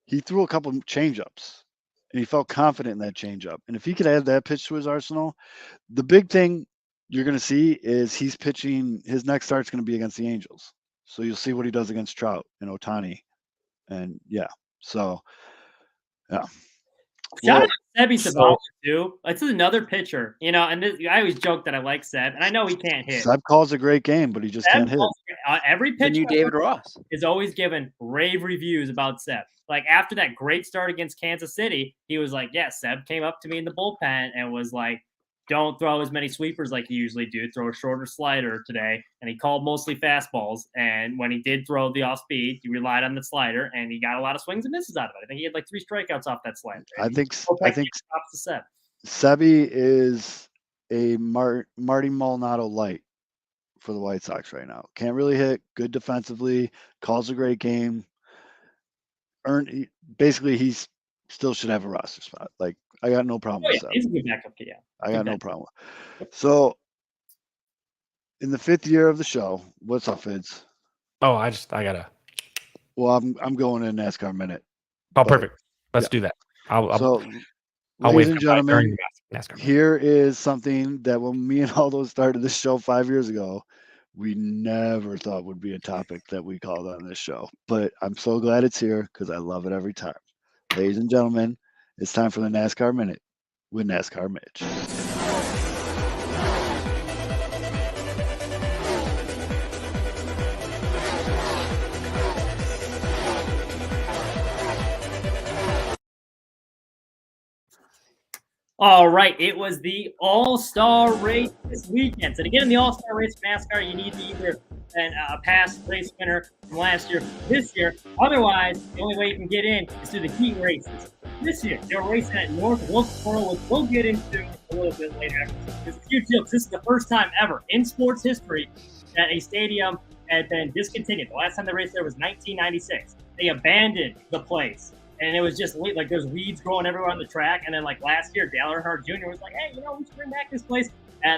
he threw a couple changeups, and he felt confident in that changeup. And if he could add that pitch to his arsenal, the big thing you're going to see is he's pitching. His next start's going to be against the Angels, so you'll see what he does against Trout and Ohtani, and so Shout out to Sebi Sabathia too. This is another pitcher, and I always joke that I like Seb, and I know he can't hit. Seb calls a great game, but he just can't hit. Every The pitcher new David Ross. is always given rave reviews about Seb. Like after that great start against Kansas City, he was like, "Yeah, Seb came up to me in the bullpen and was like, don't throw as many sweepers like you usually do. Throw a shorter slider today." And he called mostly fastballs. And when he did throw the off speed, he relied on the slider, and he got a lot of swings and misses out of it. I think he had like 3 strikeouts off that slider. I think stops the Seb. Sebi is a Marty Maldonado light for the White Sox right now. Can't really hit, good defensively, calls a great game. Basically, he's still should have a roster spot. Like, I got no problem with that. He's a good backup. Yeah. I got no problem. So, in the 5th year of the show, what's up, Fids? Oh, I gotta. Well, I'm going in NASCAR minute. Oh, perfect. Let's do that. I'll wait ladies and for during gentlemen, the NASCAR. here is something that when me and Aldo started this show 5 years ago, we never thought would be a topic that we called on this show. But I'm so glad it's here because I love it every time. Ladies and gentlemen, it's time for the NASCAR Minute with NASCAR Mitch. All right, it was the All-Star race this weekend. So to get in the All-Star race for NASCAR, you need to either a past race winner from last year, this year. Otherwise, the only way you can get in is through the heat races. This year, they're racing at North Wilkesboro, which we'll get into a little bit later. There's a huge deal. This is the first time ever in sports history that a stadium had been discontinued. The last time they raced there was 1996. They abandoned the place and it was just like there's weeds growing everywhere on the track. And then like last year, Dale Earnhardt Jr. was like, hey, we should bring back this place.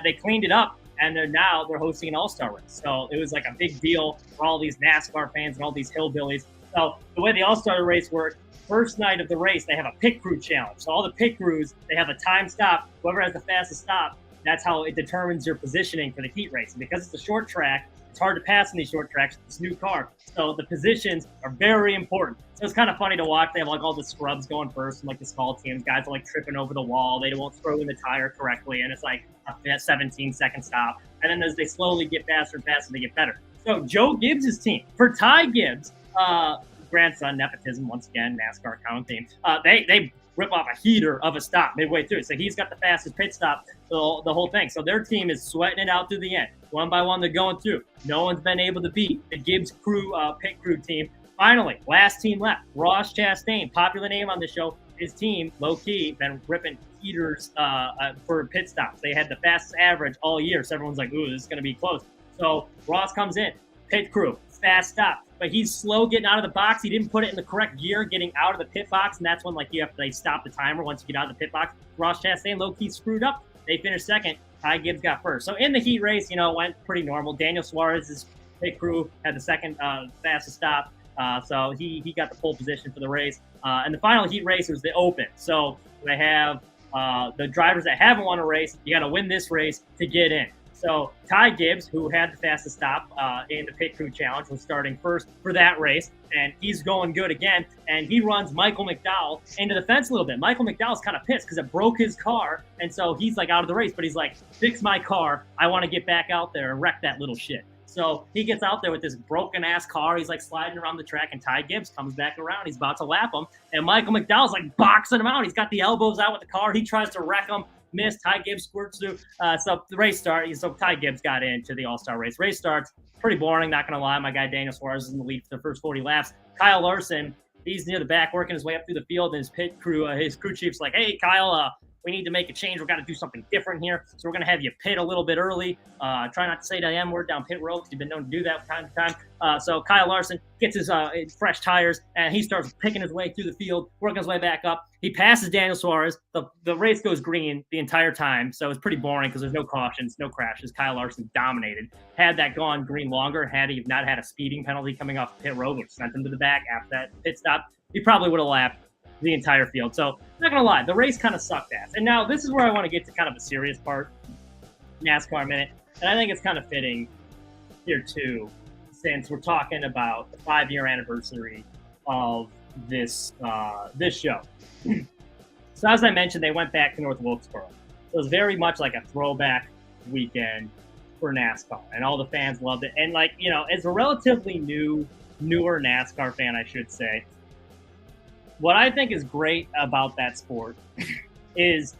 They cleaned it up, and they're hosting an All-Star race. So it was like a big deal for all these NASCAR fans and all these hillbillies. So the way the All-Star race worked, first night of the race, they have a pit crew challenge. So all the pit crews, they have a time stop. Whoever has the fastest stop, that's how it determines your positioning for the heat race. And because it's a short track, it's hard to pass in these short tracks with this new car. So the positions are very important. So it's kind of funny to watch. They have like all the scrubs going first, and like the small teams, guys are like tripping over the wall. They won't throw in the tire correctly, and it's like a 17-second stop. And then as they slowly get faster and faster, they get better. So Joe Gibbs' team, for Ty Gibbs, grandson, nepotism, once again, NASCAR accounting team, they rip off a heater of a stop midway through. So he's got the fastest pit stop, the whole thing. So their team is sweating it out through the end. One by one, they're going through. No one's been able to beat the Gibbs crew, pit crew team. Finally, last team left, Ross Chastain, popular name on the show. His team, low-key, been ripping heaters for pit stops. They had the fastest average all year. So everyone's like, ooh, this is going to be close. So Ross comes in, pit crew, fast stop. But he's slow getting out of the box. He didn't put it in the correct gear getting out of the pit box, and that's when like you have to stop the timer once you get out of the pit box. Ross Chastain low-key screwed up. They finished second. Ty Gibbs got first. So in the heat race, it went pretty normal. Daniel Suarez's pit crew had the second fastest stop. So he got the pole position for the race. And the final heat race was the open. So they have the drivers that haven't won a race. You got to win this race to get in. So Ty Gibbs, who had the fastest stop in the pit crew challenge, was starting first for that race, and he's going good again. And he runs Michael McDowell into the fence a little bit. Michael McDowell's kind of pissed because it broke his car, and so he's like out of the race. But he's like, fix my car. I want to get back out there and wreck that little shit. So he gets out there with this broken-ass car. He's like sliding around the track, and Ty Gibbs comes back around. He's about to lap him, and Michael McDowell's like boxing him out. He's got the elbows out with the car. He tries to wreck him. Missed. Ty Gibbs squirts through. So the race starts. So Ty Gibbs got into the All-Star race. Race starts. Pretty boring, not going to lie. My guy Daniel Suarez is in the lead for the first 40 laps. Kyle Larson, he's near the back working his way up through the field, and his pit crew, his crew chief's like, hey, Kyle, we need to make a change. We've got to do something different here. So we're going to have you pit a little bit early. Try not to say the M word down pit road because you've been known to do that from time to time. So Kyle Larson gets his fresh tires, and he starts picking his way through the field, working his way back up. He passes Daniel Suarez. The race goes green the entire time, so it's pretty boring because there's no cautions, no crashes. Kyle Larson dominated. Had that gone green longer, had he not had a speeding penalty coming off pit road, which sent him to the back after that pit stop, he probably would have lapped the entire field. So not gonna lie, the race kind of sucked ass. And now this is where I want to get to kind of a serious part, NASCAR minute, and I think it's kind of fitting here too, since we're talking about the 5-year anniversary of this show. So as I mentioned, they went back to North Wilkesboro. So it was very much like a throwback weekend for NASCAR, and all the fans loved it. And like, as a relatively newer NASCAR fan, I should say, what I think is great about that sport is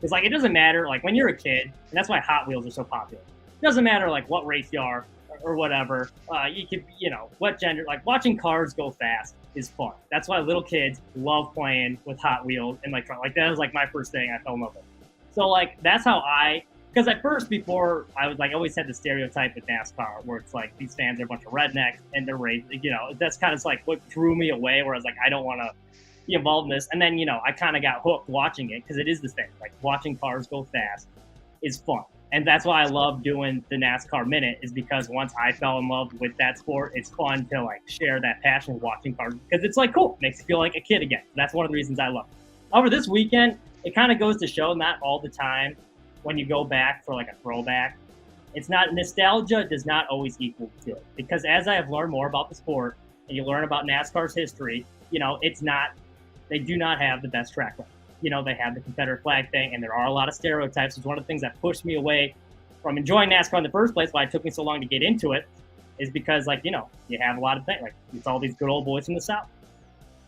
like, it doesn't matter, like when you're a kid, and that's why Hot Wheels are so popular. It doesn't matter like what race you are or whatever. You could, what gender, like watching cars go fast is fun. That's why little kids love playing with Hot Wheels and like that was like my first thing I fell in love with. So like, that's how because at first, before, I was like, always had the stereotype with NASCAR where it's like these fans are a bunch of rednecks and they're raised, that's kind of like what drew me away, where I was like, I don't want to be involved in this. And then, I kind of got hooked watching it because it is the thing. Like watching cars go fast is fun. And that's why I love doing the NASCAR Minute, is because once I fell in love with that sport, it's fun to like share that passion of watching cars because it's like cool. It makes you feel like a kid again. That's one of the reasons I love it. However, this weekend, it kind of goes to show not all the time when you go back for like a throwback, it's not, nostalgia does not always equal good, because as I have learned more about the sport and you learn about NASCAR's history, it's not, they do not have the best track record. They have the Confederate flag thing, and there are a lot of stereotypes. It's one of the things that pushed me away from enjoying NASCAR in the first place, why it took me so long to get into it, is because like, you have a lot of things, like it's all these good old boys from the South.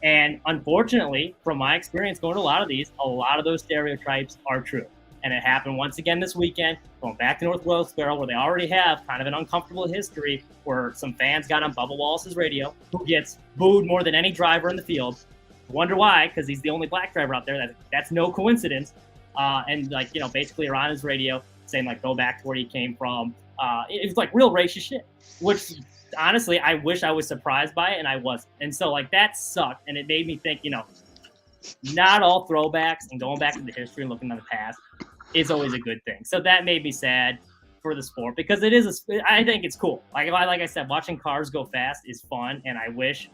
And unfortunately, from my experience going to a lot of these, a lot of those stereotypes are true. And it happened once again this weekend, going back to North Wilkesboro, where they already have kind of an uncomfortable history, where some fans got on Bubba Wallace's radio, who gets booed more than any driver in the field. Wonder why? Because he's the only black driver out there. That's no coincidence. And like, basically are on his radio saying like go back to where you came from. It's like real racist shit, which honestly I wish I was surprised by it, and I wasn't. And so like that sucked, and it made me think, not all throwbacks and going back to the history and looking at the past is always a good thing. So that made me sad for the sport, because I think it's cool. Like I said, watching cars go fast is fun, and I wish,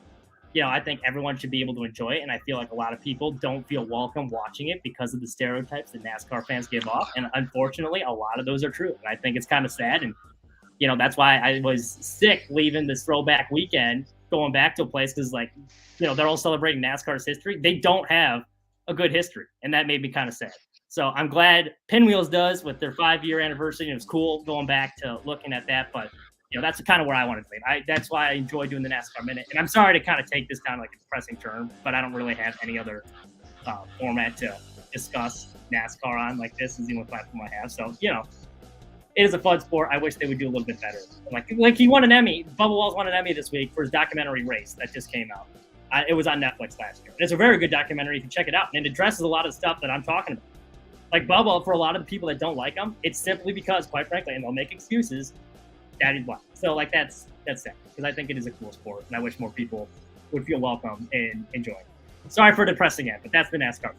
I think everyone should be able to enjoy it. And I feel like a lot of people don't feel welcome watching it because of the stereotypes that NASCAR fans give off. And unfortunately, a lot of those are true. And I think it's kind of sad. And, that's why I was sick leaving this throwback weekend, going back to a place, because they're all celebrating NASCAR's history. They don't have a good history. And that made me kind of sad. So I'm glad Pinwheels does with their 5-year anniversary. It was cool going back to looking at that. But that's kind of where I wanted to be. That's why I enjoy doing the NASCAR Minute. And I'm sorry to kind of take this kind of like a depressing turn, but I don't really have any other format to discuss NASCAR on like this. Is the only platform I have. So, it is a fun sport. I wish they would do a little bit better. Like he won an Emmy. Bubba Wallace won an Emmy this week for his documentary Race that just came out. It was on Netflix last year. It's a very good documentary. You can check it out. And it addresses a lot of the stuff that I'm talking about. Like Bubba, for a lot of the people that don't like him, it's simply because, quite frankly, and they'll make excuses, that is why. So that's sad, because I think it is a cool sport, and I wish more people would feel welcome and enjoy it. Sorry for depressing it, but that's the NASCAR.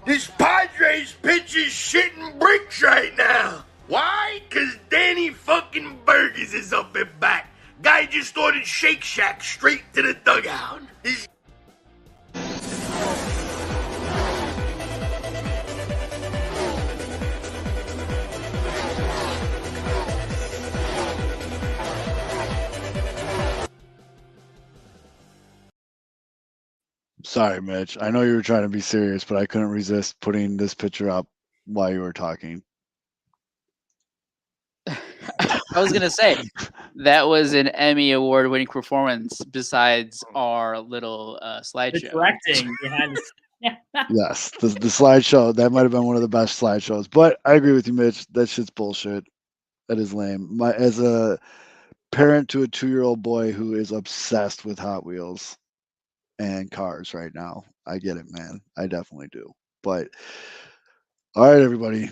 This Padres pitch is shitting bricks right now. Why? Because Danny fucking Burgess is up and back. Guy just ordered Shake Shack straight to the dugout. This Sorry, Mitch. I know you were trying to be serious, but I couldn't resist putting this picture up while you were talking. I was gonna say that was an Emmy award-winning performance. Besides our little slideshow, directing behind the Yes, the slideshow, that might have been one of the best slideshows. But I agree with you, Mitch. That shit's bullshit. That is lame. As a parent to a 2-year-old boy who is obsessed with Hot Wheels and cars right now, I get it, man. I definitely do. But all right, everybody.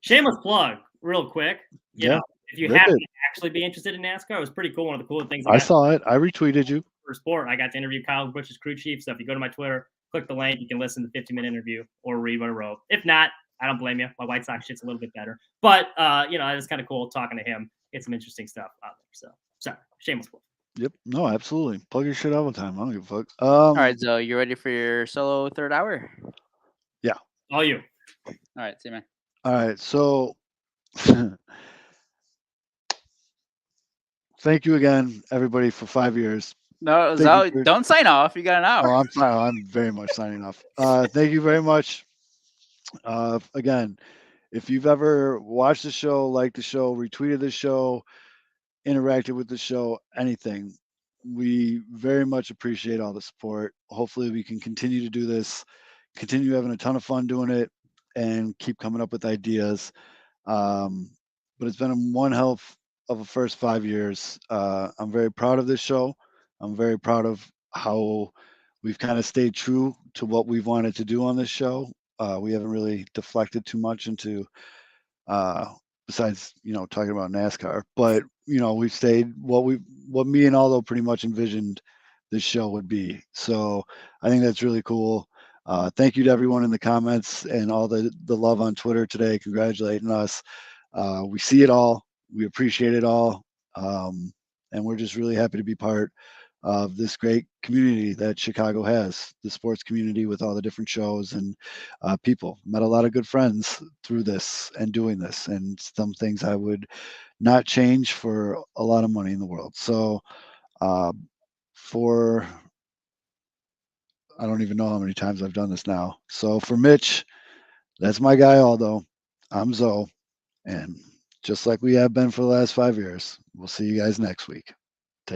Shameless plug, real quick. If you rip happen it. to actually be interested in NASCAR, it was pretty cool. One of the coolest things I saw it. I retweeted you. For sport, I got to interview Kyle Busch's crew chief. So if you go to my Twitter, click the link, you can listen to the 15-minute interview or read what I wrote. If not, I don't blame you. My White Sox shit's a little bit better. But, it was kind of cool talking to him. Get some interesting stuff out there. So, sorry, shameless plug. Yep. No, absolutely. Plug your shit all the time. I don't give a fuck. All right, Zoe, you ready for your solo third hour? Yeah. All you. All right, see you, man. All right. So thank you again, everybody, for 5 years. No, Thank Zoe, you for- don't sign off. You got an hour. Oh, I'm very much signing off. Thank you very much. Again, if you've ever watched the show, liked the show, retweeted the show, interacted with the show, anything, we very much appreciate all the support. Hopefully we can continue to do this, continue having a ton of fun doing it, and keep coming up with ideas. But it's been one hell of a first 5 years. I'm very proud of this show. I'm very proud of how we've kind of stayed true to what we've wanted to do on this show. We haven't really deflected too much into besides talking about NASCAR, but we've stayed what me and Aldo pretty much envisioned this show would be. So I think that's really cool. Thank you to everyone in the comments and all the love on Twitter today, congratulating us. We see it all, we appreciate it all, and we're just really happy to be part of this great community that Chicago has, the sports community with all the different shows and people. Met a lot of good friends through this and doing this, and some things I would not change for a lot of money in the world. So for, I don't even know how many times I've done this now. So for Mitch, that's my guy Aldo. I'm Zoe. And just like we have been for the last 5 years, we'll see you guys next week.